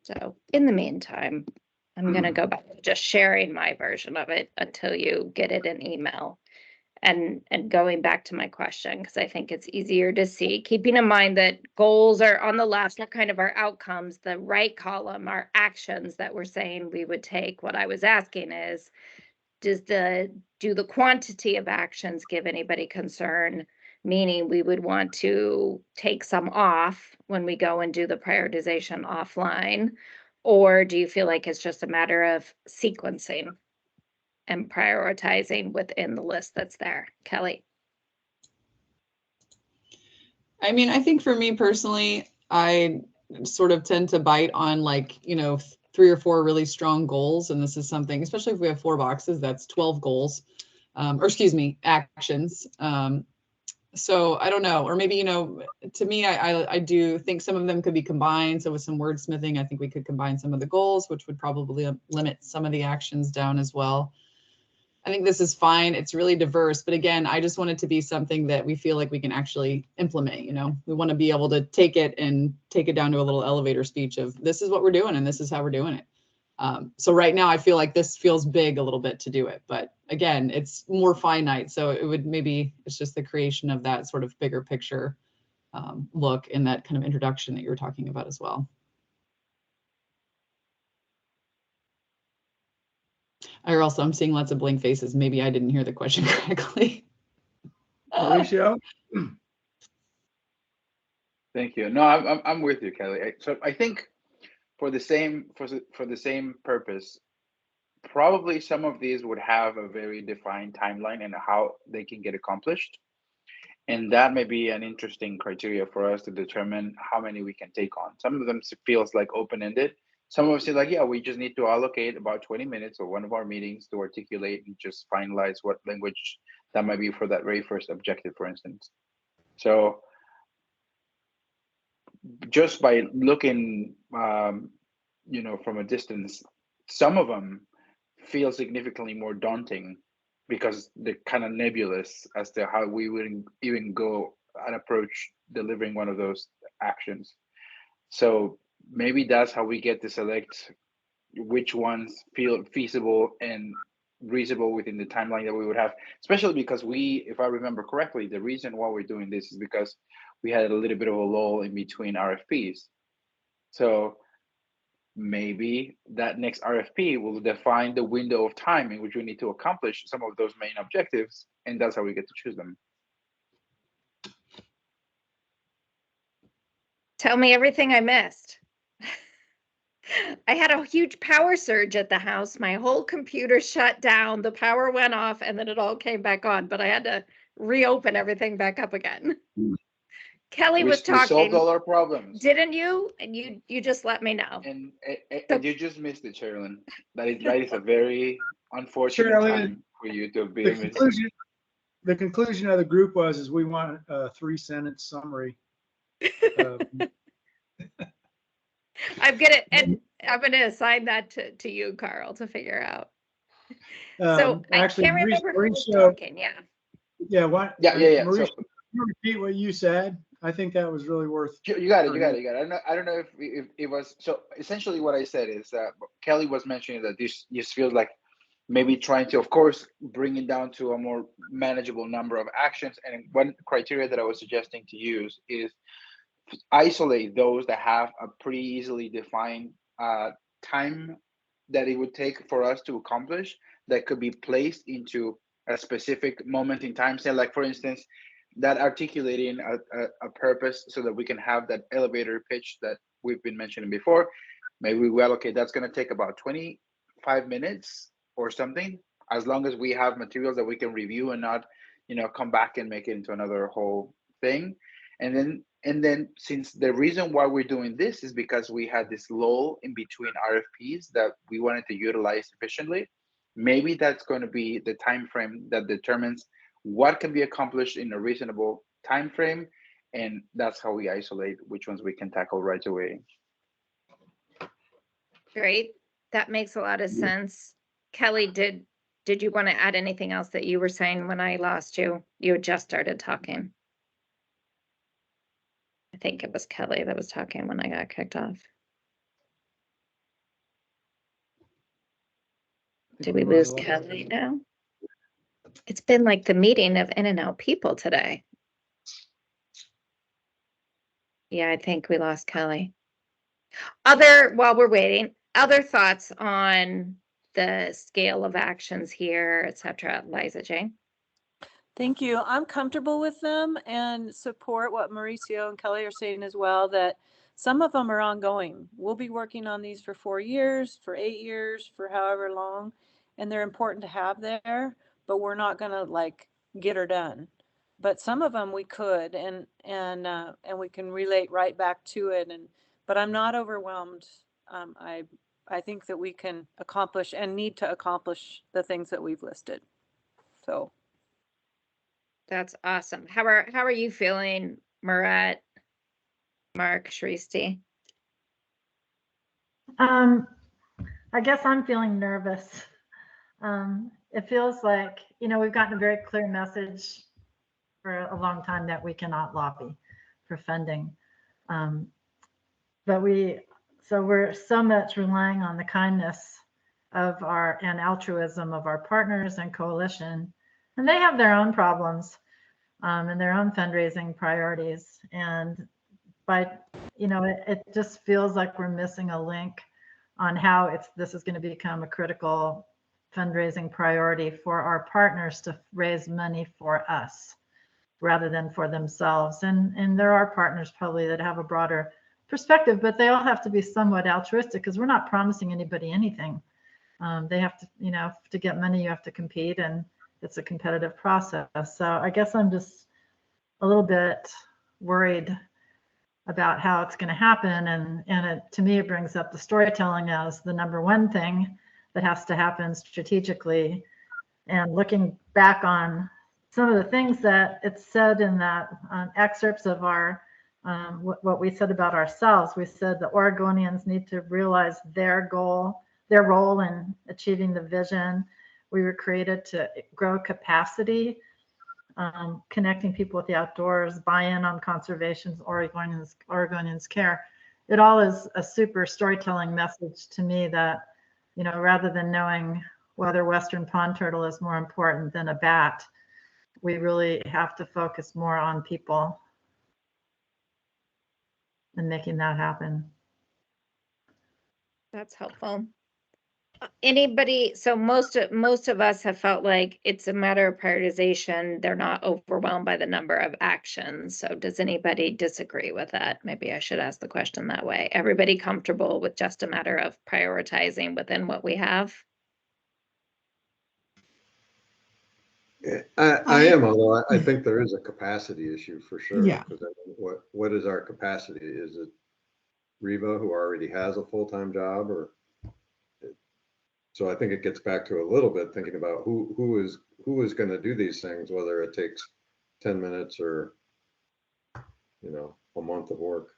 Speaker 13: So in the meantime, I'm going to go back to just sharing my version of it until you get it in email. And going back to my question, because I think it's easier to see, keeping in mind that goals are on the left, are kind of our outcomes. The right column are actions that we're saying we would take. What I was asking is, do the quantity of actions give anybody concern? Meaning we would want to take some off when we go and do the prioritization offline, or do you feel like it's just a matter of sequencing and prioritizing within the list that's there? Kelly?
Speaker 12: I mean, I think for me personally, I sort of tend to bite on like, 3 or 4 really strong goals. And this is something, especially if we have 4 boxes, that's 12 goals, or excuse me, actions. So I don't know, or maybe, to me, I do think some of them could be combined. So with some wordsmithing, I think we could combine some of the goals, which would probably limit some of the actions down as well. I think this is fine. It's really diverse. But again, I just want it to be something that we feel like we can actually implement. We want to be able to take it down to a little elevator speech of this is what we're doing and this is how we're doing it. So right now I feel like this feels big a little bit to do it. But again, it's more finite. So it's just the creation of that sort of bigger picture look in that kind of introduction that you were talking about as well. I'm seeing lots of blank faces. Maybe I didn't hear the question correctly.
Speaker 2: Mauricio?
Speaker 1: Thank you. No, I'm with you, Kelly. So I think for the same purpose, probably some of these would have a very defined timeline and how they can get accomplished. And that may be an interesting criteria for us to determine how many we can take on. Some of them feels like open-ended. Some of us say like, yeah, we just need to allocate about 20 minutes of one of our meetings to articulate and just finalize what language that might be for that very first objective, for instance. So just by looking, from a distance, some of them feel significantly more daunting because they're kind of nebulous as to how we would even go and approach delivering one of those actions. So maybe that's how we get to select which ones feel feasible and reasonable within the timeline that we would have, especially because if I remember correctly, the reason why we're doing this is because we had a little bit of a lull in between RFPs. So maybe that next RFP will define the window of time in which we need to accomplish some of those main objectives, and that's how we get to choose them.
Speaker 13: Tell me everything I missed. I had a huge power surge at the house. My whole computer shut down, the power went off, and then it all came back on, but I had to reopen everything back up again. Kelly was
Speaker 1: We solved
Speaker 13: talking,
Speaker 1: all our problems.
Speaker 13: didn't you? And you just let me know.
Speaker 1: And you just missed it, Sherilyn. That is a very unfortunate
Speaker 2: Sherilyn,
Speaker 1: time for you to be
Speaker 2: The
Speaker 1: missing.
Speaker 2: conclusion of the group is we want a 3-sentence summary.
Speaker 13: I'm gonna assign that to you, Carl, to figure out. So
Speaker 2: Actually,
Speaker 13: I can't remember who was
Speaker 2: Mauricio,
Speaker 13: talking. Yeah.
Speaker 2: yeah, what?
Speaker 1: Yeah.
Speaker 2: Mauricio,
Speaker 1: So,
Speaker 2: can you repeat what you said? I think that was really worth.
Speaker 1: you got it. I don't know if it was, so essentially what I said is that Kelly was mentioning that this feels like maybe trying to, of course, bring it down to a more manageable number of actions. And one criteria that I was suggesting to use is isolate those that have a pretty easily defined time that it would take for us to accomplish, that could be placed into a specific moment in time. Say, like, for instance, that articulating a purpose so that we can have that elevator pitch that we've been mentioning before. Maybe we allocate that's going to take about 25 minutes or something, as long as we have materials that we can review and not, come back and make it into another whole thing. And then since the reason why we're doing this is because we had this lull in between RFPs that we wanted to utilize efficiently, maybe that's going to be the time frame that determines what can be accomplished in a reasonable time frame, and that's how we isolate which ones we can tackle right away.
Speaker 13: Great. That makes a lot of sense. Kelly, did you want to add anything else that you were saying when I lost you? You had just started talking. I think it was Kelly that was talking when I got kicked off. Did we lose Kelly now? It's been like the meeting of in and out people today. Yeah, I think we lost Kelly. While we're waiting, other thoughts on the scale of actions here, etc. Liza Jane?
Speaker 8: Thank you. I'm comfortable with them and support what Mauricio and Kelly are saying as well, that some of them are ongoing. We'll be working on these for 4 years, for 8 years, for however long, and they're important to have there, but we're not going to get her done. But some of them we could, and we can relate right back to it. But I'm not overwhelmed. I think that we can accomplish and need to accomplish the things that we've listed. So.
Speaker 13: That's awesome. How are you feeling, Murat, Mark, Shristi?
Speaker 6: I guess I'm feeling nervous. It feels like, we've gotten a very clear message for a long time that we cannot lobby for funding. But we're so much relying on the kindness and altruism of our partners and coalition. And they have their own problems and their own fundraising priorities. And it just feels like we're missing a link on how this is going to become a critical fundraising priority for our partners to raise money for us rather than for themselves. And there are partners probably that have a broader perspective, but they all have to be somewhat altruistic because we're not promising anybody anything. They have to, to get money, you have to compete, and it's a competitive process. So I guess I'm just a little bit worried about how it's going to happen. And to me, it brings up the storytelling as the number one thing that has to happen strategically. And looking back on some of the things that it's said in that excerpts of our what we said about ourselves, we said the Oregonians need to realize their role in achieving the vision. We were created to grow capacity, connecting people with the outdoors, buy-in on conservation, Oregonians care. It all is a super storytelling message to me that, rather than knowing whether Western pond turtle is more important than a bat, we really have to focus more on people and making that happen.
Speaker 13: That's helpful. Anybody, so most of us have felt like it's a matter of prioritization. They're not overwhelmed by the number of actions. So does anybody disagree with that? Maybe I should ask the question that way. Everybody comfortable with just a matter of prioritizing within what we have?
Speaker 7: I am, although I think there is a capacity issue for sure.
Speaker 11: Yeah.
Speaker 7: Because what is our capacity? Is it Reva, who already has a full-time job, or? So I think it gets back to a little bit thinking about who is going to do these things, whether it takes 10 minutes or, a month of work.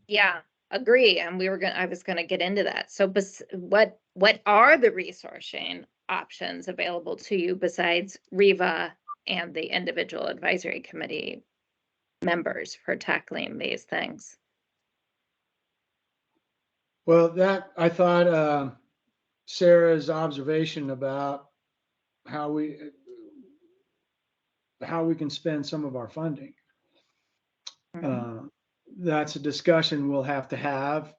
Speaker 13: Yeah, agree. And I was gonna get into that. So what are the resourcing options available to you besides Reva and the individual advisory committee members for tackling these things?
Speaker 2: Well, that I thought Sarah's observation about how we can spend some of our funding. That's a discussion we'll have to have,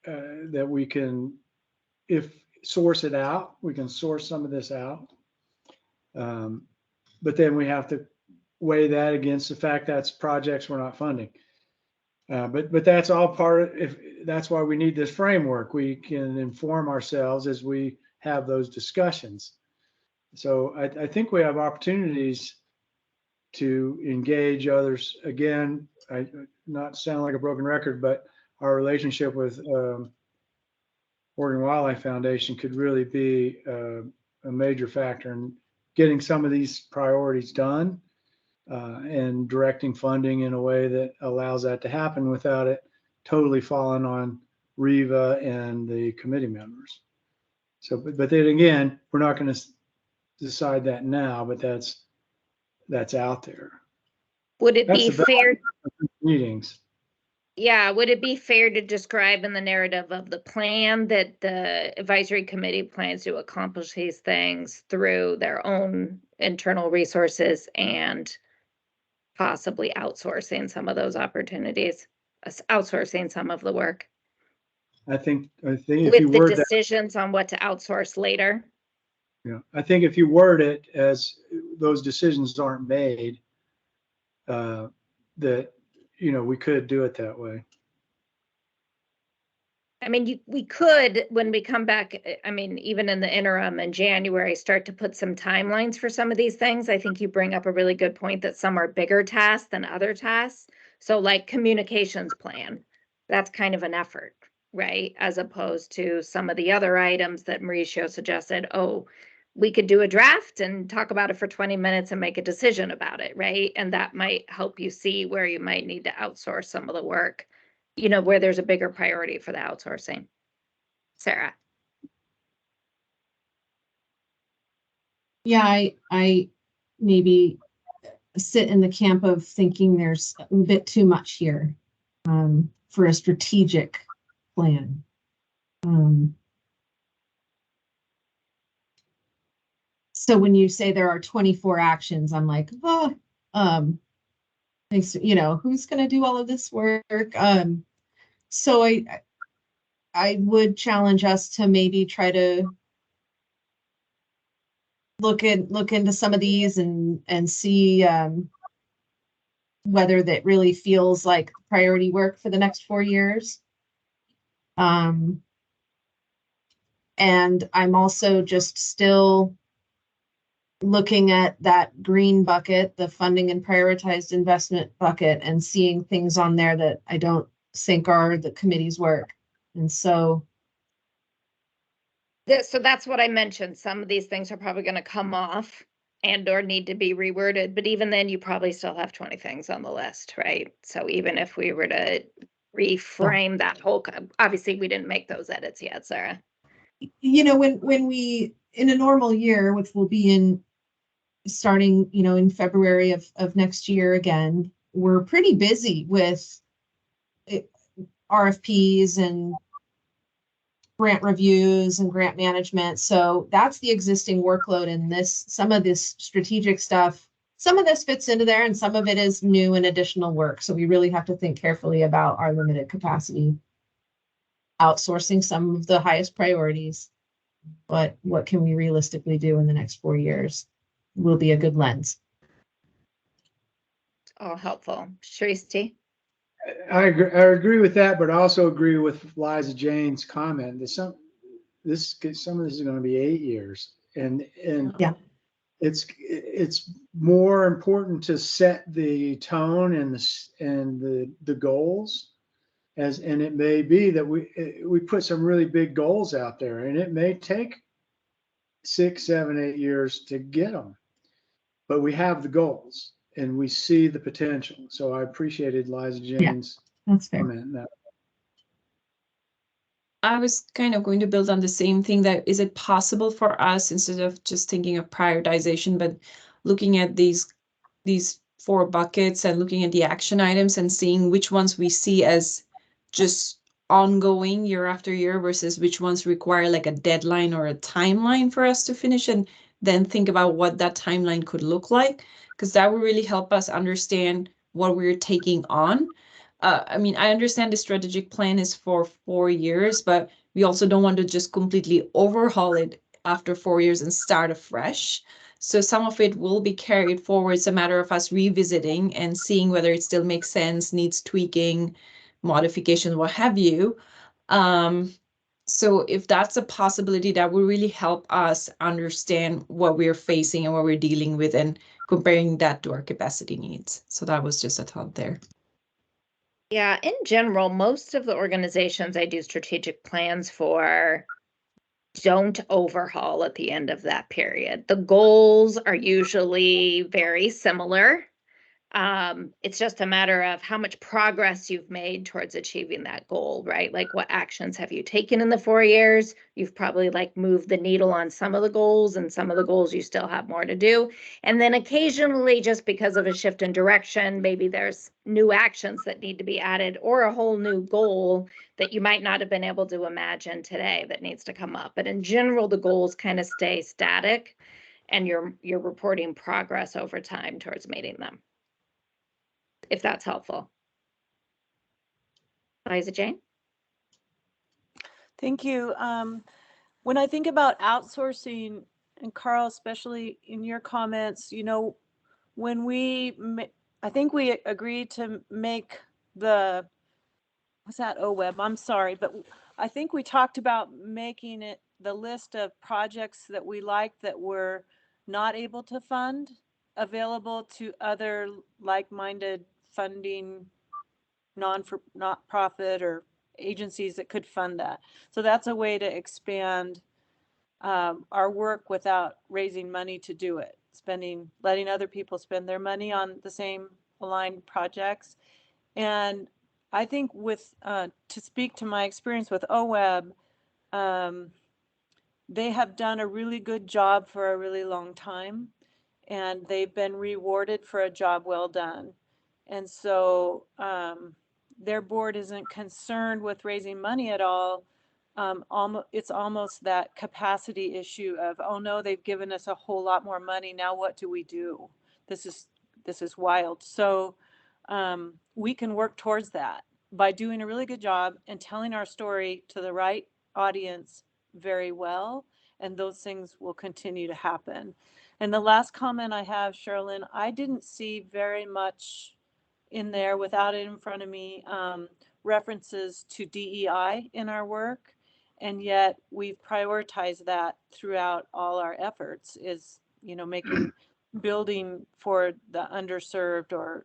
Speaker 2: that we can, source it out. We can source some of this out. But then we have to weigh that against the fact that's projects we're not funding. But that's all part of, that's why we need this framework. We can inform ourselves as we have those discussions. So I think we have opportunities to engage others. Again, I not sound like a broken record, but our relationship with Oregon Wildlife Foundation could really be a major factor in getting some of these priorities done, and directing funding in a way that allows that to happen without it totally falling on Reva and the committee members. So, but then again, we're not going to decide that now, but that's out there.
Speaker 13: Would it be fair?
Speaker 2: Meetings.
Speaker 13: Yeah, would it be fair to describe in the narrative of the plan that the advisory committee plans to accomplish these things through their own internal resources and possibly outsourcing some of those opportunities, outsourcing some of the work?
Speaker 2: I think if
Speaker 13: with
Speaker 2: you
Speaker 13: the
Speaker 2: word
Speaker 13: decisions on what to outsource later.
Speaker 2: Yeah, I think if you word it as those decisions aren't made, that, we could do it that way.
Speaker 13: I mean, we could, when we come back, I mean, even in the interim in January, start to put some timelines for some of these things. I think you bring up a really good point that some are bigger tasks than other tasks. So like communications plan, that's kind of an effort, right? As opposed to some of the other items that Mauricio suggested, we could do a draft and talk about it for 20 minutes and make a decision about it, right? And that might help you see where you might need to outsource some of the work, where there's a bigger priority for the outsourcing. Sarah.
Speaker 11: Yeah, I maybe sit in the camp of thinking there's a bit too much here for a strategic plan. So when you say there are 24 actions, I'm like, who's going to do all of this work? So I would challenge us to maybe try to look into some of these and see whether that really feels like priority work for the next 4 years. And I'm also just still looking at that green bucket, the funding and prioritized investment bucket, and seeing things on there that I don't think are the committee's work. And so
Speaker 13: that's what I mentioned. Some of these things are probably going to come off and or need to be reworded, but even then you probably still have 20 things on the list, right? So even if we were to reframe that whole, obviously we didn't make those edits yet, Sarah.
Speaker 11: When we, in a normal year, which will be starting, in February of next year again, we're pretty busy with RFPs and grant reviews and grant management. So that's the existing workload in this. Some of this strategic stuff, some of this fits into there and some of it is new and additional work. So we really have to think carefully about our limited capacity. outsourcing some of the highest priorities. But what can we realistically do in the next 4 years will be a good lens.
Speaker 13: All helpful. Shristi?
Speaker 2: I agree with that, but I also agree with Liza Jane's comment that some of this is going to be 8 years, and
Speaker 11: Yeah.
Speaker 2: it's more important to set the tone and the goals, and it may be that we put some really big goals out there, and it may take 6, 7, 8 years to get them, but we have the goals and we see the potential. So I appreciated Liza Jane's
Speaker 11: That's fair.
Speaker 2: comment.
Speaker 5: I was kind of going to build on the same thing, that is it possible for us, instead of just thinking of prioritization, but looking at these 4 buckets and looking at the action items and seeing which ones we see as just ongoing year after year versus which ones require like a deadline or a timeline for us to finish, and then think about what that timeline could look like, because that will really help us understand what we're taking on. I mean, I understand the strategic plan is for 4 years, but we also don't want to just completely overhaul it after 4 years and start afresh. So some of it will be carried forward. It's a matter of us revisiting and seeing whether it still makes sense, needs tweaking, modifications, what have you. So if that's a possibility, that will really help us understand what we're facing and what we're dealing with, and comparing that to our capacity needs. So that was just a thought there.
Speaker 13: Yeah, in general, most of the organizations I do strategic plans for don't overhaul at the end of that period. The goals are usually very similar. It's just a matter of how much progress you've made towards achieving that goal, right? Like, what actions have you taken in the 4 years? You've probably like moved the needle on some of the goals, and some of the goals you still have more to do. And then occasionally, just because of a shift in direction, maybe there's new actions that need to be added, or a whole new goal that you might not have been able to imagine today that needs to come up. But in general, the goals kind of stay static, and you're reporting progress over time towards meeting them, if that's helpful. Liza Jane?
Speaker 8: Thank you. When I think about outsourcing, and Carl, especially in your comments, you know, when I think we agreed to make what's that, OWEB? I'm sorry, but I think we talked about making it the list of projects that we liked that we're not able to fund available to other like-minded funding, not-profit or agencies that could fund that. So that's a way to expand our work without raising money to do it, letting other people spend their money on the same aligned projects. And I think to speak to my experience with OWEB, they have done a really good job for a really long time, and they've been rewarded for a job well done. And so their board isn't concerned with raising money at all. It's almost that capacity issue of, oh no, they've given us a whole lot more money. Now what do we do? This is wild. So we can work towards that by doing a really good job and telling our story to the right audience very well. And those things will continue to happen. And the last comment I have, Sherilyn, I didn't see very much in there, without it in front of me, references to DEI in our work. And yet we've prioritized that throughout all our efforts, is, you know, building for the underserved, or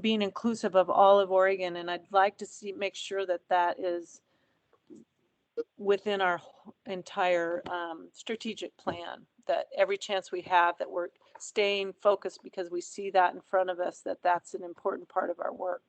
Speaker 8: being inclusive of all of Oregon. And I'd like to make sure that is within our entire strategic plan, that every chance we have, that we're staying focused, because we see that in front of us, that's an important part of our work.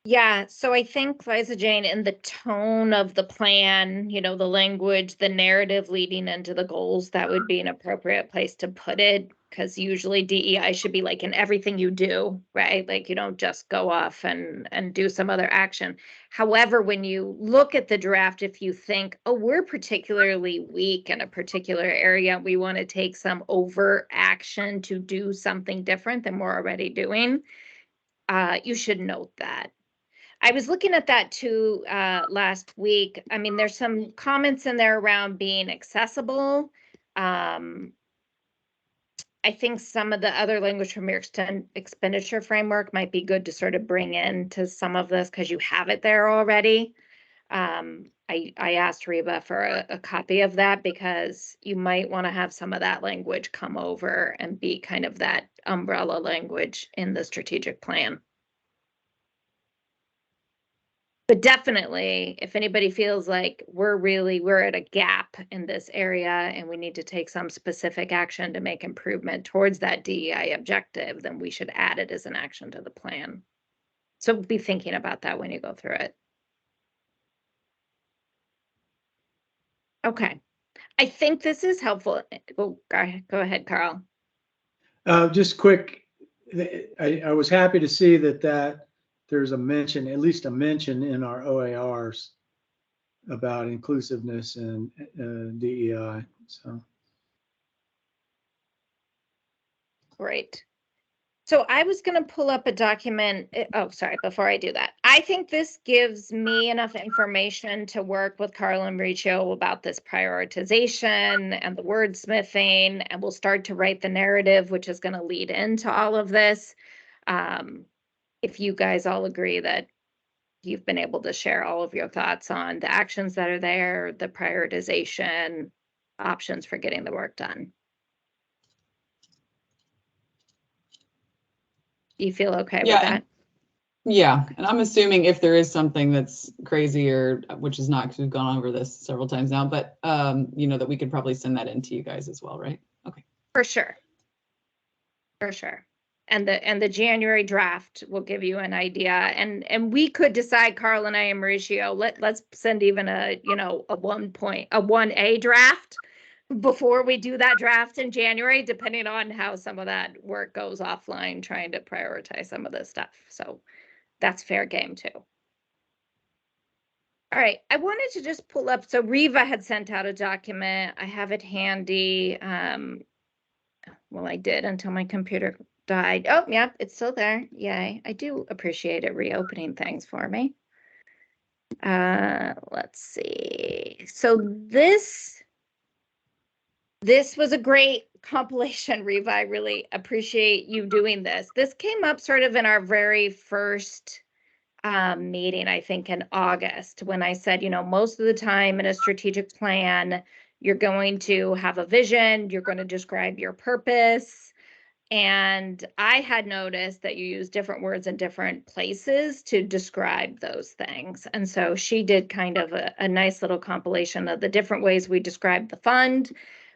Speaker 13: Yeah, so I think, Liza Jane, in the tone of the plan, you know, the language, the narrative leading into the goals, that would be an appropriate place to put it, because usually DEI should be like in everything you do, right? Like, you don't just go off and do some other action. However, when you look at the draft, if you think, oh, we're particularly weak in a particular area, we want to take some overt action to do something different than we're already doing, you should note that. I was looking at that too last week. I mean, there's some comments in there around being accessible. I think some of the other language from your expenditure framework might be good to sort of bring into some of this because you have it there already. I asked Reba for a copy of that because you might want to have some of that language come over and be kind of that umbrella language in the strategic plan. But definitely, if anybody feels like we're at a gap in this area and we need to take some specific action to make improvement towards that DEI objective, then we should add it as an action to the plan. So be thinking about that when you go through it. Okay, I think this is helpful. Go ahead, Carl.
Speaker 2: Just quick, I was happy to see that there's a mention, at least a mention in our OARs about inclusiveness and DEI. So
Speaker 13: great. So I was going to pull up a document. Oh, sorry, before I do that, I think this gives me enough information to work with Carl and Mauricio about this prioritization and the wordsmithing, and we'll start to write the narrative, which is going to lead into all of this. If you guys all agree that you've been able to share all of your thoughts on the actions that are there, the prioritization, options for getting the work done. You feel okay with that?
Speaker 12: Yeah, and I'm assuming if there is something that's crazy or, which is not, because we've gone over this several times now, but you know, that we could probably send that in to you guys as well, right? Okay.
Speaker 13: For sure. For sure. And the January draft will give you an idea. And we could decide, Carl and I and Mauricio, let's send even a 1A draft before we do that draft in January, depending on how some of that work goes offline, trying to prioritize some of this stuff. So that's fair game too. All right, I wanted to just pull up, so Riva had sent out a document. I have it handy. Well, I did until my computer died. Oh, yeah, it's still there. Yay. I do appreciate it reopening things for me. Let's see. So this was a great compilation, Riva. I really appreciate you doing this. This came up sort of in our very first meeting, I think in August, when I said, you know, most of the time in a strategic plan, you're going to have a vision, you're going to describe your purpose. And I had noticed that you use different words in different places to describe those things. And so she did kind of a nice little compilation of the different ways we describe the fund,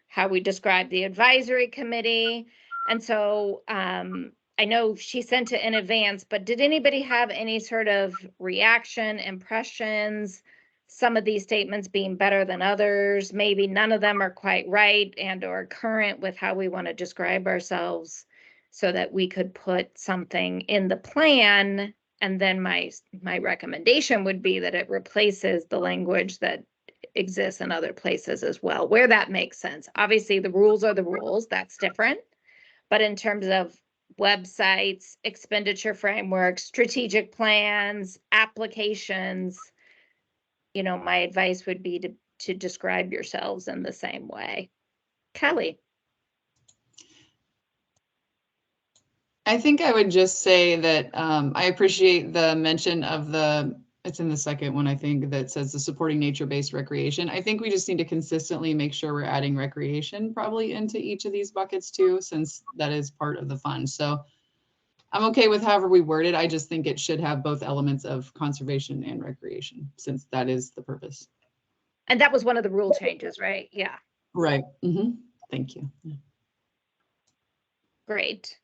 Speaker 13: how we describe the advisory committee. And so I know she sent it in advance, but did anybody have any sort of reaction, impressions? Some of these statements being better than others, maybe none of them are quite right and or current with how we want to describe ourselves, so that we could put something in the plan. And then my recommendation would be that it replaces the language that exists in other places as well, where that makes sense. Obviously, the rules are the rules, that's different. But in terms of websites, expenditure frameworks, strategic plans, applications, you know, my advice would be to describe yourselves in the same way. Kelly.
Speaker 12: I think I would just say that I appreciate the mention of it's in the second one, I think, that says the supporting nature-based recreation. I think we just need to consistently make sure we're adding recreation probably into each of these buckets too, since that is part of the fund. So I'm okay with however we word it. I just think it should have both elements of conservation and recreation, since that is the purpose.
Speaker 13: And that was one of the rule changes, right? Yeah.
Speaker 12: Right. Mm-hmm. Thank you. Yeah.
Speaker 13: Great.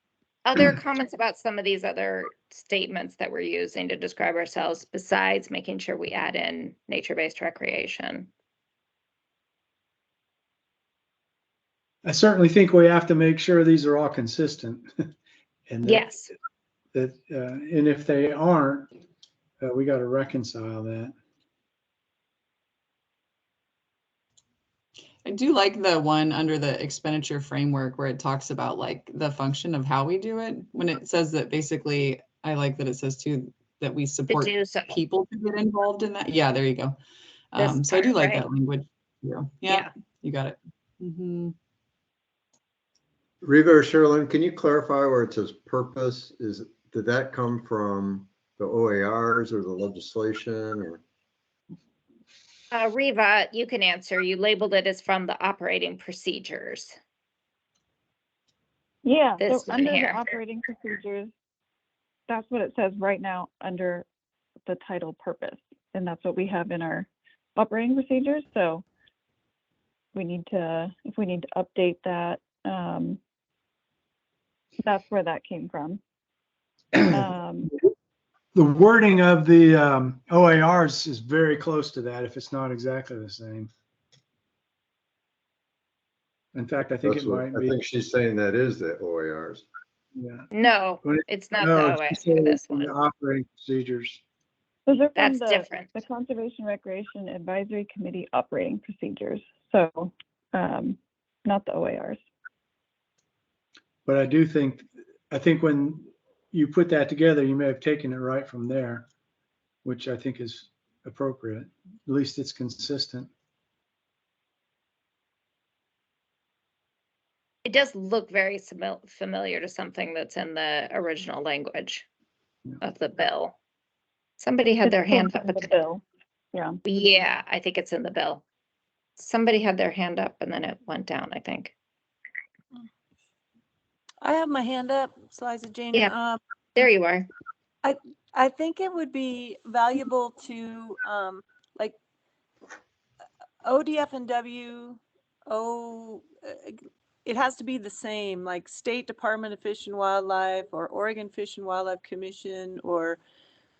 Speaker 13: Other comments about some of these other statements that we're using to describe ourselves, besides making sure we add in nature-based recreation?
Speaker 2: I certainly think we have to make sure these are all consistent. And
Speaker 13: yes.
Speaker 2: And if they aren't, we got to reconcile that.
Speaker 12: I do like the one under the expenditure framework where it talks about like the function of how we do it. When it says that, basically, I like that it says too, that we support
Speaker 13: do so.
Speaker 12: people to get involved in that. Yeah, there you go.
Speaker 13: This
Speaker 12: So I do
Speaker 13: part,
Speaker 12: like
Speaker 13: right?
Speaker 12: that language. Yeah,
Speaker 13: Yeah.
Speaker 12: you got it.
Speaker 7: Reva or Sherilyn, can you clarify where it says purpose? Did that come from the OARs or the legislation or?
Speaker 13: Reva, you can answer. You labeled it as from the operating procedures.
Speaker 9: Yeah, so
Speaker 13: This one
Speaker 9: under the
Speaker 13: here.
Speaker 9: operating procedures, that's what it says right now under the title purpose. And that's what we have in our operating procedures. So we need to, if we need to update that, that's where that came from.
Speaker 2: The wording of the OARs is very close to that, if it's not exactly the same. In fact, I think
Speaker 7: That's
Speaker 2: it
Speaker 7: what,
Speaker 2: might
Speaker 7: I
Speaker 2: be.
Speaker 7: think she's saying that is the OARs.
Speaker 2: Yeah.
Speaker 13: No,
Speaker 2: But
Speaker 13: it's not
Speaker 2: no,
Speaker 13: the OA
Speaker 2: it's
Speaker 13: for this
Speaker 2: the
Speaker 13: one.
Speaker 2: operating procedures.
Speaker 9: Those are from
Speaker 13: That's
Speaker 9: the,
Speaker 13: different.
Speaker 9: the Conservation Recreation Advisory Committee operating procedures. So not the OARs.
Speaker 2: But I do think, when you put that together, you may have taken it right from there, which I think is appropriate. At least it's consistent.
Speaker 13: It does look very familiar to something that's in the original language of the bill. Somebody had their hand up.
Speaker 9: In the bill. Yeah.
Speaker 13: Yeah, I think it's in the bill. Somebody had their hand up and then it went down, I think.
Speaker 8: I have my hand up, so Liza Jane.
Speaker 13: Yeah, there you are.
Speaker 8: I think it would be valuable to like ODF and it has to be the same, like State Department of Fish and Wildlife or Oregon Fish and Wildlife Commission or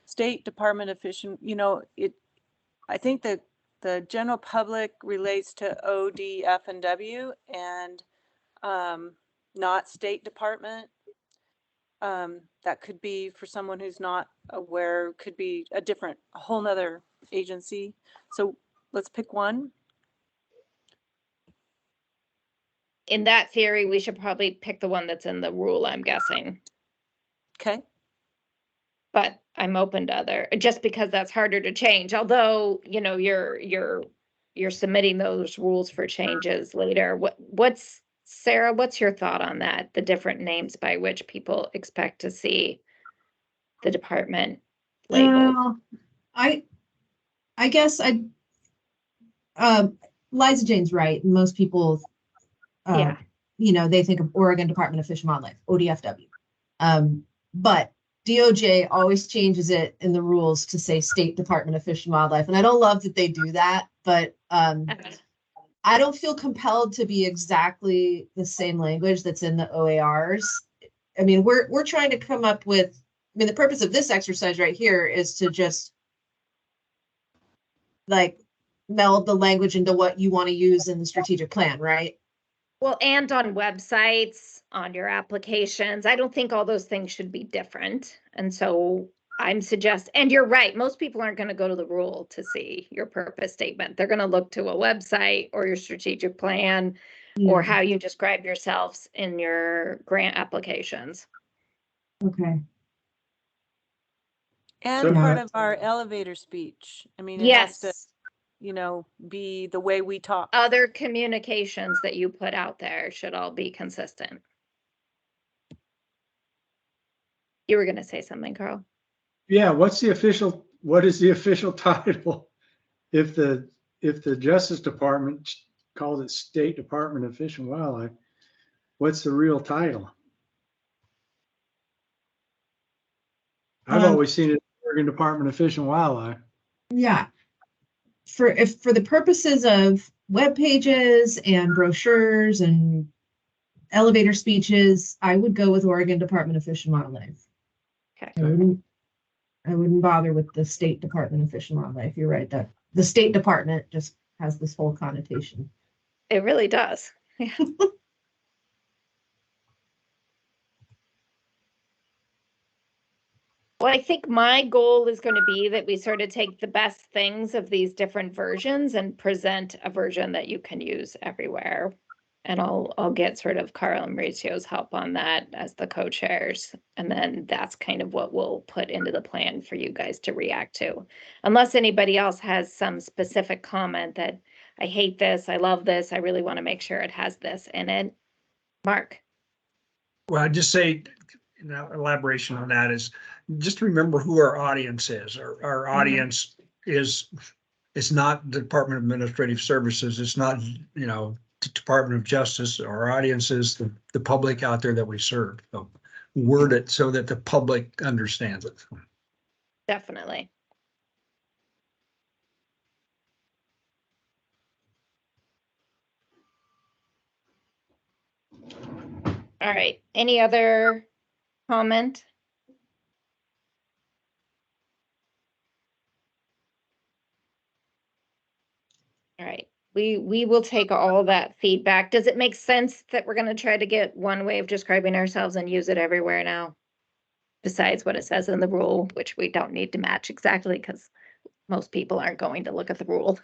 Speaker 8: State Department of Fish and, I think that the general public relates to ODF and W and not State Department. That could be, for someone who's not aware, could be a whole nother agency. So let's pick one.
Speaker 13: In that theory, we should probably pick the one that's in the rule, I'm guessing.
Speaker 8: Okay.
Speaker 13: But I'm open to other, just because that's harder to change. Although, you're submitting those rules for changes later. Sarah, what's your thought on that? The different names by which people expect to see the department labeled.
Speaker 11: I guess Liza Jane's right. Most people, they think of Oregon Department of Fish and Wildlife, ODFW. But DOJ always changes it in the rules to say State Department of Fish and Wildlife. And I don't love that they do that, but I don't feel compelled to be exactly the same language that's in the OARs. I mean, we're trying to come up with, the purpose of this exercise right here is to just like meld the language into what you want to use in the strategic plan, right?
Speaker 13: Well, and on websites, on your applications, I don't think all those things should be different. And so I'm suggesting, and you're right, most people aren't going to go to the rule to see your purpose statement. They're going to look to a website or your strategic plan or how you describe yourselves in your grant applications.
Speaker 11: Okay.
Speaker 8: And part of our elevator speech. I mean, it has to, be the way we talk.
Speaker 13: Other communications that you put out there should all be consistent. You were going to say something, Carl.
Speaker 2: Yeah, what is the official title? If the Justice Department calls it State Department of Fish and Wildlife, what's the real title? I've always seen it as Oregon Department of Fish and Wildlife.
Speaker 11: Yeah. For the purposes of web pages and brochures and elevator speeches, I would go with Oregon Department of Fish and Wildlife.
Speaker 13: Okay.
Speaker 11: I wouldn't bother with the State Department of Fish and Wildlife. You're right, that the State Department just has this whole connotation.
Speaker 13: It really does. Yeah. Well, I think my goal is going to be that we sort of take the best things of these different versions and present a version that you can use everywhere. And I'll get sort of Carl and Mauricio's help on that as the co-chairs. And then that's kind of what we'll put into the plan for you guys to react to. Unless anybody else has some specific comment that I hate this, I love this, I really want to make sure it has this in it. Mark.
Speaker 3: Well, I'd just say, elaboration on that is just remember who our audience is. Our audience is, it's not the Department of Administrative Services. It's not, the Department of Justice. Our audience is the public out there that we serve. So word it so that the public understands it.
Speaker 13: Definitely. All right. Any other comment? All right. We will take all that feedback. Does it make sense that we're going to try to get one way of describing ourselves and use it everywhere now? Besides what it says in the rule, which we don't need to match exactly because most people aren't going to look at the rule.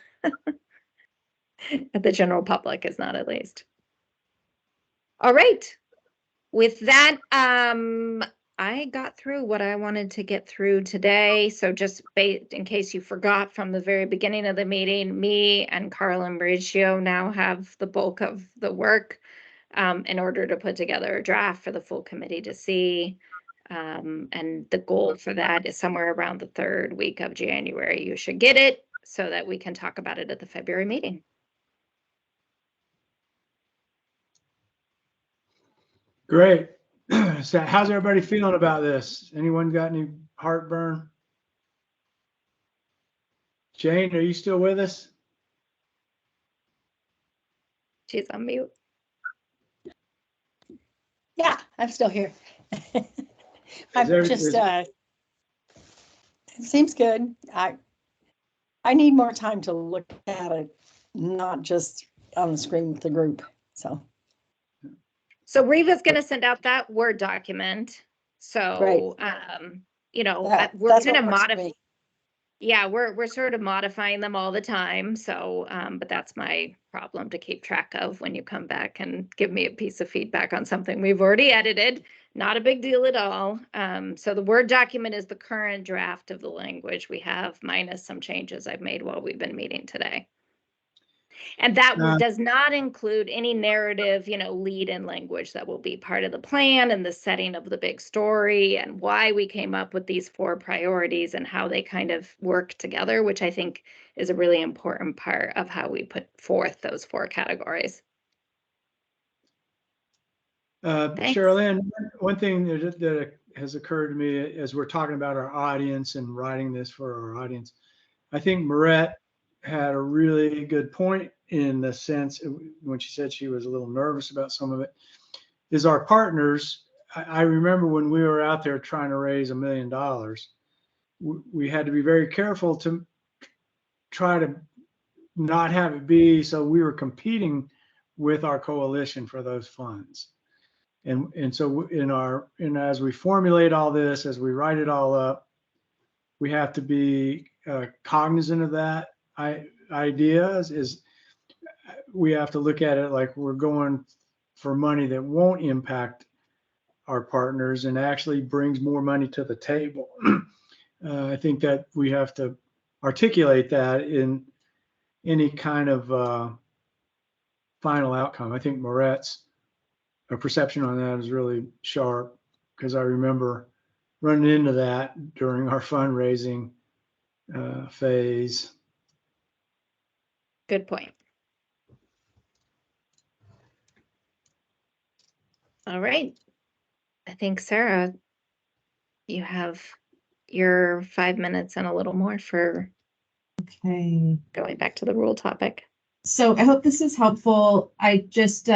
Speaker 13: The general public is not, at least. All right. With that, I got through what I wanted to get through today. So just in case you forgot from the very beginning of the meeting, me and Carl and Mauricio now have the bulk of the work in order to put together a draft for the full committee to see. And the goal for that is somewhere around the 3rd week of January. You should get it so that we can talk about it at the February meeting.
Speaker 2: Great. So how's everybody feeling about this? Anyone got any heartburn? Jane, are you still with us?
Speaker 13: She's on mute.
Speaker 4: Yeah, I'm still here. I'm just, it seems good. I need more time to look at it, not just on the screen with the group, so.
Speaker 13: So Reva's going to send out that Word document. So, we're going to modify. Yeah, we're sort of modifying them all the time. So, but that's my problem to keep track of when you come back and give me a piece of feedback on something we've already edited. Not a big deal at all. So the Word document is the current draft of the language we have, minus some changes I've made while we've been meeting today. And that does not include any narrative, lead in language that will be part of the plan and the setting of the big story and why we came up with these 4 priorities and how they kind of work together, which I think is a really important part of how we put forth those 4 categories.
Speaker 2: Cheryl-Lynn, one thing that has occurred to me as we're talking about our audience and writing this for our audience, I think Marette had a really good point in the sense when she said she was a little nervous about some of it, is our partners. I remember when we were out there trying to raise $1 million, we had to be very careful to try to not have it be so we were competing with our coalition for those funds. And so as we formulate all this, as we write it all up, we have to be cognizant of that idea is we have to look at it like we're going for money that won't impact our partners and actually brings more money to the table. I think that we have to articulate that in any kind of final outcome. I think Marette's perception on that is really sharp because I remember running into that during our fundraising phase.
Speaker 13: Good point. All right. I think, Sarah, you have your 5 minutes and a little more for going back to the rule topic.
Speaker 11: So I hope this is helpful. I just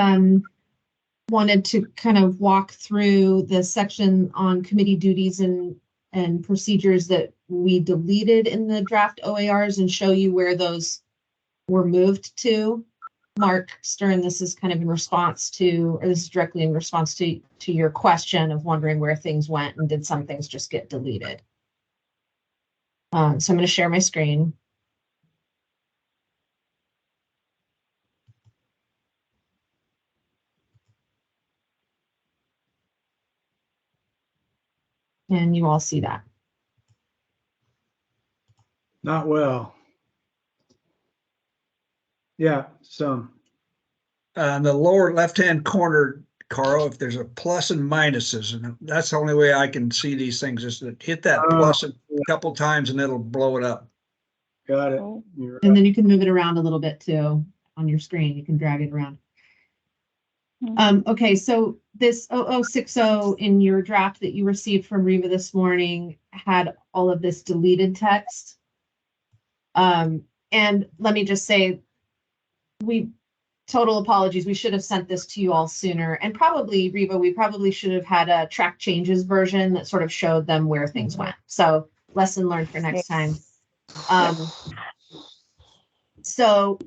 Speaker 11: wanted to kind of walk through the section on committee duties and procedures that we deleted in the draft OARs and show you where those were moved to. Mark Stern, this is kind of in response to, or this is directly in response to your question of wondering where things went and did some things just get deleted. So I'm going to share my screen. Can you all see that?
Speaker 2: Not well. Yeah, some.
Speaker 3: In the lower left-hand corner, Carl, if there's a plus and minuses, and that's the only way I can see these things, is to hit that plus a couple times and it'll blow it up.
Speaker 2: Got it.
Speaker 9: Oh.
Speaker 2: You're
Speaker 11: And
Speaker 2: right.
Speaker 11: then you can move it around a little bit too on your screen. You can drag it around. Okay, so this 0060 in your draft that you received from Reva this morning had all of this deleted text. And let me just say, total apologies. We should have sent this to you all sooner. And probably, Reva, we probably should have had a track changes version that sort of showed them where things went. So lesson learned for next time. So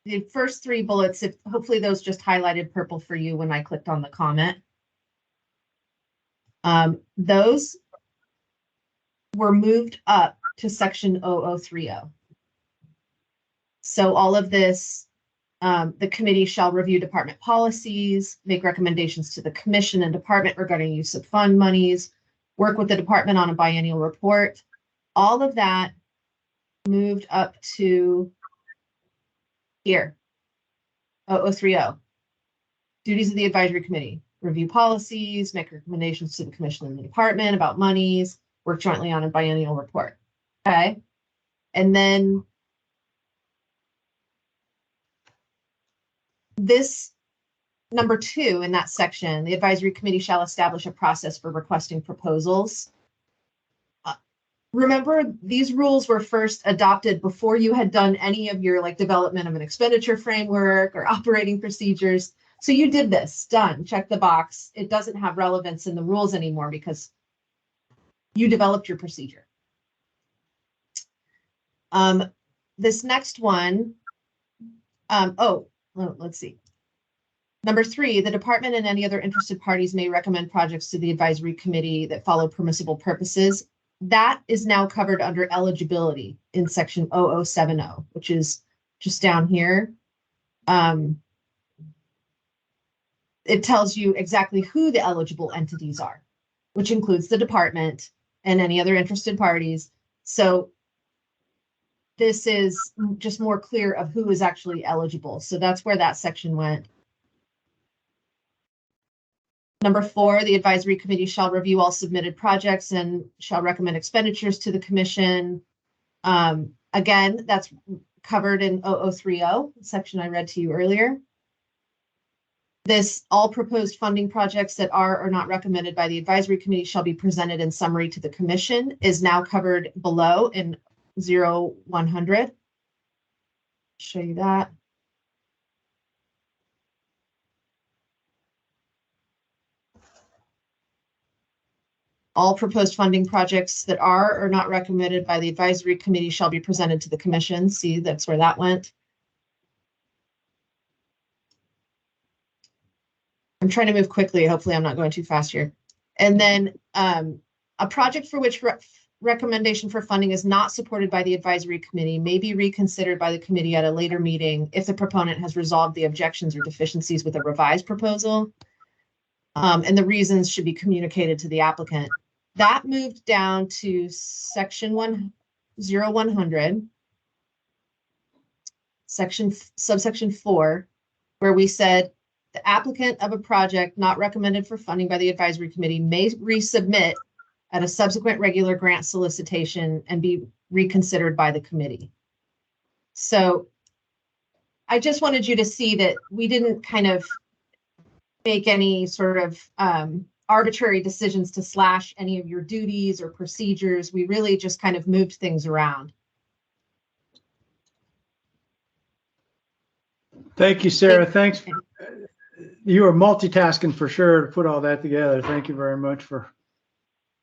Speaker 11: the first three bullets, if hopefully those just highlighted purple for you when I clicked on the comment. Those were moved up to section 0030. So all of this, the committee shall review department policies, make recommendations to the commission and department regarding use of fund monies, work with the department on a biennial report. All of that moved up to here, 0030. Duties of the advisory committee, review policies, make recommendations to the commission and the department about monies, work jointly on a biennial report. Okay. And then this number 2 in that section, the advisory committee shall establish a process for requesting proposals. Remember, these rules were first adopted before you had done any of your development of an expenditure framework or operating procedures. So you did this, done, check the box. It doesn't have relevance in the rules anymore because you developed your procedure. This next one, let's see. Number 3, the department and any other interested parties may recommend projects to the advisory committee that follow permissible purposes. That is now covered under eligibility in section 0070, which is just down here. It tells you exactly who the eligible entities are, which includes the department and any other interested parties. So this is just more clear of who is actually eligible. So that's where that section went. Number 4, the advisory committee shall review all submitted projects and shall recommend expenditures to the commission. Again, that's covered in 0030, section I read to you earlier. This, all proposed funding projects that are or not recommended by the advisory committee shall be presented in summary to the commission, is now covered below in 0100. Show you that. All proposed funding projects that are or not recommended by the advisory committee shall be presented to the commission. See, that's where that went. I'm trying to move quickly. Hopefully I'm not going too fast here. And then a project for which recommendation for funding is not supported by the advisory committee may be reconsidered by the committee at a later meeting if the proponent has resolved the objections or deficiencies with a revised proposal. And the reasons should be communicated to the applicant. That moved down to section 0100, subsection 4, where we said the applicant of a project not recommended for funding by the advisory committee may resubmit at a subsequent regular grant solicitation and be reconsidered by the committee. So I just wanted you to see that we didn't kind of make any sort of arbitrary decisions to slash any of your duties or procedures. We really just kind of moved things around.
Speaker 2: Thank you, Sarah. Thanks. You were multitasking for sure to put all that together. Thank you very much for.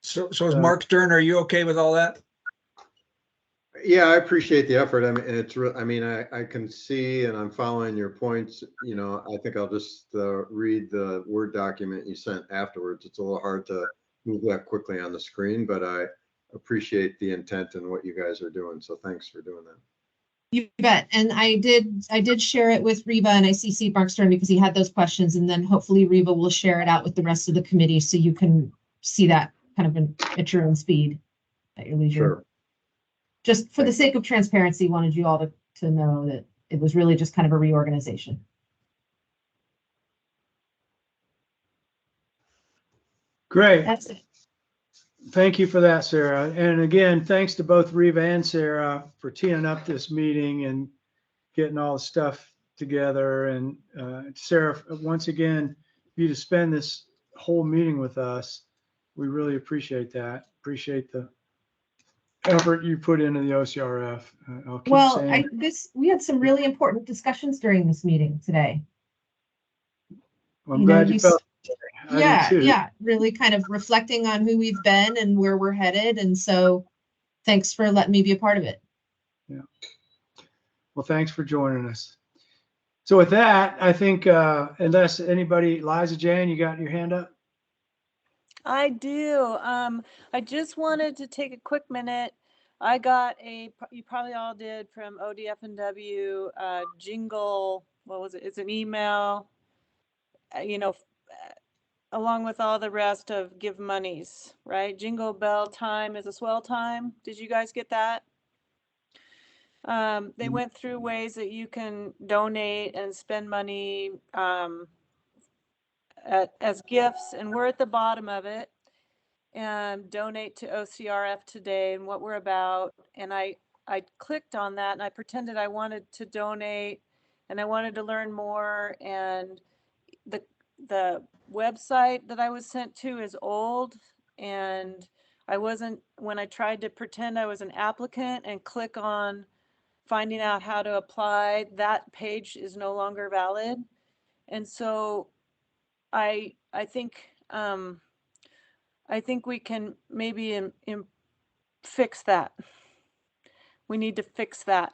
Speaker 3: So is Mark Stern, are you okay with all that?
Speaker 7: Yeah, I appreciate the effort. I mean, it's real. I mean, I can see and I'm following your points. You know, I think I'll just read the Word document you sent afterwards. It's a little hard to move that quickly on the screen, but I appreciate the intent and what you guys are doing. So thanks for doing that.
Speaker 11: You bet. And I did share it with Reva, and I CC'd Mark Stern because he had those questions, and then hopefully Reva will share it out with the rest of the committee so you can see that kind of at your own speed, at your leisure.
Speaker 1: Sure.
Speaker 11: Just for the sake of transparency, wanted you all to know that it was really just kind of a reorganization.
Speaker 2: Great.
Speaker 11: That's it.
Speaker 2: Thank you for that, Sarah. And again, thanks to both Reva and Sarah for teeing up this meeting and getting all the stuff together. And Sarah, once again, for you to spend this whole meeting with us, we really appreciate that. Appreciate the effort you put into the OCRF. I'll keep
Speaker 11: Well,
Speaker 2: saying
Speaker 11: we had some really important discussions during this meeting today.
Speaker 2: I'm glad you felt.
Speaker 11: Yeah, really kind of reflecting on who we've been and where we're headed. And so thanks for letting me be a part of it.
Speaker 2: Yeah. Well, thanks for joining us. So with that, I think unless anybody, Liza Jane, you got your hand up?
Speaker 8: I do. I just wanted to take a quick minute. I got you probably all did, from ODF&W jingle. What was it? It's an email, along with all the rest of give monies, right? Jingle bell time is a swell time. Did you guys get that? They went through ways that you can donate and spend money as gifts, and we're at the bottom of it. And donate to OCRF today and what we're about. And I clicked on that and I pretended I wanted to donate and I wanted to learn more. And the website that I was sent to is old, and when I tried to pretend I was an applicant and click on finding out how to apply, that page is no longer valid. And so I think we can maybe fix that. We need to fix that.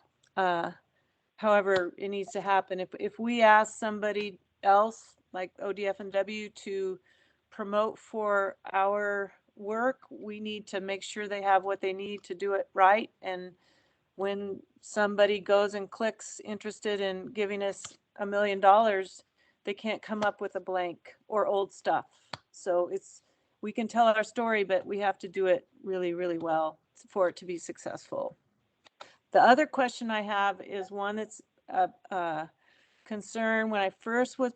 Speaker 8: However it needs to happen. If we ask somebody else like ODF&W to promote for our work, we need to make sure they have what they need to do it right. And when somebody goes and clicks interested in giving us $1 million, they can't come up with a blank or old stuff. So we can tell our story, but we have to do it really, really well for it to be successful. The other question I have is one that's a concern. When I first was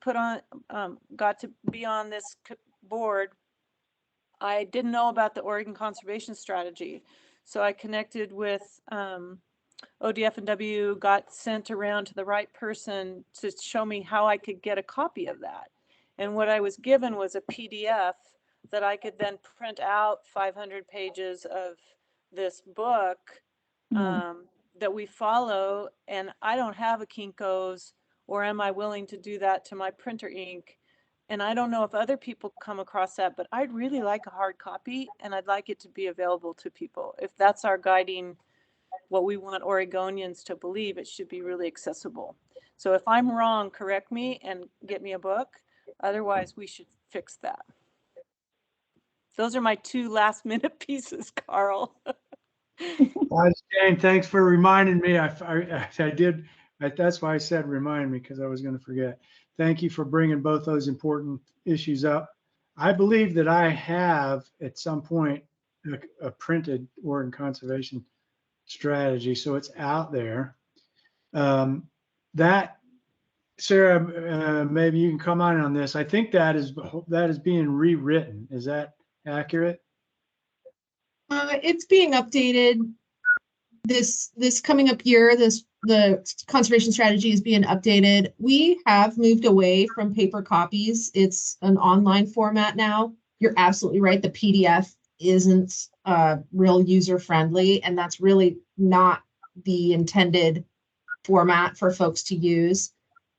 Speaker 8: got to be on this board, I didn't know about the Oregon Conservation Strategy. So I connected with ODF&W, got sent around to the right person to show me how I could get a copy of that. And what I was given was a PDF that I could then print out 500 pages of this book that we follow. And I don't have a Kinko's, or am I willing to do that to my printer ink? And I don't know if other people come across that, but I'd really like a hard copy, and I'd like it to be available to people. If that's our guiding, what we want Oregonians to believe, it should be really accessible. So if I'm wrong, correct me and get me a book. Otherwise, we should fix that. Those are my 2 last minute pieces, Carl.
Speaker 2: Jane, thanks for reminding me. I did. That's why I said remind me, because I was going to forget. Thank you for bringing both those important issues up. I believe that I have at some point a printed Oregon Conservation Strategy, so it's out there. That, Sarah, maybe you can come on this. I think that is being rewritten. Is that accurate?
Speaker 11: It's being updated this coming up year. The conservation strategy is being updated. We have moved away from paper copies. It's an online format now. You're absolutely right. The PDF isn't real user friendly, and that's really not the intended format for folks to use.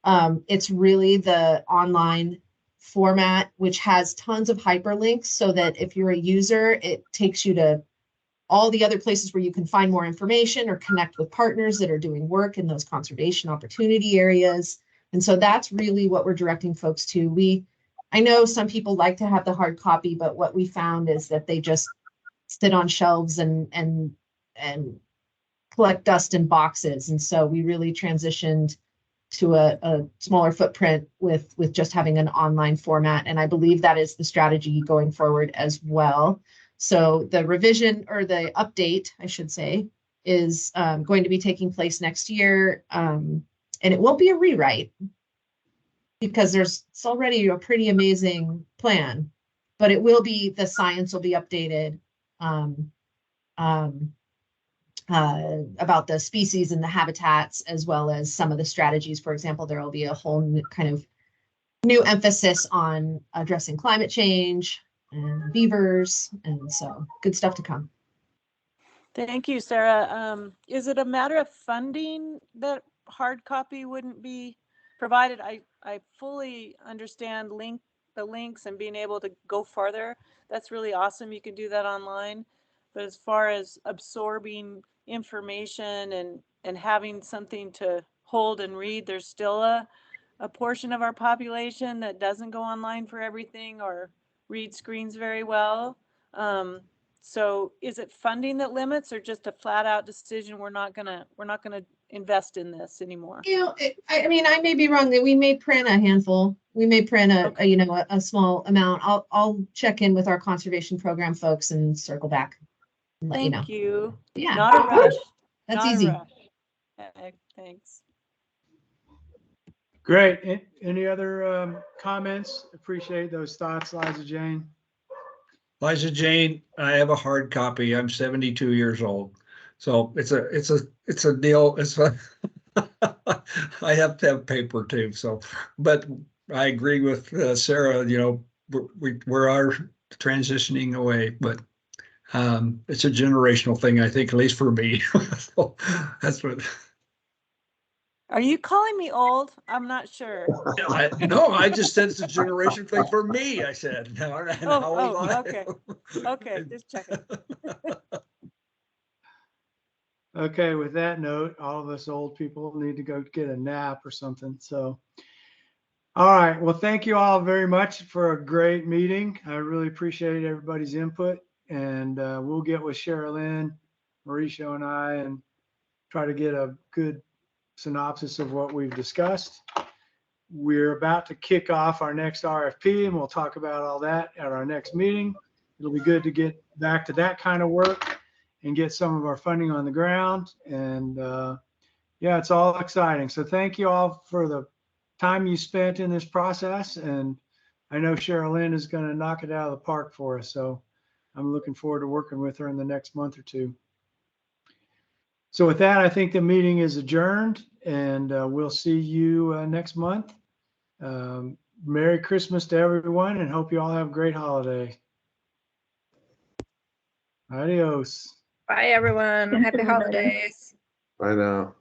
Speaker 11: It's really the online format, which has tons of hyperlinks, so that if you're a user, it takes you to all the other places where you can find more information or connect with partners that are doing work in those conservation opportunity areas. And so that's really what we're directing folks to. I know some people like to have the hard copy, but what we found is that they just sit on shelves and collect dust in boxes. And so we really transitioned to a smaller footprint with just having an online format. And I believe that is the strategy going forward as well. So the revision, or the update, I should say, is going to be taking place next year. And it won't be a rewrite, because it's already a pretty amazing plan, but it will be, the science will be updated about the species and the habitats, as well as some of the strategies. For example, there will be a whole new emphasis on addressing climate change and beavers, and so good stuff to come.
Speaker 8: Thank you, Sarah. Is it a matter of funding that hard copy wouldn't be provided? I fully understand the links and being able to go farther. That's really awesome. You can do that online. But as far as absorbing information and having something to hold and read, there's still a portion of our population that doesn't go online for everything or read screens very well. So is it funding that limits, or just a flat out decision we're not gonna invest in this anymore?
Speaker 11: I mean, I may be wrong, that we may print a handful. We may print a small amount. I'll check in with our conservation program folks and circle back and let you know.
Speaker 8: Thank you.
Speaker 11: Yeah.
Speaker 8: Not a rush.
Speaker 11: That's
Speaker 8: Not
Speaker 11: easy.
Speaker 8: a rush. Thanks.
Speaker 2: Great. Any other comments? Appreciate those thoughts, Liza Jane.
Speaker 3: Liza Jane, I have a hard copy. I'm 72 years old. So it's a deal. I have to have paper too. So, but I agree with Sarah, we are transitioning away, but it's a generational thing, I think, at least for me. So that's what.
Speaker 8: Are you calling me old? I'm not sure.
Speaker 3: No, I just said it's a generation thing for me. I said.
Speaker 8: Okay. Okay, just checking.
Speaker 2: Okay, with that note, all of us old people need to go get a nap or something. So, all right. Well, thank you all very much for a great meeting. I really appreciate everybody's input, and we'll get with Sherilyn, Mauricio, and I, and try to get a good synopsis of what we've discussed. We're about to kick off our next RFP, and we'll talk about all that at our next meeting. It'll be good to get back to that kind of work and get some of our funding on the ground. And yeah, it's all exciting. So thank you all for the time you spent in this process. And I know Sherilyn is going to knock it out of the park for us. So I'm looking forward to working with her in the next month or two. So with that, I think the meeting is adjourned, and we'll see you next month. Merry Christmas to everyone, and hope you all have a great holiday. Adios.
Speaker 13: Bye, everyone. Happy holidays.
Speaker 7: Bye now.